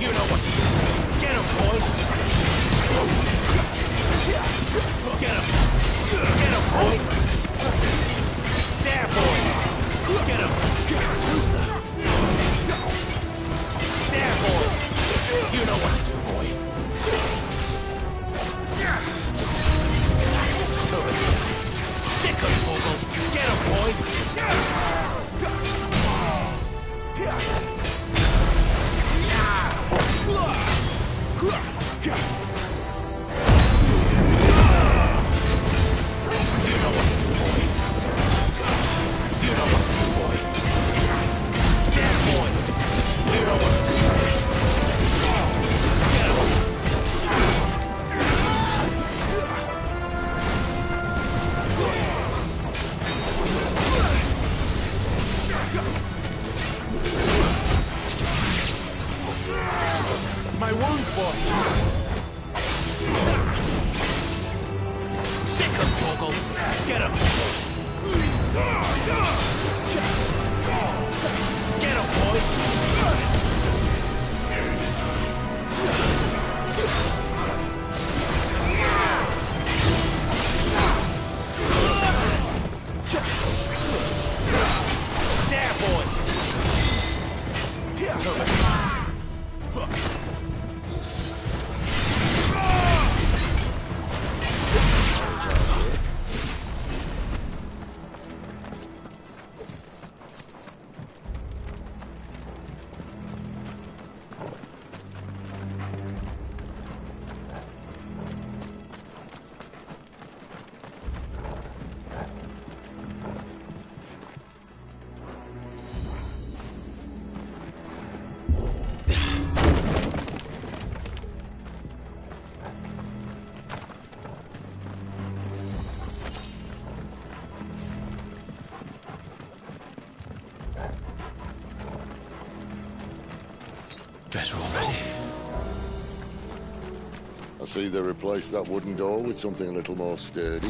Speaker 23: You know what to do. Get him, boy! Get him! Get him, boy! There, boy! Get him! Who's that? There, boy! You know what to do, boy. Sick him, Torgal! Get him, boy! My wounds, boy! Sick him, Torgal! Get him! Get him, boy! There, boy! Better already.
Speaker 4: I see they replaced that wooden door with something a little more sturdy.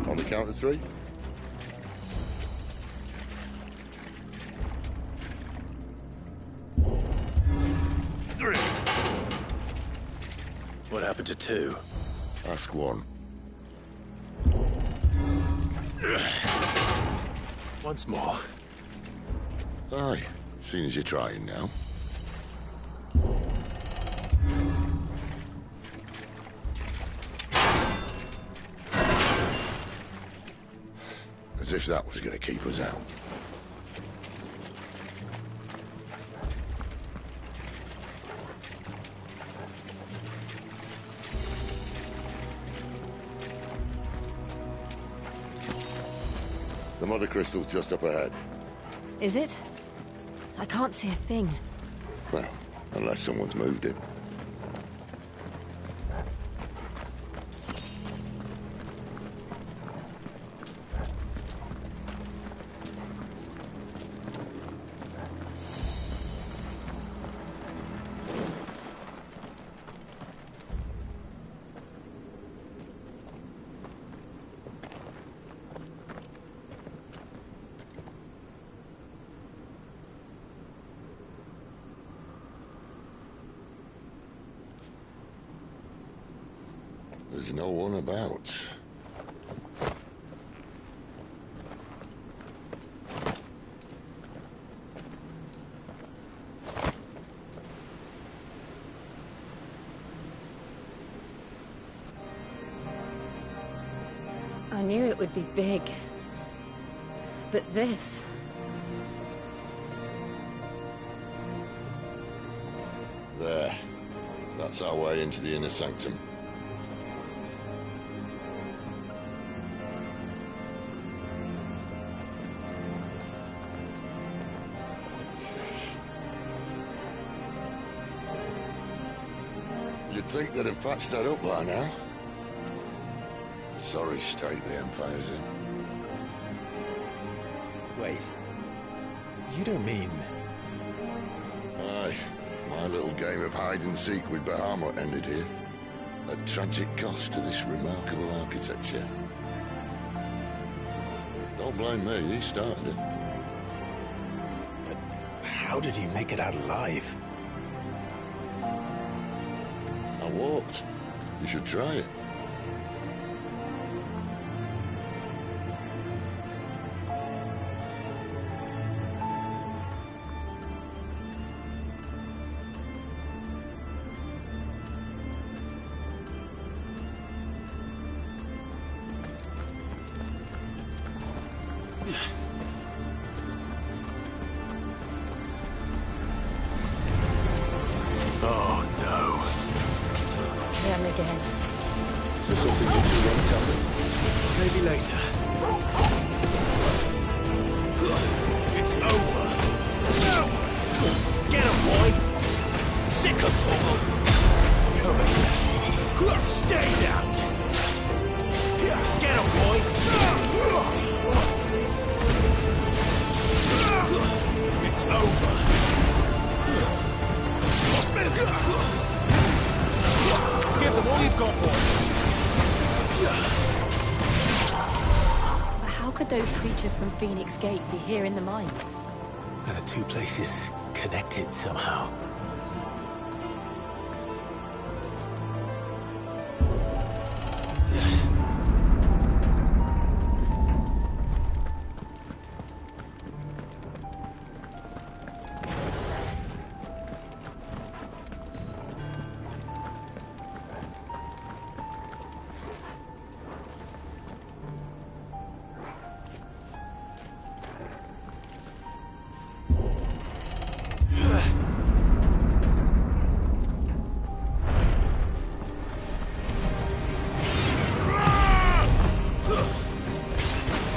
Speaker 4: On the count of three.
Speaker 18: What happened to two?
Speaker 4: Ask one.
Speaker 18: Once more.
Speaker 4: Aye, seeing as you're trying now. As if that was going to keep us out. The mother crystal's just up ahead.
Speaker 6: Is it? I can't see a thing.
Speaker 4: Well, unless someone's moved it. There's no one about.
Speaker 6: I knew it would be big. But this...
Speaker 4: There. That's our way into the inner sanctum. You'd think they'd have patched that up by now. Sorry state the Empire's in.
Speaker 16: Wait. You don't mean...
Speaker 4: Aye. game of hide-and-seek with Bahamut ended here. At tragic cost to this remarkable architecture. Don't blame me, he started it.
Speaker 16: But how did he make it out alive?
Speaker 4: I walked. You should try it.
Speaker 18: Oh, no.
Speaker 6: Them again.
Speaker 4: So something you do want to happen?
Speaker 18: Maybe later. It's over. Get him, boy! Sick of Torgal! Over here. Stay down! Get him, boy! It's over. Give them all you've got, boy!
Speaker 6: But how could those creatures from Phoenix Gate be here in the mines?
Speaker 18: Are the two places connected somehow?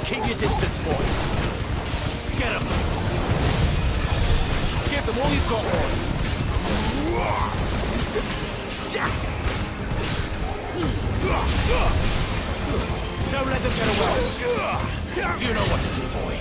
Speaker 18: Keep your distance, boy. Get him. Give them all you've got, boy. Don't let them get away. You know what to do, boy.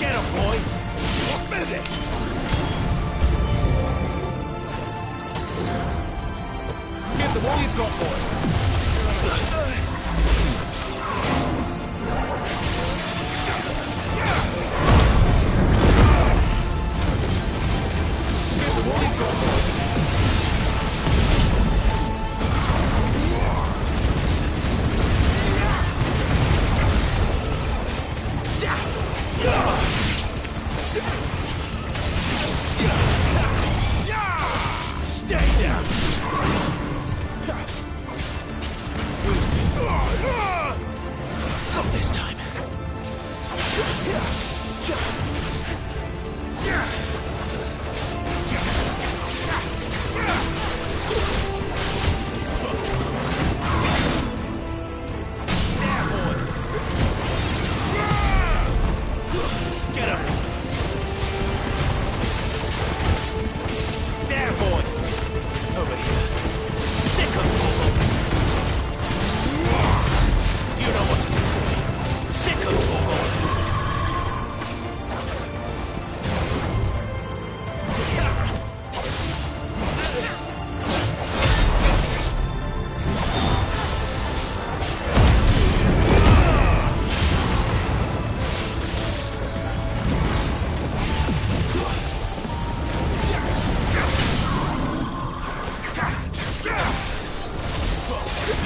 Speaker 18: Get him, boy! We're finished! Give them all you've got, boy! Give them all you've got, boy! Stay down! Not this time. Get him! There, boy! Over here. Sick of Torgal! You know what to do, boy. Sick of Torgal!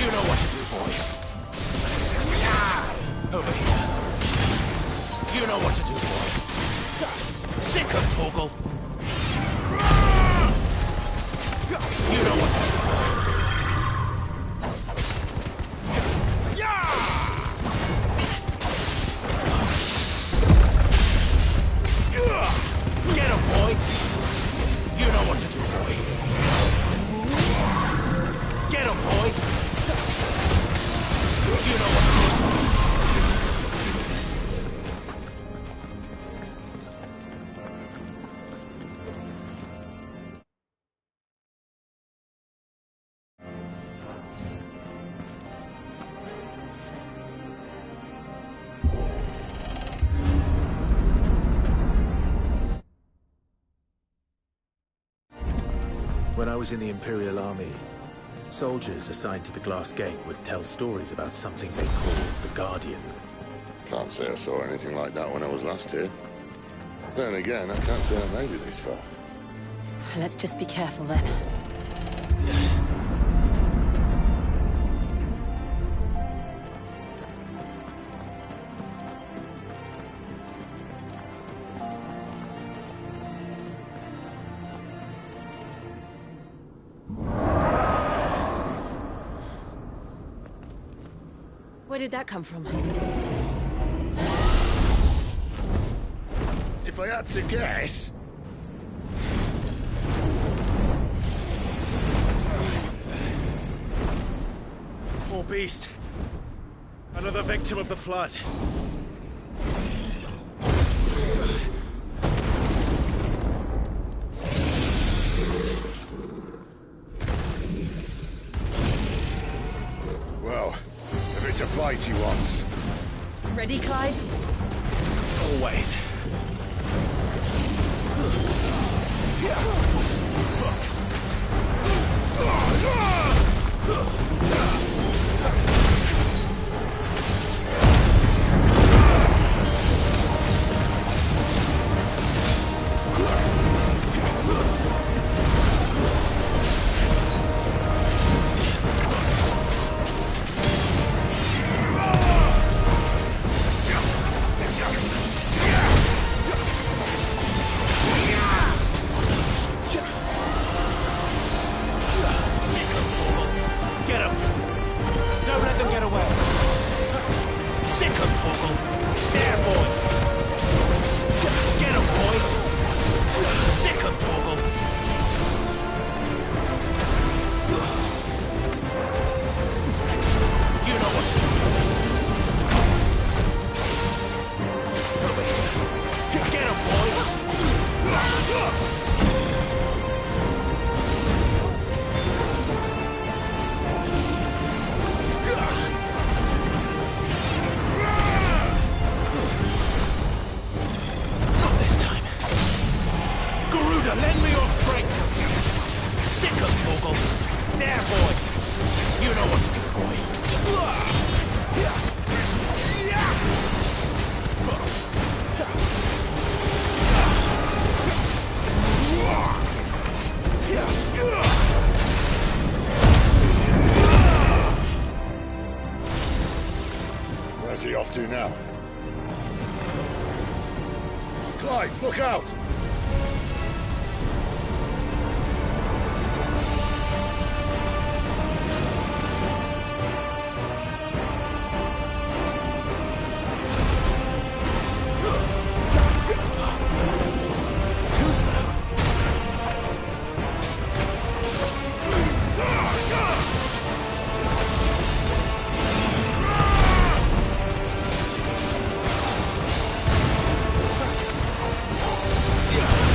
Speaker 18: You know what to do, boy. Over here. You know what to do, boy. Sick of Torgal. You know what to do, boy. Get him, boy. You know what to do, boy. Get him, boy. You know what to do. When I was in the Imperial Army, soldiers assigned to the Glass Gate would tell stories about something they called the Guardian.
Speaker 4: Can't say I saw anything like that when I was last here. Then again, I can't say I made it this far.
Speaker 6: Let's just be careful then. Where did that come from?
Speaker 4: If I had to guess...
Speaker 23: Poor beast. Another victim of the Flood.
Speaker 4: Well, if it's a fight he wants.
Speaker 6: Ready, Clive?
Speaker 23: Always. Get him! Don't let them get away! Sick him, Torgal! There, boy! Get him, boy! Sick him, Torgal! You know what to do. Over here. Get him, boy! Lend me your strength! Sick of Torgal! There, boy! You know what to do, boy!
Speaker 4: Where's he off to now? Clive, look out!
Speaker 23: Yeah!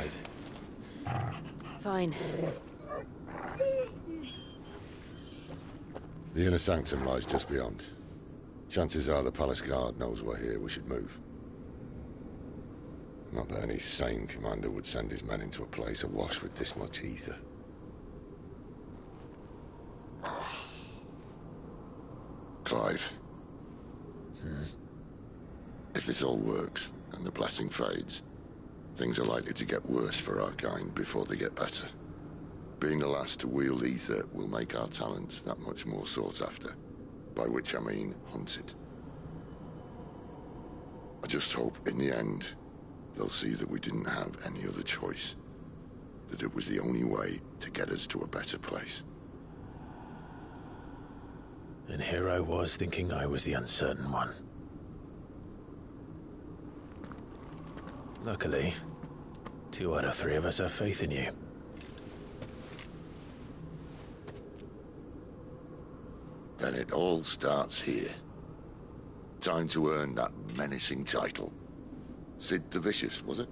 Speaker 16: right?
Speaker 6: Fine.
Speaker 4: The inner sanctum lies just beyond. Chances are the palace guard knows we're here. We should move. Not that any sane commander would send his men into a place awash with this much ether. Clive. If this all works, and the blessing fades, things are likely to get worse for our kind before they get better. Being the last to wield ether will make our talents that much more sought after. By which I mean hunted. I just hope, in the end, they'll see that we didn't have any other choice. That it was the only way to get us to a better place.
Speaker 16: And here I was thinking I was the uncertain one. Luckily, 2 out of 3 of us have faith in you.
Speaker 4: Then it all starts here. Time to earn that menacing title. Sid the Vicious, was it?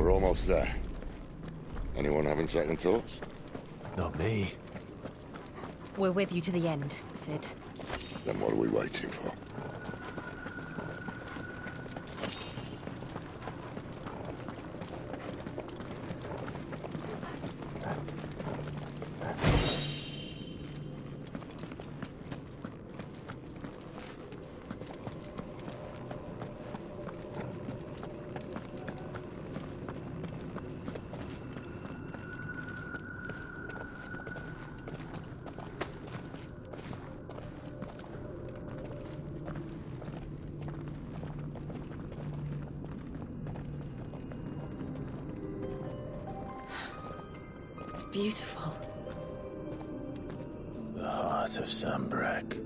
Speaker 4: Almost there. Anyone having second thoughts?
Speaker 16: Not me.
Speaker 6: We're with you to the end, Sid.
Speaker 4: Then what are we waiting for?
Speaker 6: Beautiful.
Speaker 16: The heart of Sambrek.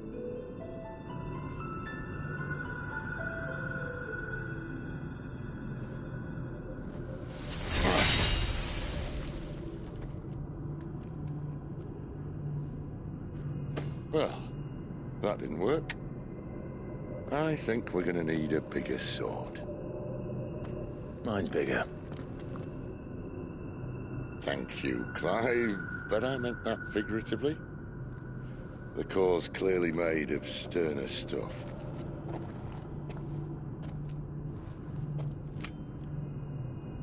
Speaker 4: Well, that didn't work. I think we're gonna need a bigger sword.
Speaker 16: Mine's bigger.
Speaker 4: Thank you, Clive, but I meant that figuratively. The core's clearly made of sterner stuff.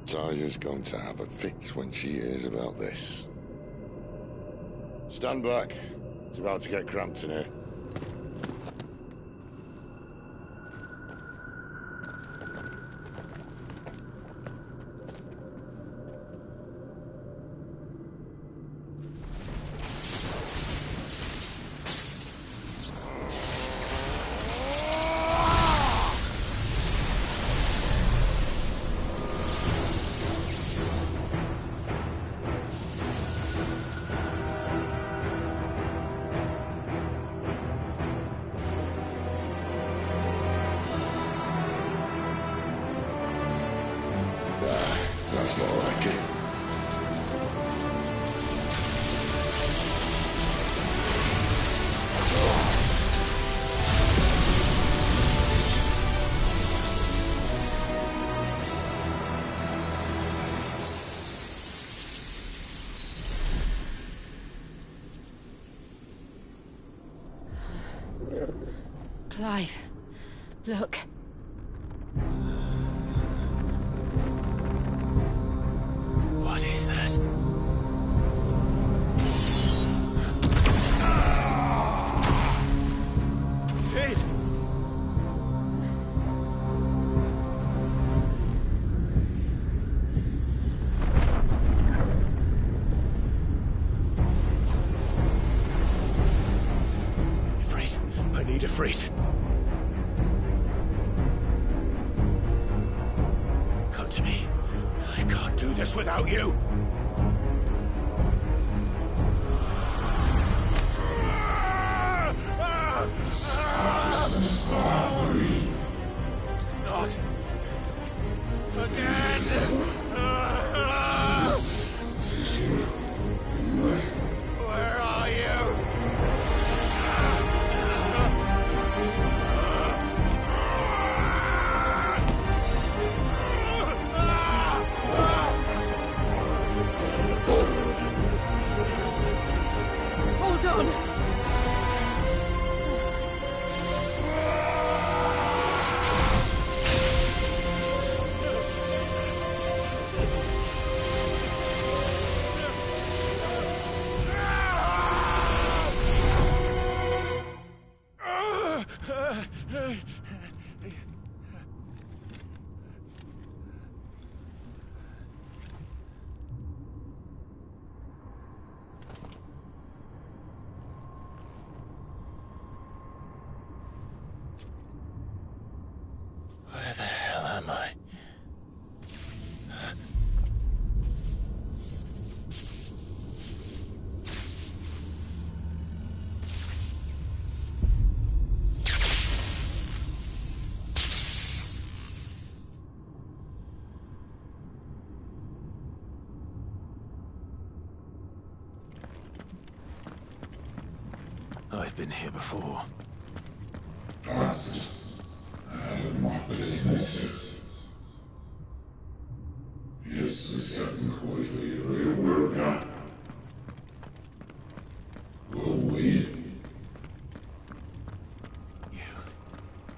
Speaker 4: Taya's going to have a fit when she hears about this. Stand back. It's about to get cramped in here. That's more like it.
Speaker 6: Clive, look.
Speaker 16: What is that? Sid!
Speaker 10: need Ifrit. Come to me. I can't do this without you. Not again. Where are you?
Speaker 13: Hold on!
Speaker 10: Where the hell am I? I've been here before.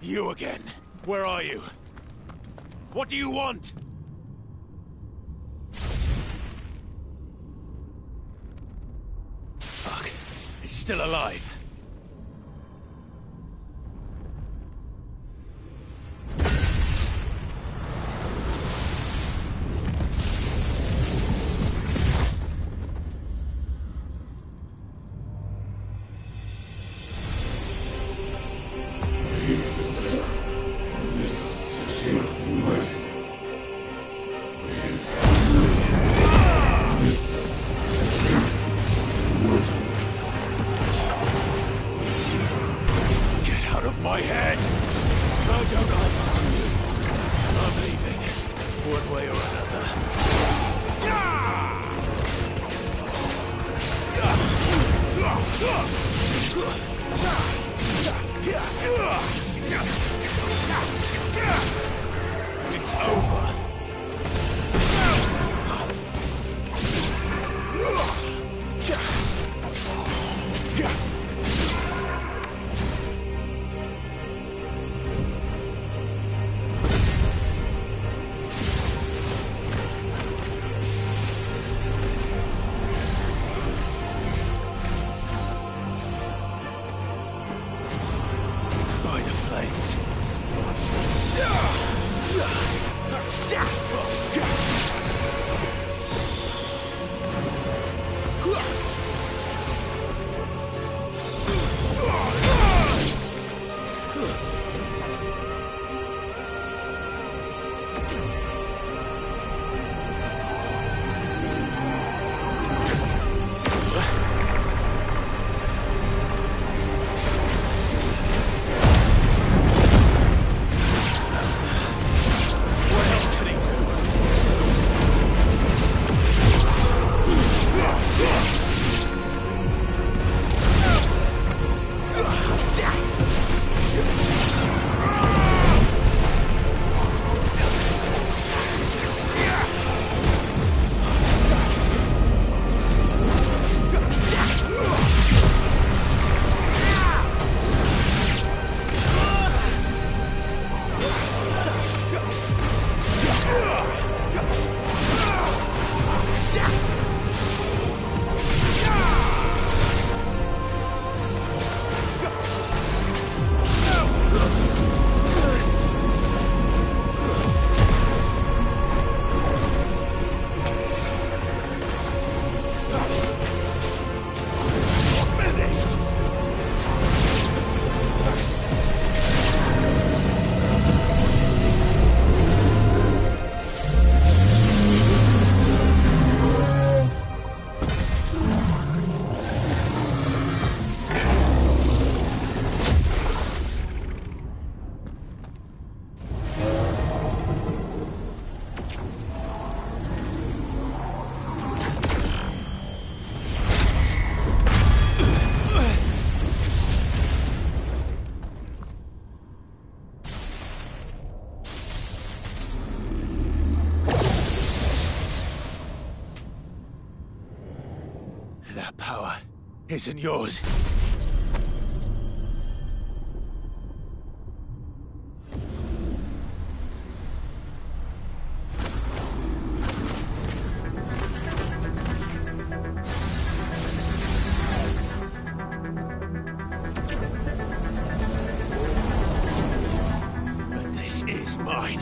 Speaker 10: You again. Where are you? What do you want? Fuck. It's still alive. My head! I don't answer to you. I'm leaving, one way or another. It's over. By the flames.
Speaker 23: isn't yours. But this is mine.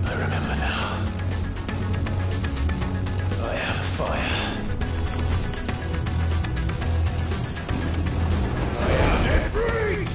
Speaker 23: I remember now. I am fire. I am Ifrit!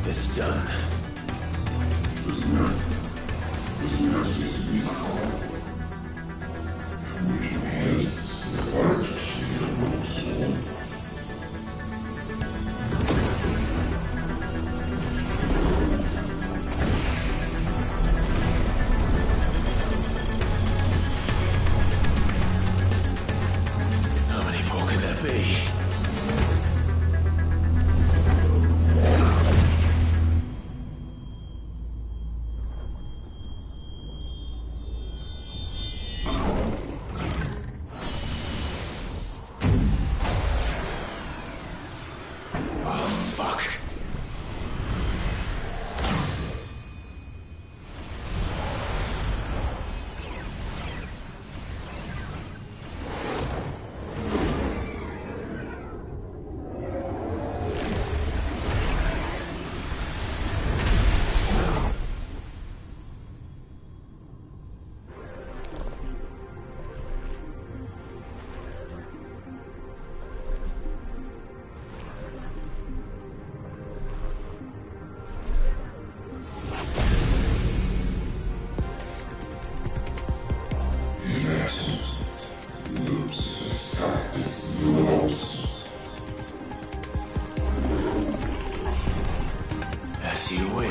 Speaker 23: It's done. How many more could there be?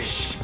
Speaker 23: wish.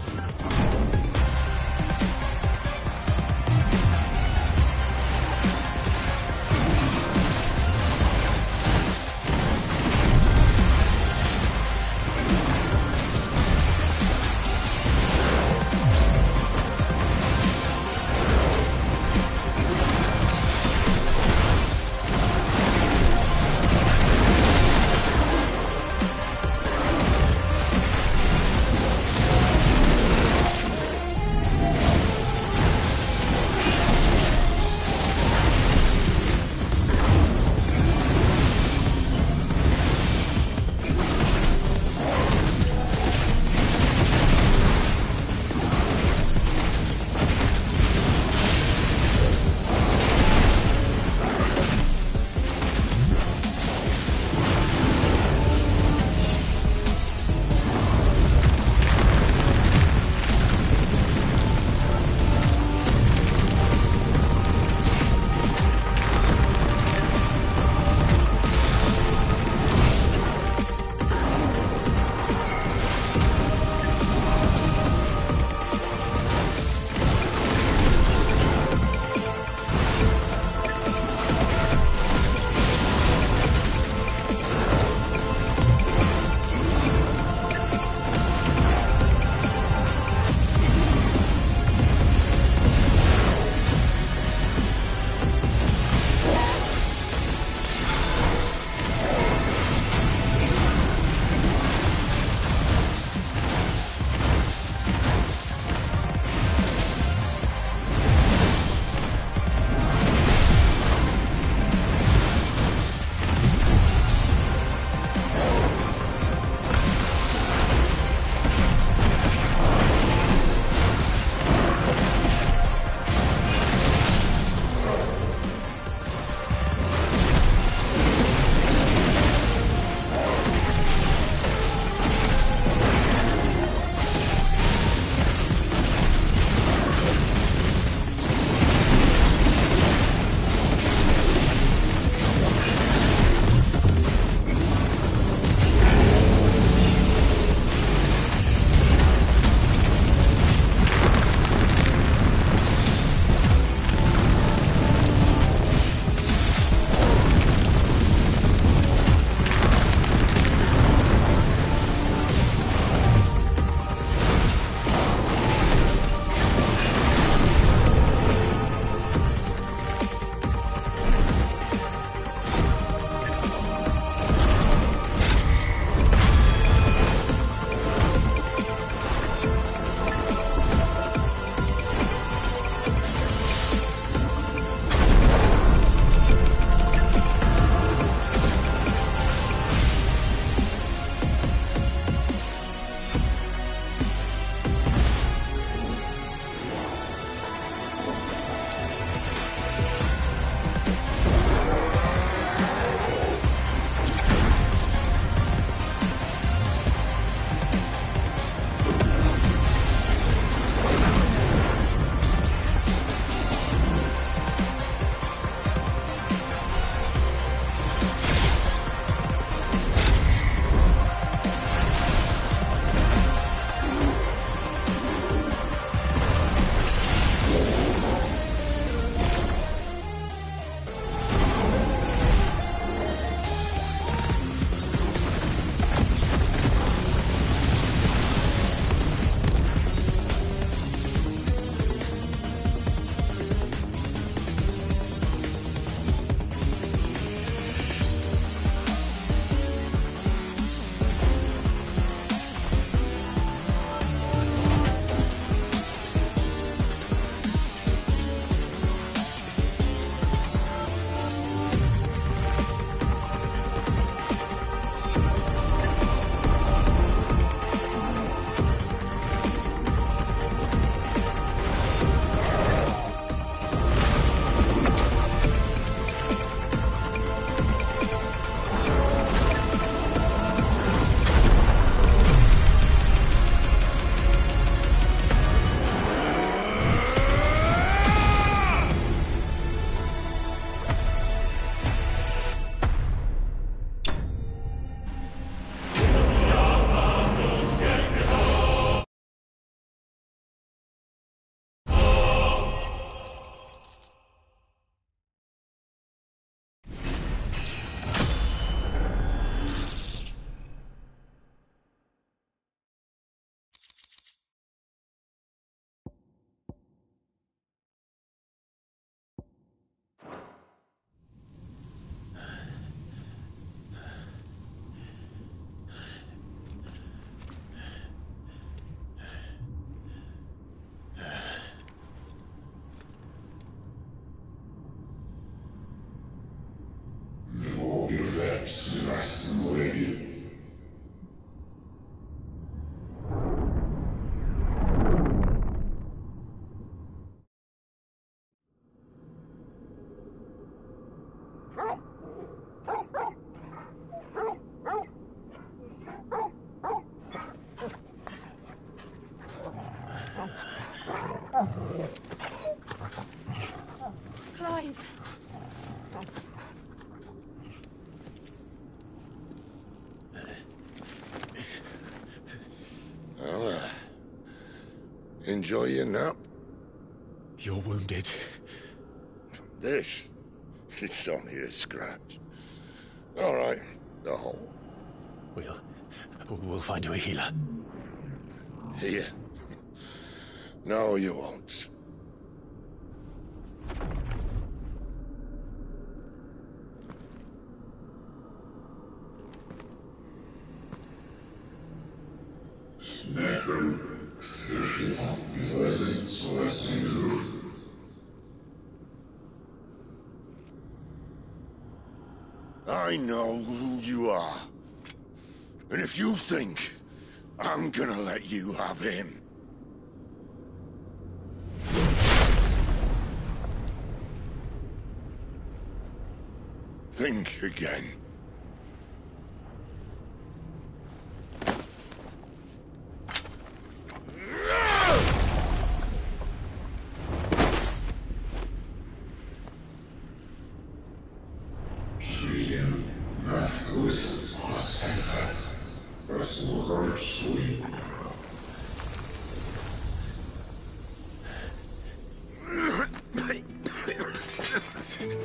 Speaker 4: Enjoy your nap?
Speaker 16: You're wounded.
Speaker 4: This? It's only a scratch. All right, the hole.
Speaker 16: We'll find you a healer.
Speaker 4: Here? No, you won't. I know who you are. And if you think I'm gonna let you have him... think again.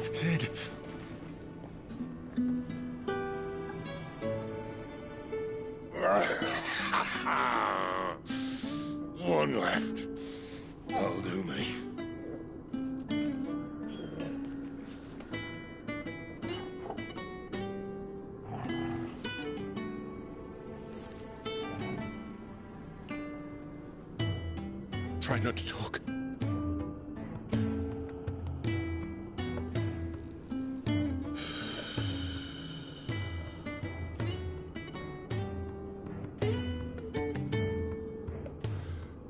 Speaker 16: Sid.
Speaker 4: One left. That'll do me.
Speaker 16: Try not to talk.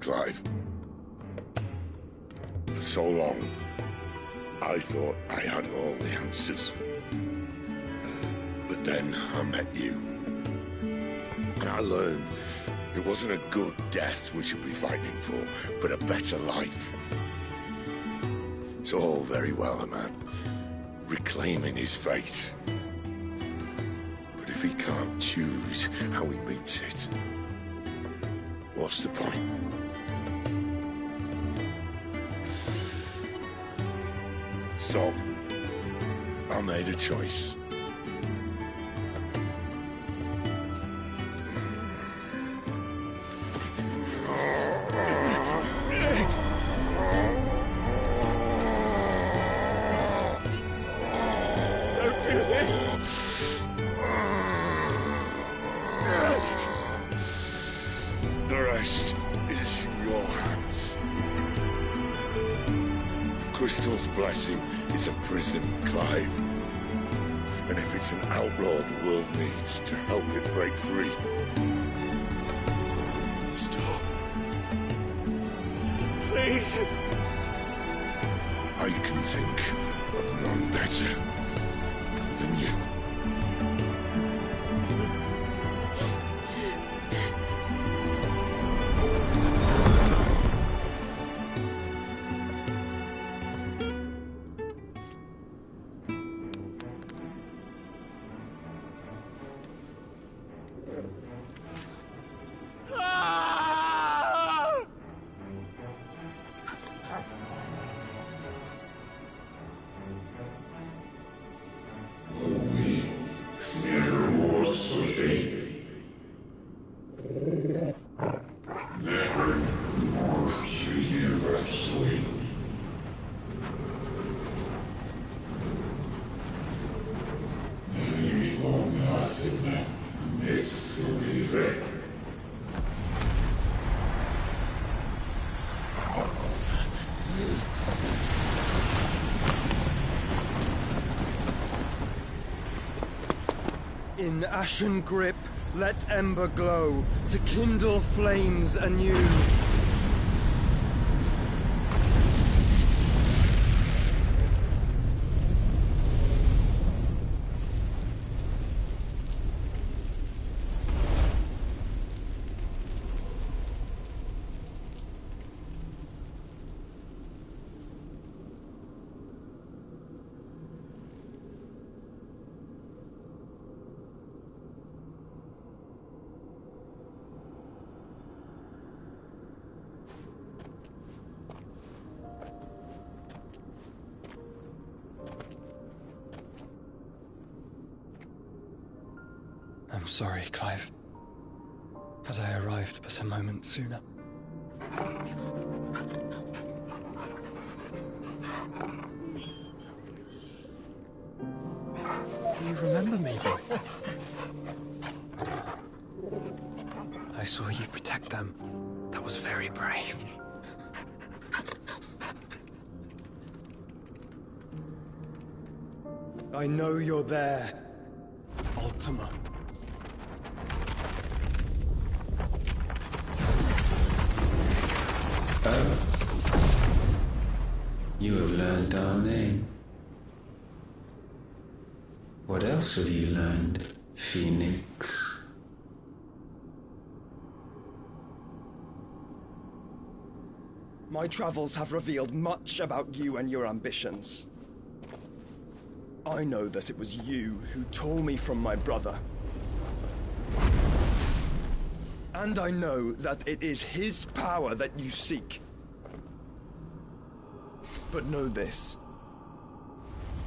Speaker 4: Clive. For so long, I thought I had all the answers. But then I met you. And I learned it wasn't a good death we should be fighting for, but a better life. It's all very well, a man reclaiming his fate. But if he can't choose how he meets it, what's the point? So, I made a choice.
Speaker 12: Don't do this!
Speaker 4: The rest is in your hands. The Crystal's blessing is a prison, Clive. And if it's an outlaw the world needs to help it break free... Stop.
Speaker 12: Please!
Speaker 4: I can think of none better than you.
Speaker 11: In ashen grip, let ember glow, to kindle flames anew. I'm sorry, Clive. Had I arrived but a moment sooner. Do you remember me, boy? I saw you protect them. That was very brave. I know you're there, Ultima.
Speaker 1: Oh. You have learned our name. What else have you learned, Phoenix?
Speaker 11: My travels have revealed much about you and your ambitions. I know that it was you who tore me from my brother. And I know that it is his power that you seek. But know this.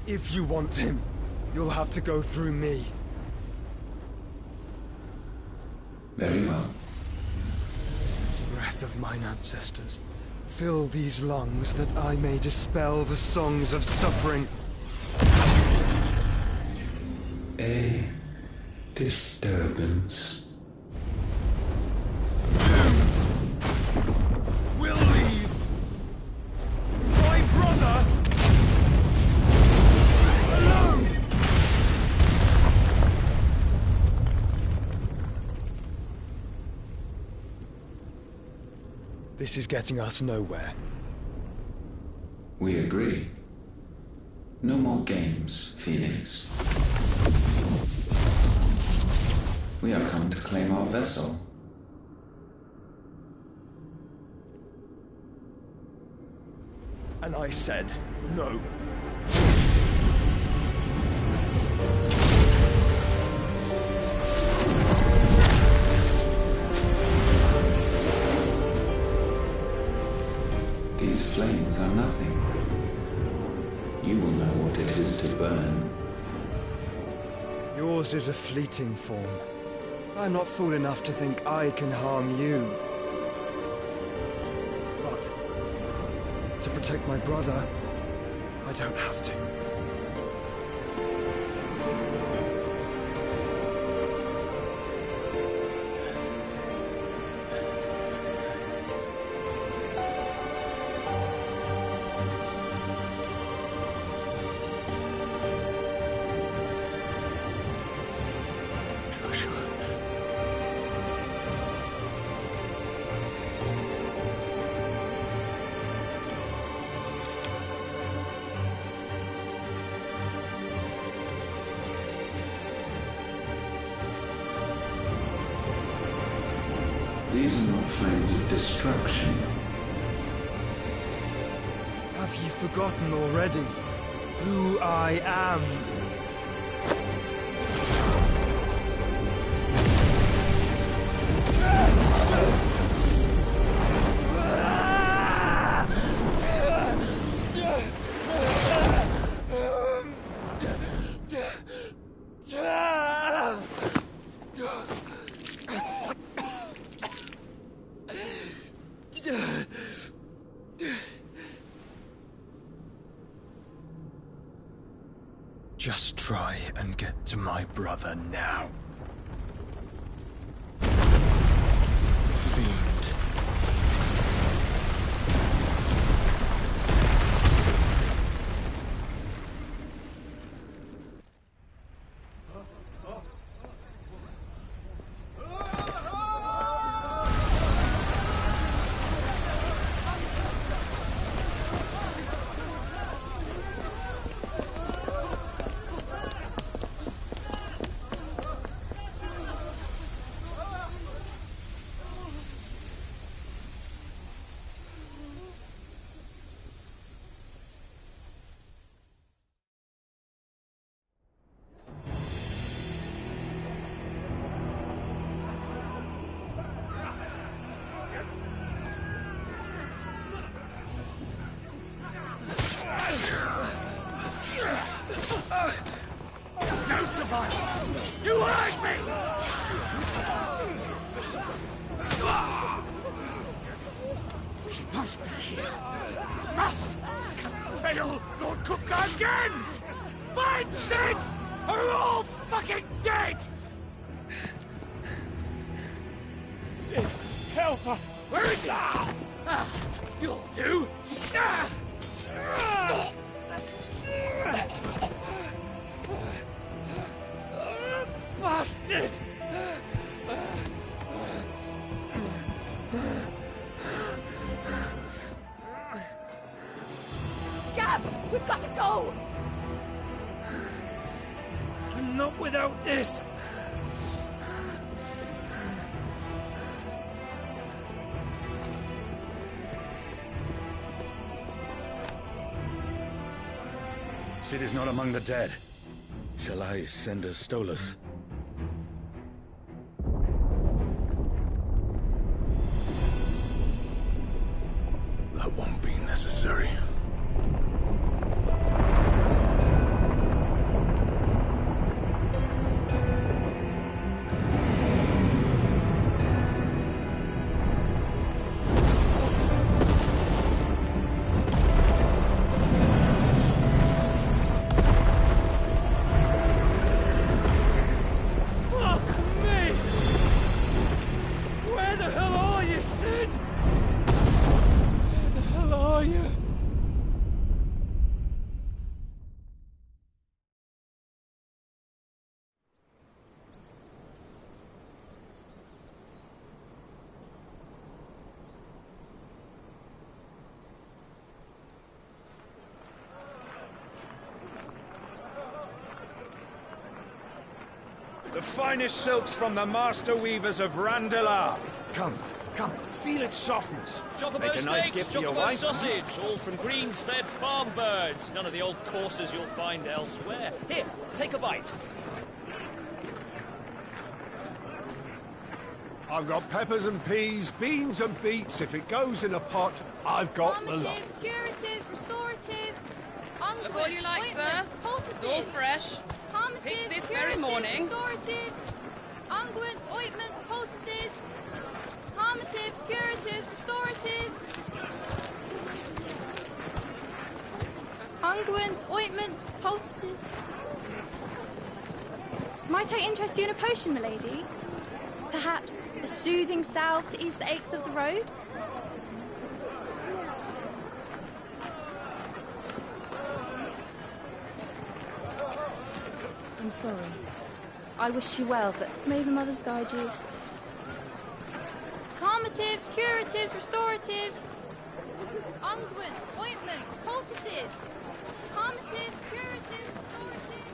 Speaker 11: If you want him, you'll have to go through me.
Speaker 1: Very well.
Speaker 11: Breath of mine ancestors, fill these lungs that I may dispel the songs of suffering.
Speaker 1: A disturbance.
Speaker 11: We'll leave my brother alone! This is getting us nowhere.
Speaker 1: We agree. No more games, Phoenix. We are come to claim our vessel.
Speaker 11: And I said no.
Speaker 1: These flames are nothing. You will know what it is to burn.
Speaker 11: Yours is a fleeting form. I'm not fool enough to think I can harm you. But to protect my brother, I don't have to.
Speaker 1: These are not flames of destruction.
Speaker 11: Have you forgotten already who I am? Just try and get to my brother now. Fiend.
Speaker 10: must be here. Must! Fail, Lord Cook again! Find Sid! Or we're all fucking dead! Sid, help us! Where is he? You'll do! Bastard!
Speaker 13: Gab, we've got to go!
Speaker 7: Not without this!
Speaker 8: Sid is not among the dead. Shall I send a Stolas?
Speaker 4: That won't be necessary.
Speaker 7: The finest silks from the master weavers of Randalar. Come, feel its softness.
Speaker 17: Chocobo
Speaker 7: Make a nice
Speaker 17: steaks,
Speaker 7: gift for your
Speaker 17: chocobo
Speaker 7: wife.
Speaker 17: sausage, all from greens-fed farm birds. None of the old courses you'll find elsewhere. Here, take a bite.
Speaker 2: I've got peppers and peas, beans and beets. If it goes in a pot, I've got the lot.
Speaker 15: Calmatives, curatives, restoratives,
Speaker 20: Look all you like, sir. It's all fresh. Picked this very morning.
Speaker 15: Restoratives, unguents, ointments, poultices, calmatives, curatives, restoratives, unguents, ointments, poultices. Might I interest you in a potion, milady? Perhaps a soothing salve to ease the aches of the road? I'm sorry. I wish you well, but may the mothers guide you. Calmatives, curatives, restoratives, unguents, ointments, poultices, calmatives, curatives, restoratives.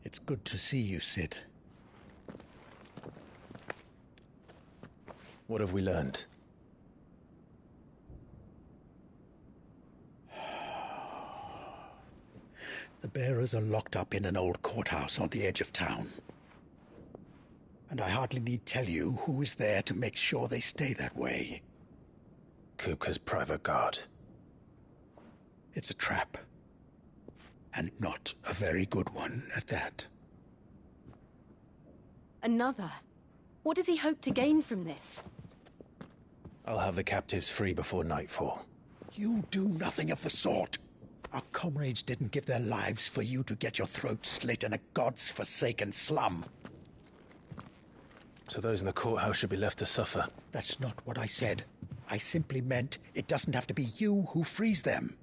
Speaker 24: It's good to see you, Sid.
Speaker 16: What have we learned?
Speaker 24: The bearers are locked up in an old courthouse on the edge of town. And I hardly need tell you who is there to make sure they stay that way.
Speaker 16: Kupka's private guard.
Speaker 24: It's a trap. And not a very good one at that.
Speaker 6: Another? What does he hope to gain from this?
Speaker 16: I'll have the captives free before nightfall.
Speaker 24: You do nothing of the sort. Our comrades didn't give their lives for you to get your throat slit in a god's forsaken slum.
Speaker 16: So those in the courthouse should be left to suffer.
Speaker 24: That's not what I said. I simply meant it doesn't have to be you who frees them.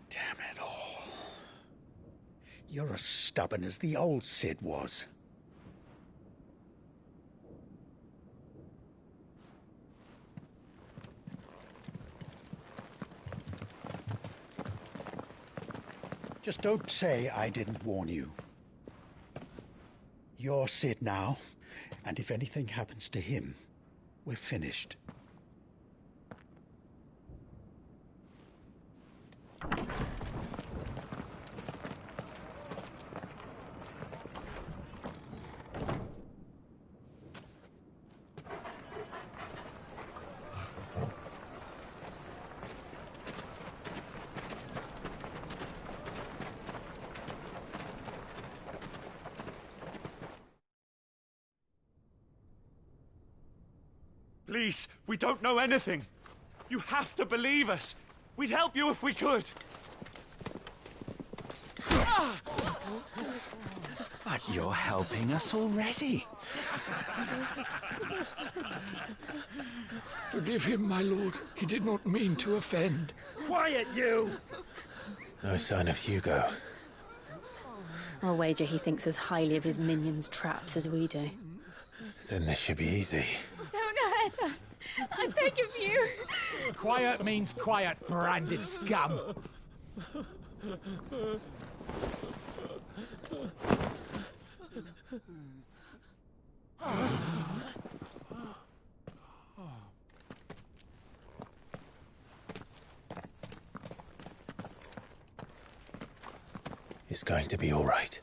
Speaker 24: Damn it all. You're as stubborn as the old Sid was. Just don't say I didn't warn you. You're Sid now, and if anything happens to him, we're finished.
Speaker 7: Please, we don't know anything. You have to believe us. We'd help you if we could.
Speaker 23: But you're helping us already.
Speaker 8: Forgive him, my lord. He did not mean to offend.
Speaker 7: Quiet, you!
Speaker 16: No sign of Hugo.
Speaker 6: I'll wager he thinks as highly of his minions' traps as we do.
Speaker 16: Then this should be easy.
Speaker 15: Don't hurt us. I beg of you.
Speaker 23: Quiet means quiet, branded scum.
Speaker 16: It's going to be all right.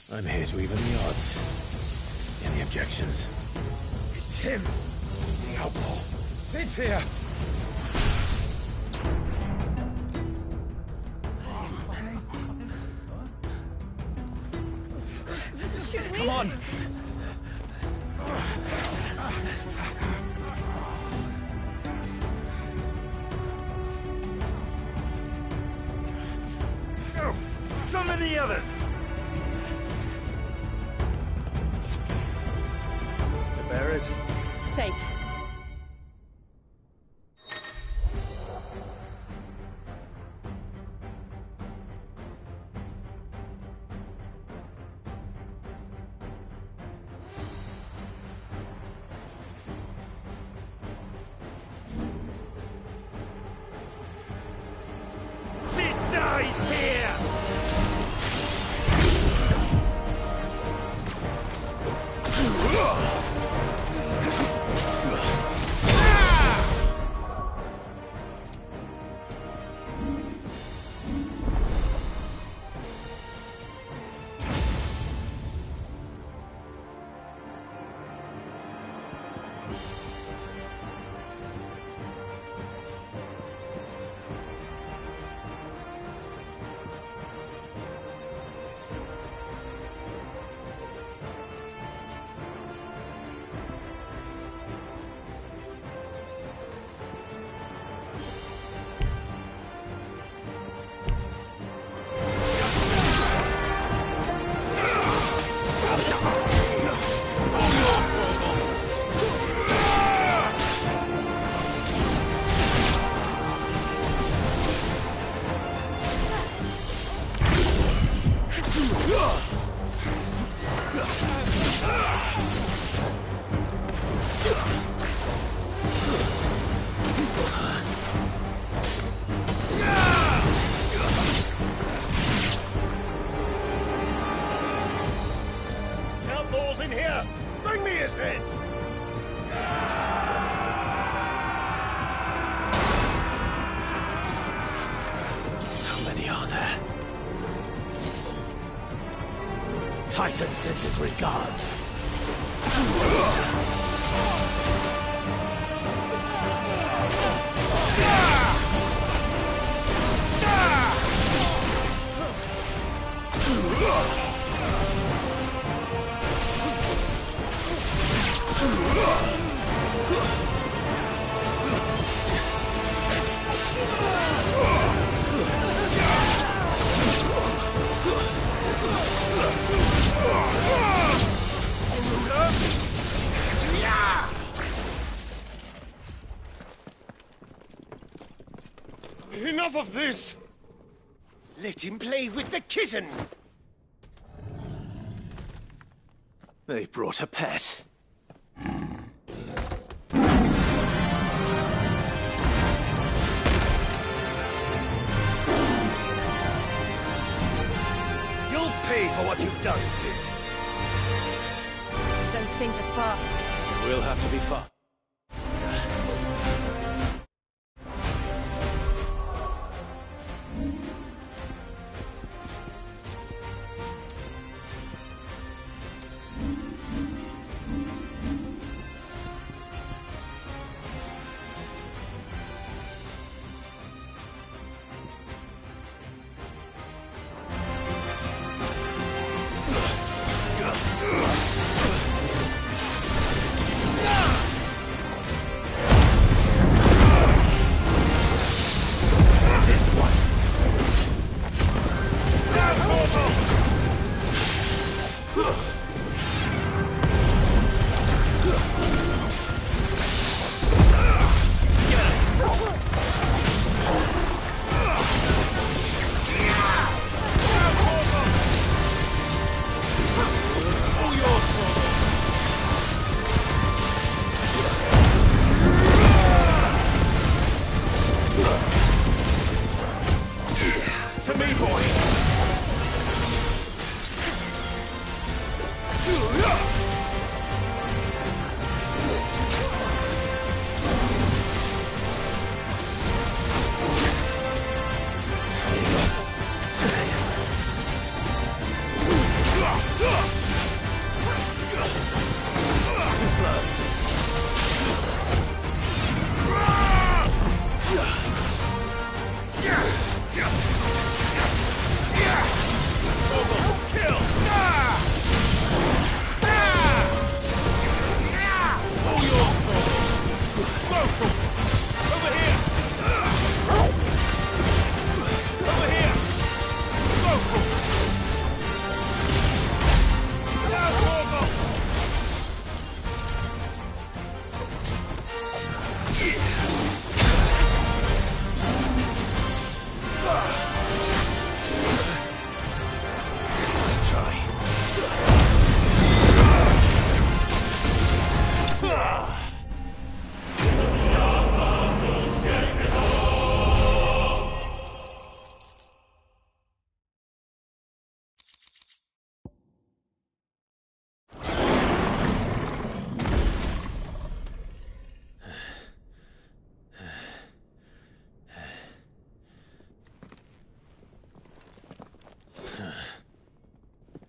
Speaker 16: I'm here to even the odds. Any objections?
Speaker 23: It's him, the outlaw. Sit here. Come on.
Speaker 7: Go! Summon the others!
Speaker 11: The bearers?
Speaker 6: Safe.
Speaker 7: Sid dies here!
Speaker 23: Outlaws in here! Bring me his head!
Speaker 16: How many are there?
Speaker 23: Titan sends his regards.
Speaker 7: Enough of this!
Speaker 23: Let him play with the kitten! They brought a pet. You'll pay for what you've done, Sid.
Speaker 6: Those things are fast.
Speaker 23: We'll have to be fast.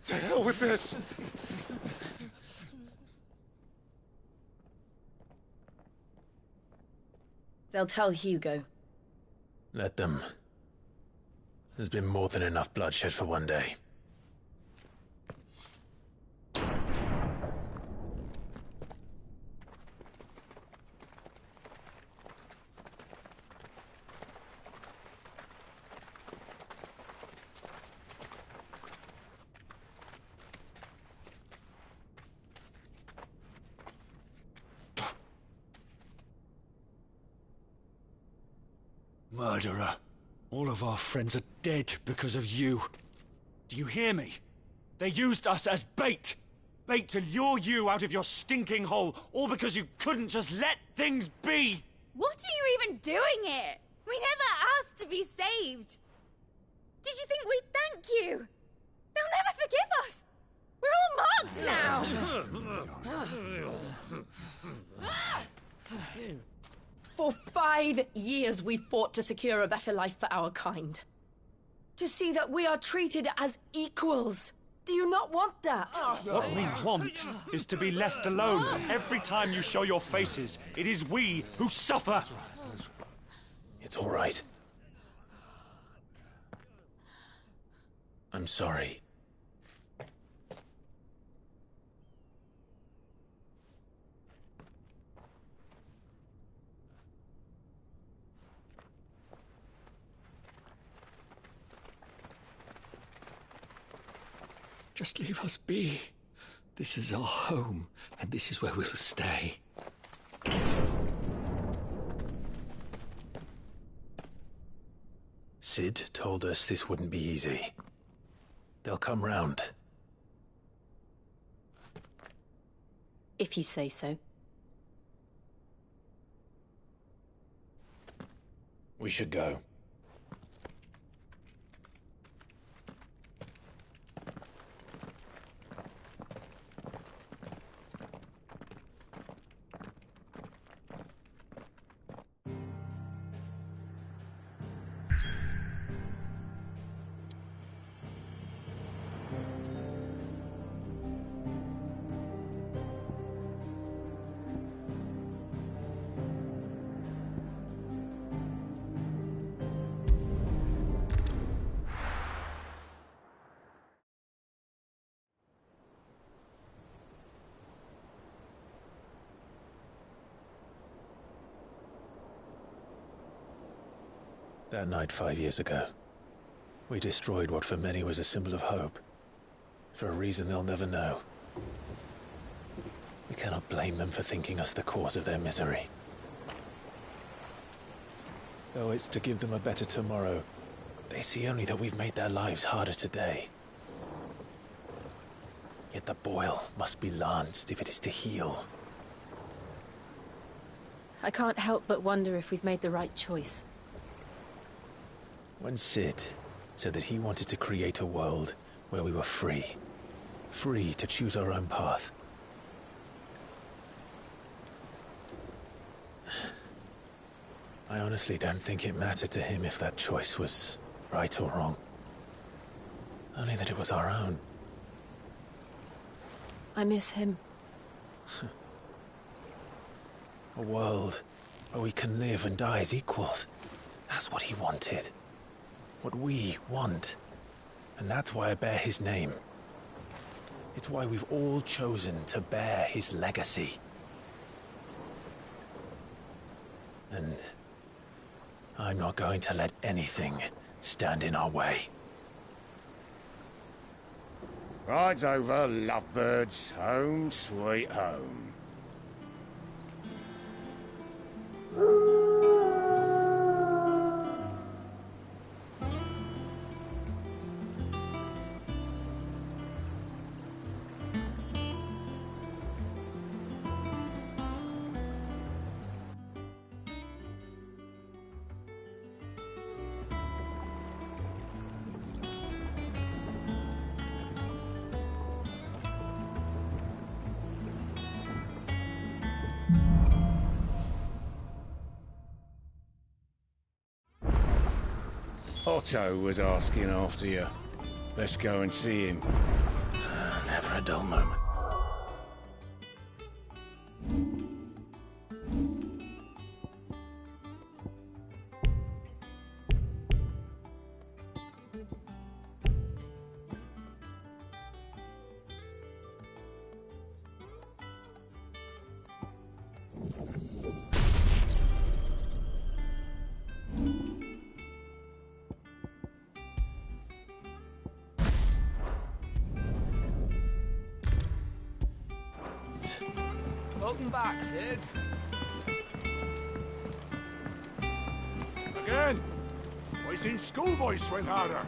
Speaker 2: To hell with this!
Speaker 6: They'll tell Hugo.
Speaker 18: Let them. There's been more than enough bloodshed for one day.
Speaker 7: Murderer. All of our friends are dead because of you. Do you hear me? They used us as bait. Bait to lure you out of your stinking hole, all because you couldn't just let things be.
Speaker 15: What are you even doing here? We never asked to be saved. Did you think we'd thank you? They'll never forgive us. We're all marked now.
Speaker 13: For 5 years we fought to secure a better life for our kind. To see that we are treated as equals. Do you not want that?
Speaker 7: What we want is to be left alone. Every time you show your faces, it is we who suffer.
Speaker 18: It's all right. I'm sorry.
Speaker 24: Just leave us be. This is our home, and this is where we'll stay.
Speaker 18: Sid told us this wouldn't be easy. They'll come round.
Speaker 3: If you say so.
Speaker 18: We should go. That night 5 years ago, we destroyed what for many was a symbol of hope. For a reason they'll never know. We cannot blame them for thinking us the cause of their misery. Though it's to give them a better tomorrow, they see only that we've made their lives harder today. Yet the boil must be lanced if it is to heal.
Speaker 3: I can't help but wonder if we've made the right choice.
Speaker 18: When Sid said that he wanted to create a world where we were free. Free to choose our own path. I honestly don't think it mattered to him if that choice was right or wrong. Only that it was our own.
Speaker 3: I miss him.
Speaker 18: A world where we can live and die as equals. That's what he wanted. What we want. And that's why I bear his name. It's why we've all chosen to bear his legacy. And I'm not going to let anything stand in our way.
Speaker 23: Rides over, lovebirds. Home, sweet home. Otto was asking after you. Let's go and see him.
Speaker 18: a dull moment.
Speaker 9: Welcome back, Sid.
Speaker 14: Again! I seen schoolboys sweat harder.